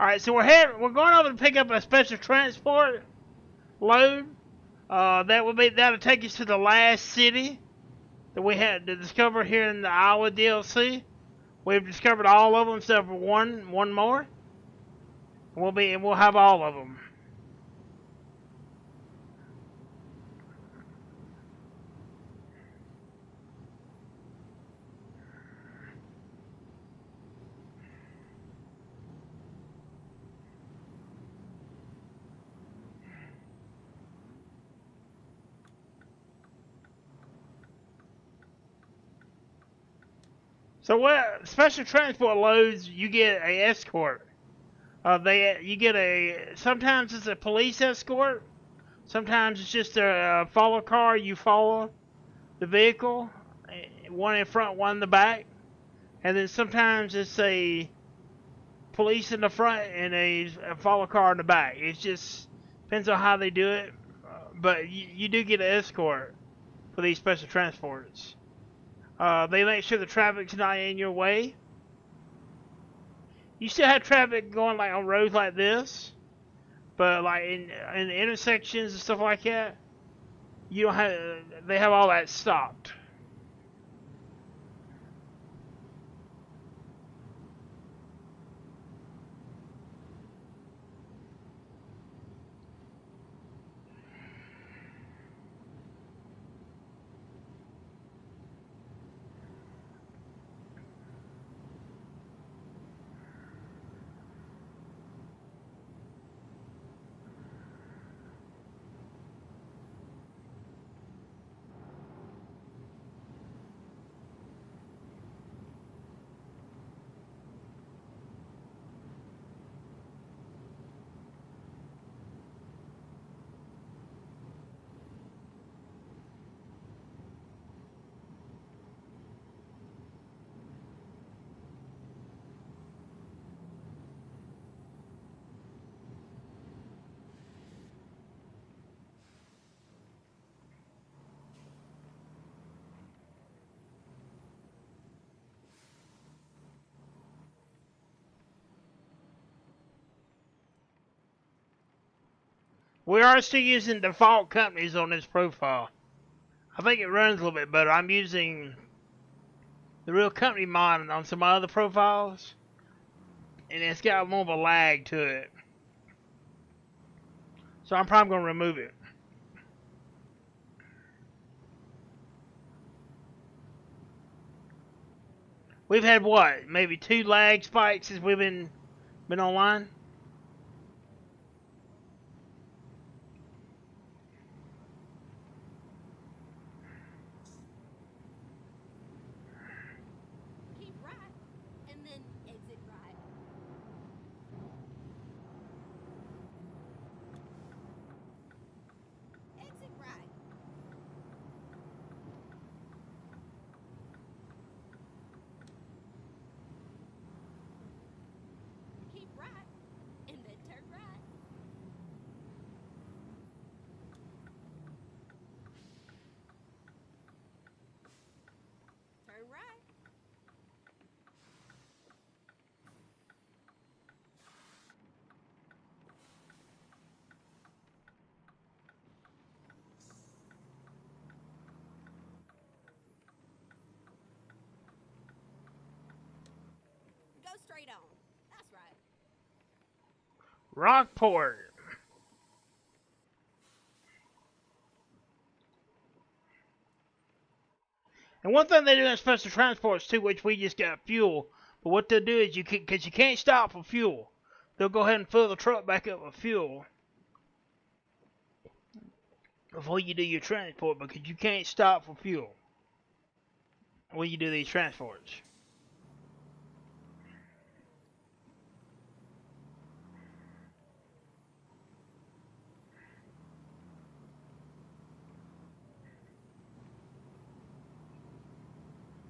Alright, so we're going over to pick up a special transport load. That'll take us to the last city that we had to discover here in the Iowa DLC. We've discovered all of them except for one more. We'll have all of them. So what special transport loads, you get a escort. Sometimes it's a police escort. Sometimes it's just a follow car. You follow the vehicle, one in front, one in the back. And then sometimes it's a police in the front and a follow car in the back. It just depends on how they do it. But you do get an escort for these special transports. They make sure the traffic's not in your way. You still have traffic going like on roads like this, but like in the intersections and stuff like that, you don't have. They have all that stopped. We are still using default companies on this profile. I think it runs a little bit better. I'm using the real company mod on some other profiles, and it's got more of a lag to it. So I'm probably going to remove it. We've had what? Maybe 2 lag spikes since we've been online? Keep right, and then exit right. Exit right. Keep right, and then turn right. Turn right. Go straight on. That's right. Rockport. And one thing they do in special transports too, which we just got fuel, but what they'll do is because you can't stop for fuel, they'll go ahead and fill the truck back up with fuel before you do your transport, because you can't stop for fuel when you do these transports.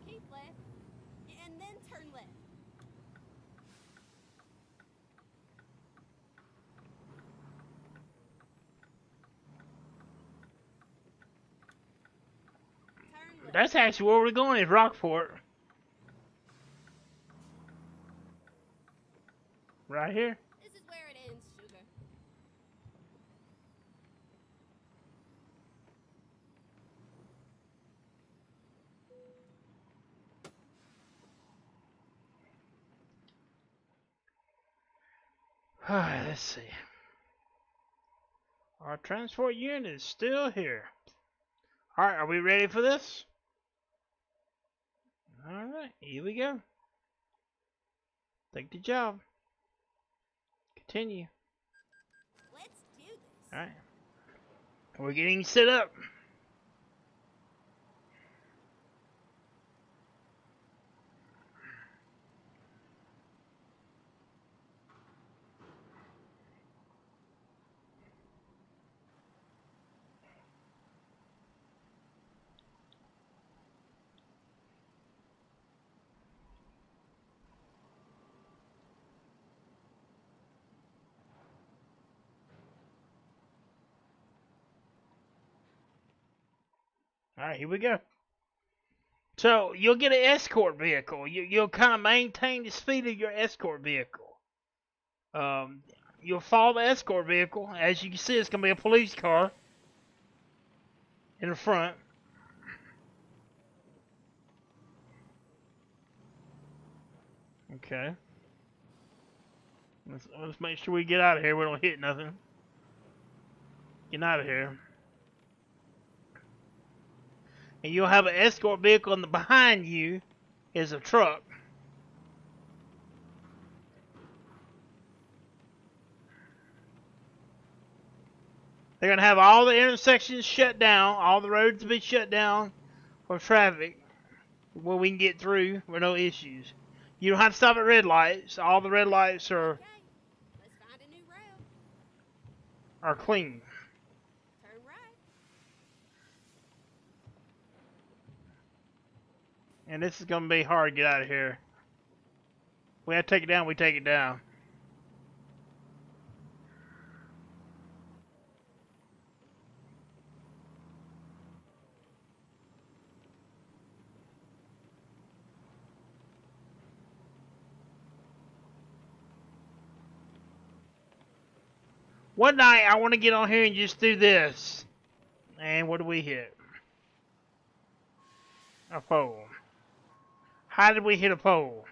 Keep left, and then turn left. Turn left. That's actually where we're going, is Rockport. Right here. It's Alright, let's see. Our transport unit is still here. Alright, are we ready for this? Alright, here we go. Take the job. Continue. Let's do this. Alright. We're getting set up. Alright, here we go. So, you'll get an escort vehicle. You'll kind of maintain the speed of your escort vehicle. You'll follow the escort vehicle. As you can see, it's going to be a police car in the front. Okay. Let's make sure we get out of here. We don't hit nothing. Get out of here. And you'll have an escort vehicle, and behind you is a truck. They're going to have all the intersections shut down, all the roads to be shut down for traffic where we can get through with no issues. You don't have to stop at red lights. All the red lights are Okay, let's find a new route. clean. Turn right. And this is going to be hard to get out of here. We have to take it down, we take it down. One night, I want to get on here and just do this. And what do we hit? A pole. How did we hit a pole?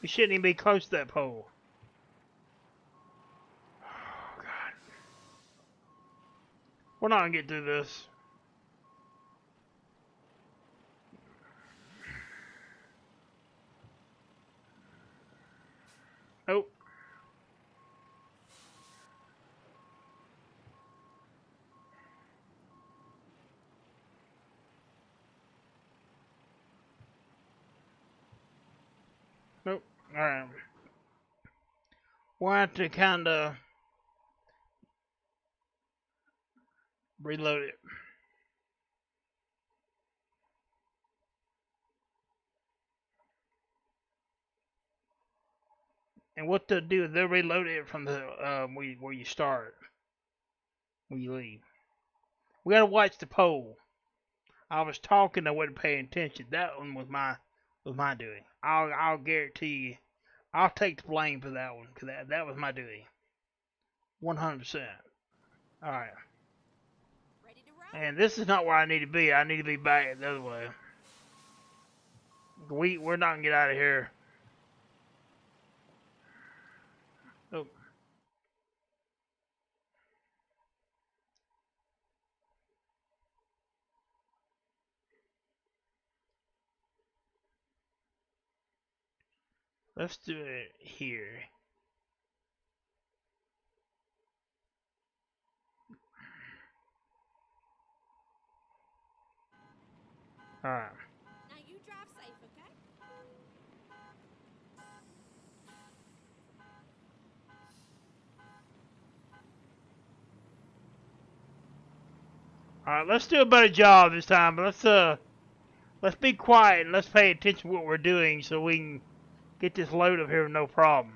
We shouldn't even be close to that pole. Oh, God. We're not going to get through this. Nope. Nope. Alright. We'll have to kind of reload it. And what they'll do is they'll reload it from the where you start, where you leave. We gotta watch the pole. I was talking, I wasn't paying attention. That one was my doing. I'll guarantee you, I'll take the blame for that one, cause that was my duty. 100%. All right. Ready to roll? And this is not where I need to be. I need to be back the other way. We're not gonna get out of here. Oh. Let's do it here. Alright. Now you drive safe, okay? Alright, let's do a better job this time, but let's be quiet and let's pay attention to what we're doing so we can get this load up here with no problem.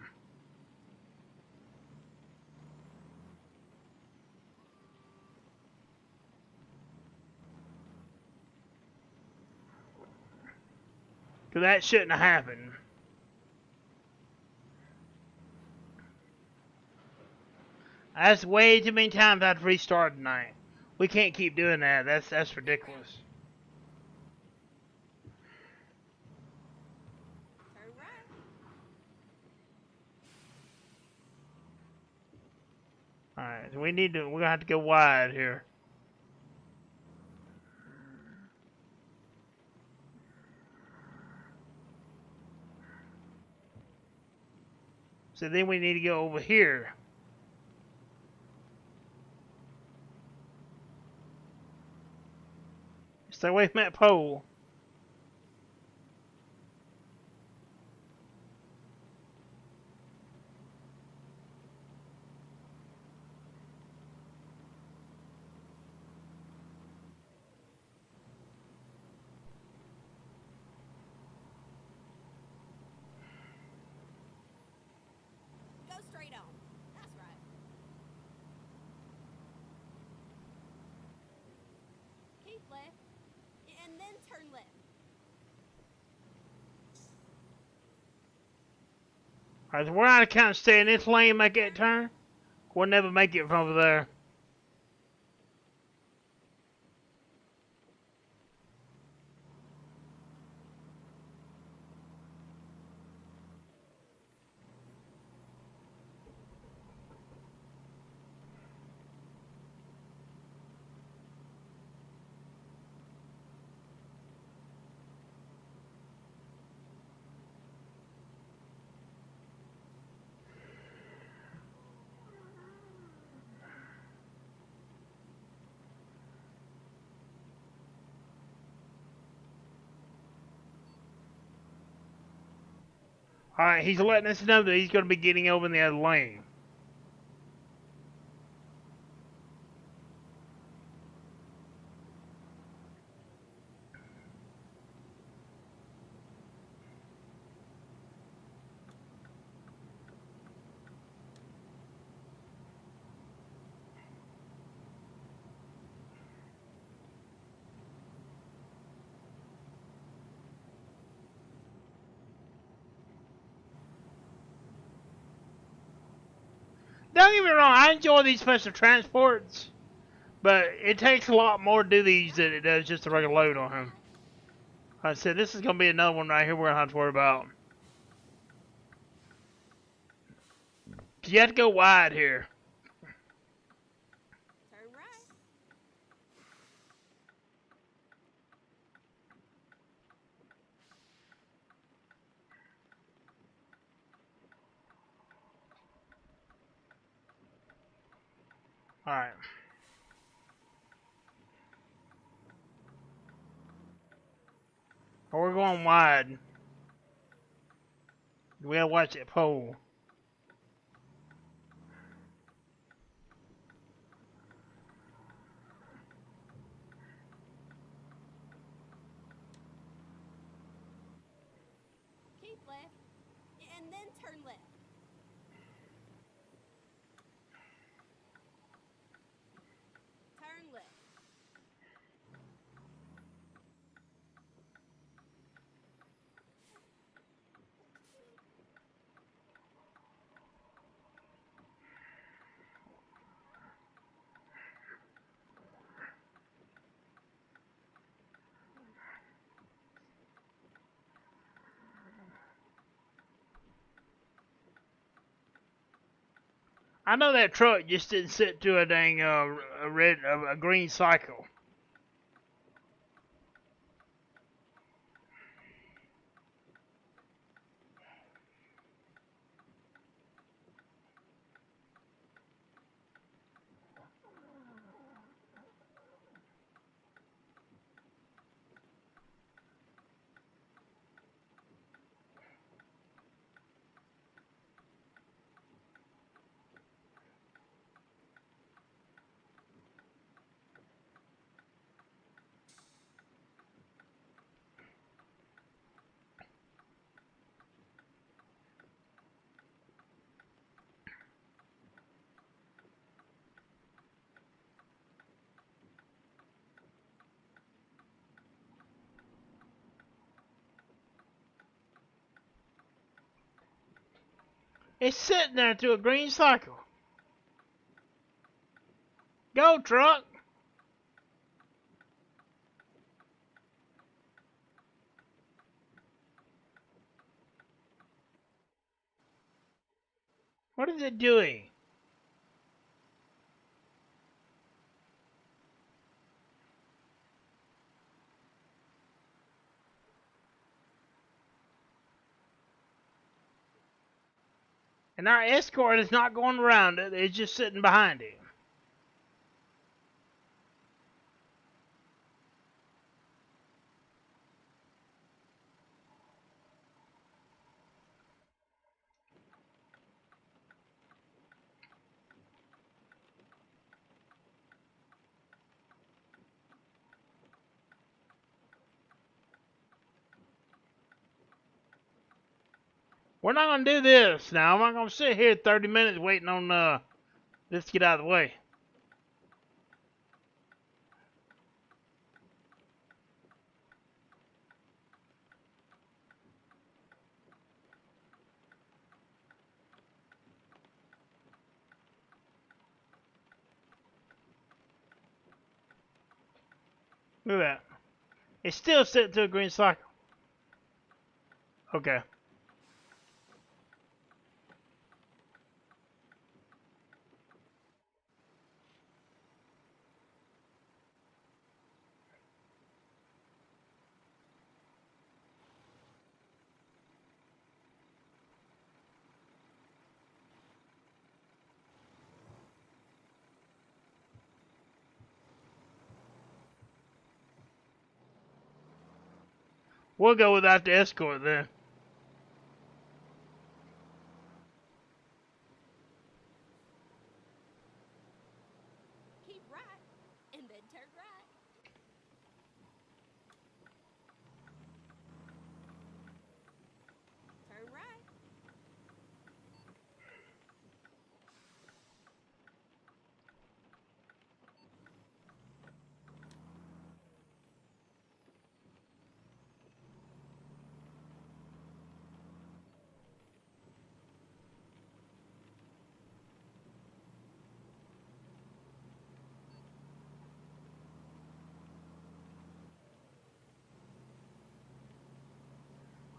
Cause that shouldn't have happened. That's way too many times I've restarted tonight. We can't keep doing that. That's ridiculous. Turn right. Alright, so we're gonna have to go wide here. So then we need to go over here. Stay away from that pole. Go straight on. That's right. Keep left, and then turn left. Alright, so we're out of kind of stay in this lane, make that turn. We'll never make it from over there. Alright, he's letting us know that he's going to be getting over in the other lane. Don't get me wrong, I enjoy these special transports, but it takes a lot more to do these than it does just a regular load on him. Like I said, this is going to be another one right here we're going to have to worry about. You have to go wide here. Turn right. Alright. We're going wide. We gotta watch that pole. Keep left, and then turn left. Turn left. I know that truck just didn't sit to a dang a green cycle. It's sitting there to a green cycle. Go, truck! What is it doing? And our escort is not going around it, it's just sitting behind it. We're not going to do this now. I'm not going to sit here 30 minutes waiting on this to get out of the way. Look at that. It's still set to a green cycle. Okay. We'll go without the escort then. Keep right, and then turn right. Turn right.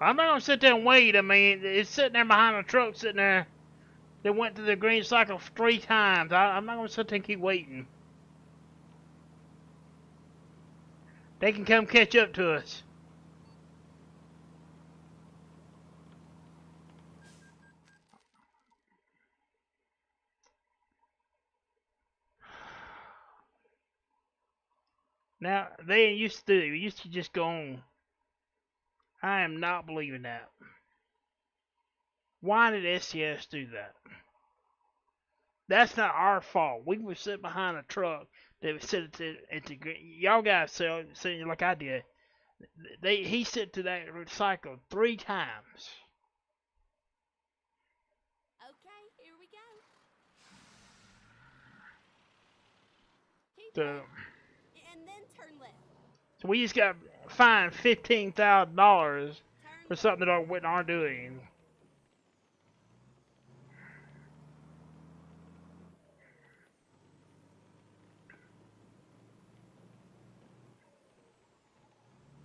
I'm not going to sit there and wait. I mean, it's sitting there behind a truck sitting there. They went through the green cycle 3 times. I'm not going to sit there and keep waiting. They can come catch up to us. Now, they ain't used to do it. They used to just go on. I am not believing that. Why did SCS do that? That's not our fault. We were sitting behind a truck that was sitting at the y'all guys sitting like I did. He sit to that cycle 3 times. Okay, here we go. Keep So, right, and then turn left. so we just got fined $15,000 Turn for something that we aren't doing.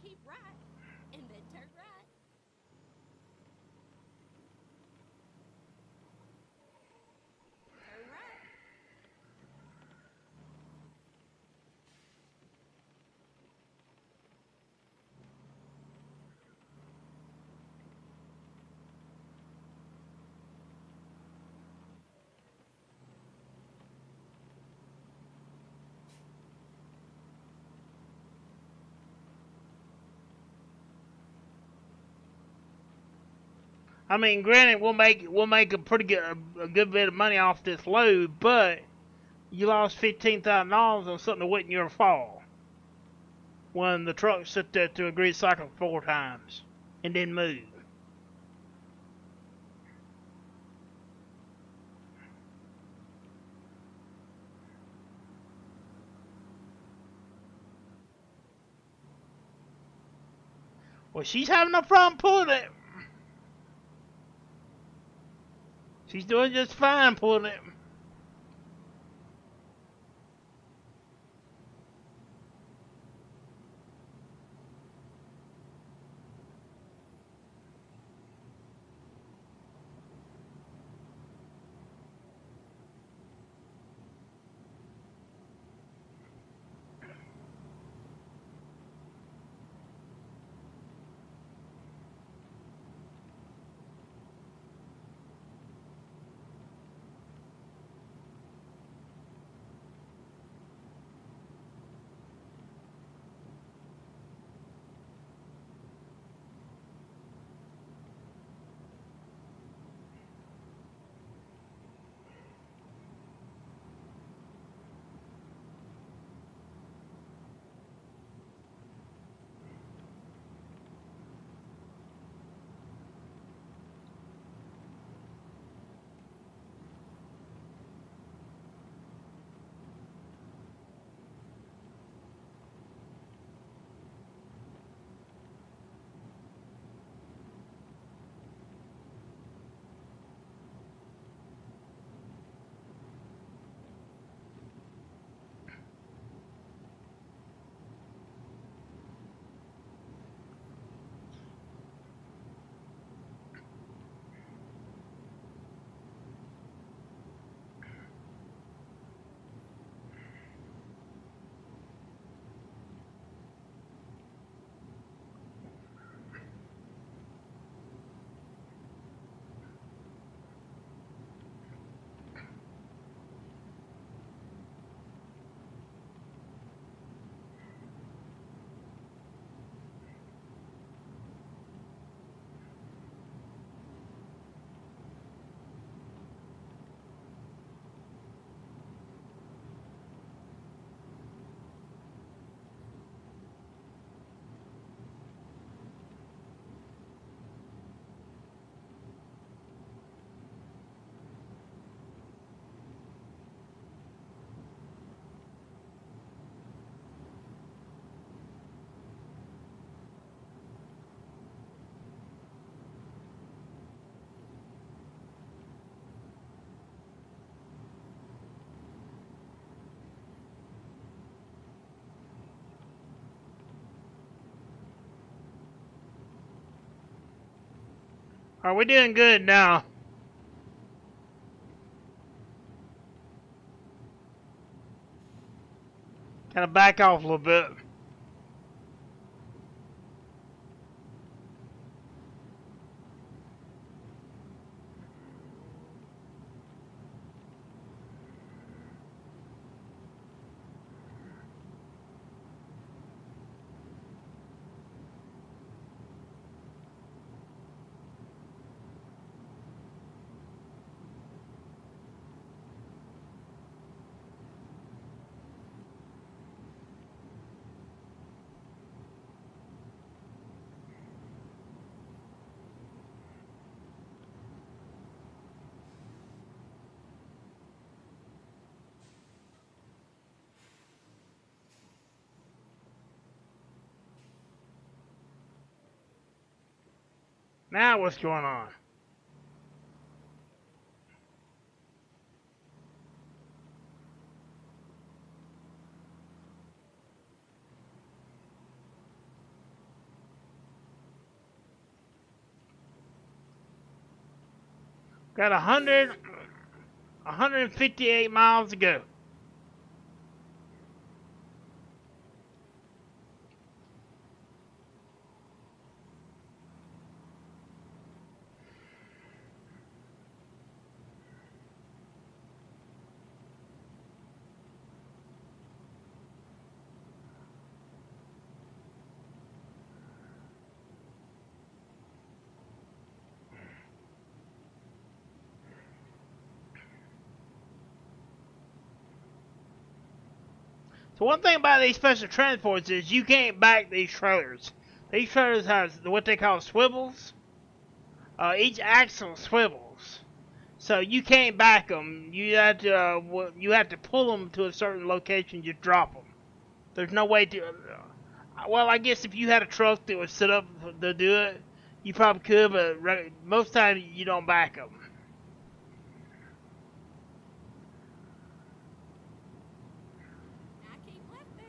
Keep right, and then turn right. Turn right. I mean, granted, we'll make a pretty good bit of money off this load, but you lost $15,000 on something that wasn't your fault. When the truck sit there to a green cycle 4 times and didn't move. Well, she's having no problem pulling it. She's doing just fine pulling it. Are we doing good now? Kind of back off a little bit. Now what's going on? Got 158 miles to go. So one thing about these special transports is you can't back these trailers. These trailers have what they call swivels. Each axle swivels, so you can't back them. You have to pull them to a certain location. You drop them. There's no way to. Well, I guess if you had a truck that was set up to do it, you probably could, but most times you don't back them. I keep left there.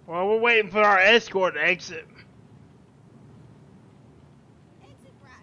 Well, we're waiting for our escort to exit. Exit right.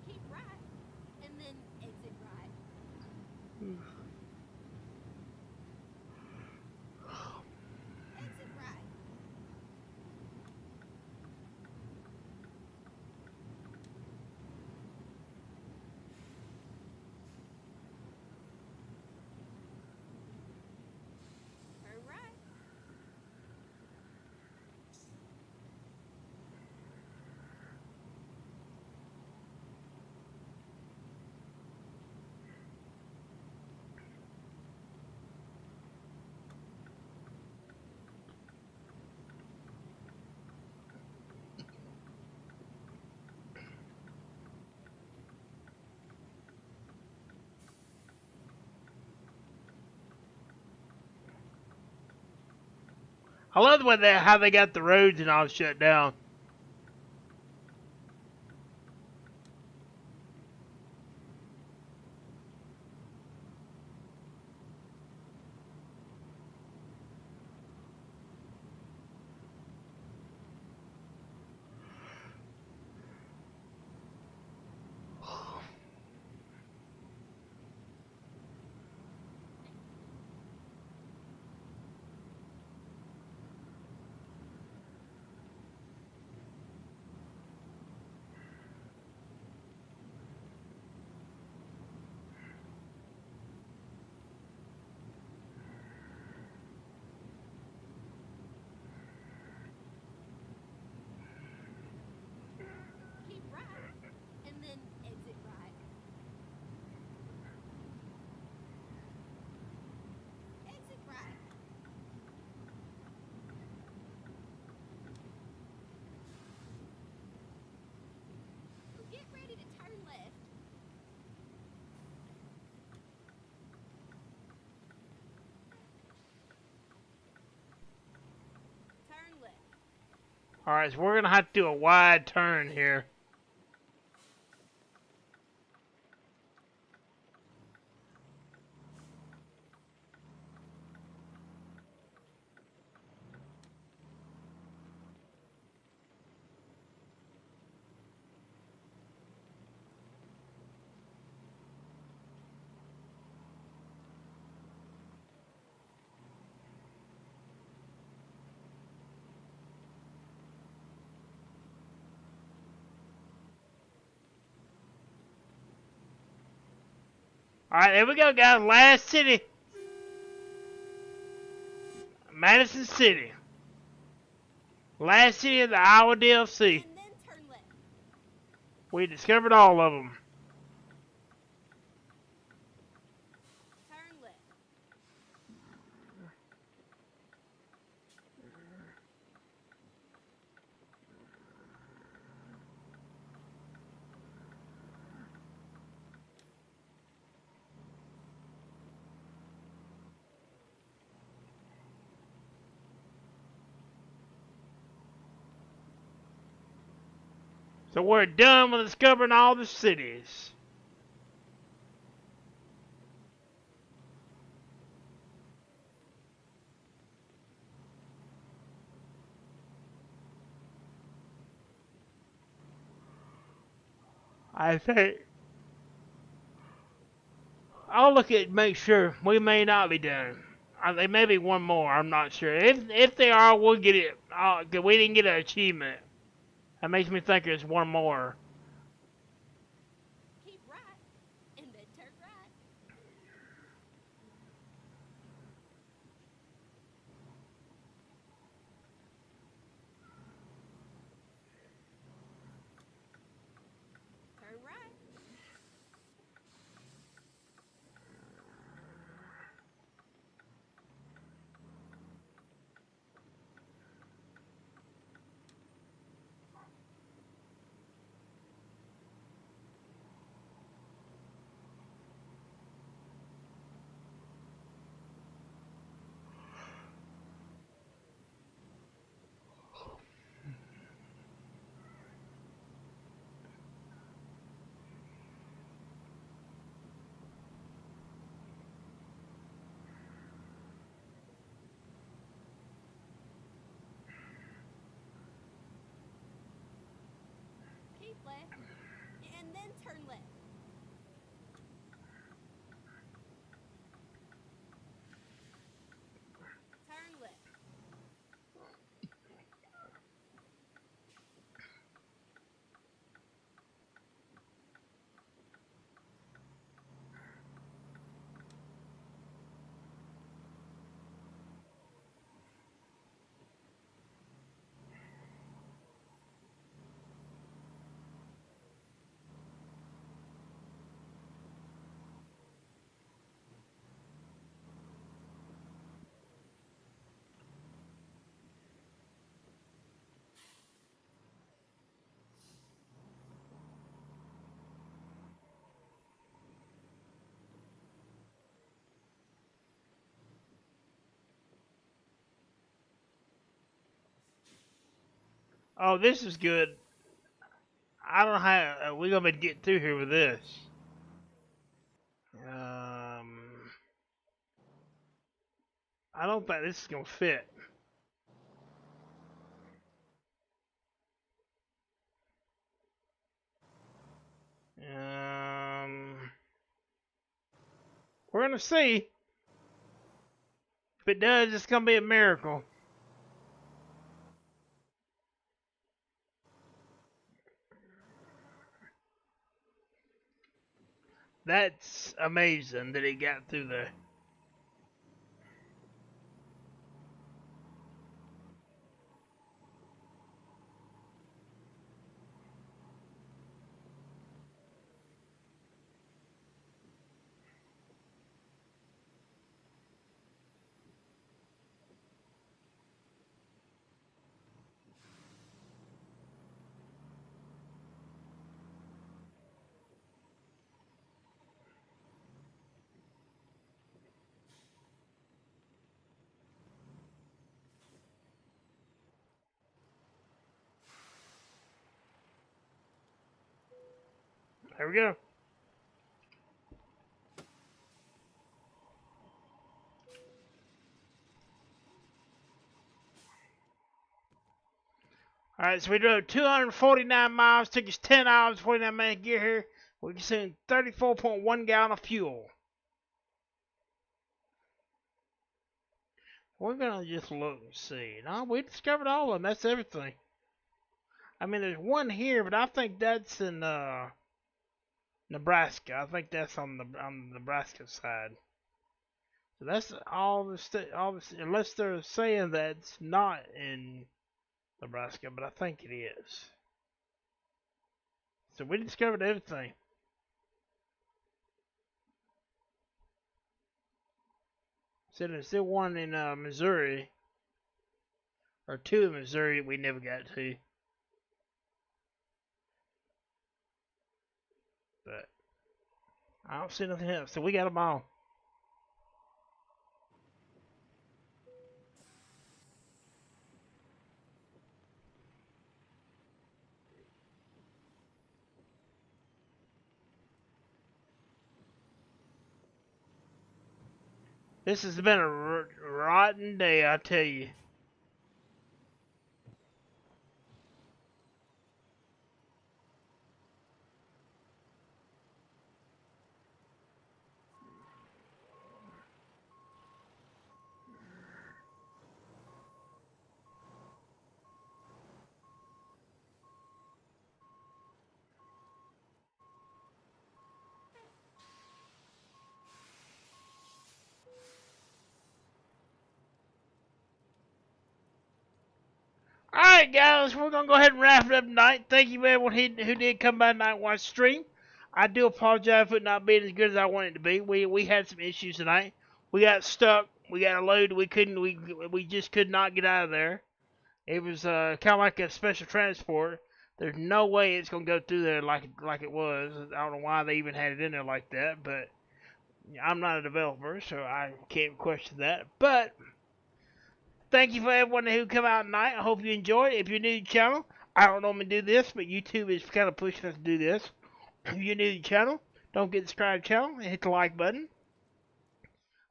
Keep right, and then exit right. Exit right. Turn right. I love the way how they got the roads and all shut down. Keep right, and then exit right. Exit right. Get ready to turn left. Turn left. Alright, so we're gonna have to do a wide turn here. Alright, there we go, guys. Last city. Madison City. Last city of the Iowa DLC. And then turn left. We discovered all of them. Turn left. So we're done with discovering all the cities. I think I'll look at make sure. We may not be done. There may be one more. I'm not sure. If they are, we'll get it. 'Cause we didn't get an achievement. That makes me think there's one more. Keep right and then turn right. Turn right. Keep left and then turn left. Turn left. Oh, this is good. I don't know how we're gonna be getting through here with this. I don't think this is gonna fit. We're gonna see. If it does, it's gonna be a miracle. That's amazing that it got through there. There we go. Alright, so we drove 249 miles, took us 10 hours, 49 minutes to get here. We consumed 34.1 gallon of fuel. We're gonna just look and see. No, we discovered all of them. That's everything. I mean, there's one here, but I think that's in Nebraska. I think that's on the Nebraska side. So that's all the unless they're saying that's not in Nebraska, but I think it is. So we discovered everything. So there's still one in Missouri, or two in Missouri we never got to. But I don't see nothing else. So we got them all. This has been a rotten day, I tell you. Alright, guys, we're going to go ahead and wrap it up tonight. Thank you, everyone who did come by tonight and watch the stream. I do apologize for it not being as good as I wanted it to be. We had some issues tonight. We got stuck. We got a load we just could not get out of there. It was kind of like a special transport. There's no way it's going to go through there like it was. I don't know why they even had it in there like that, but I'm not a developer, so I can't question that. But thank you for everyone who come out tonight. I hope you enjoyed it. If you're new to the channel, I don't normally do this, but YouTube is kind of pushing us to do this. If you're new to the channel, don't forget to subscribe to the channel and hit the like button.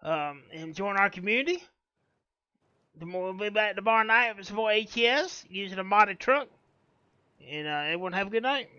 And join our community. We'll be back tomorrow night with some more ATS using a modded truck. And everyone have a good night.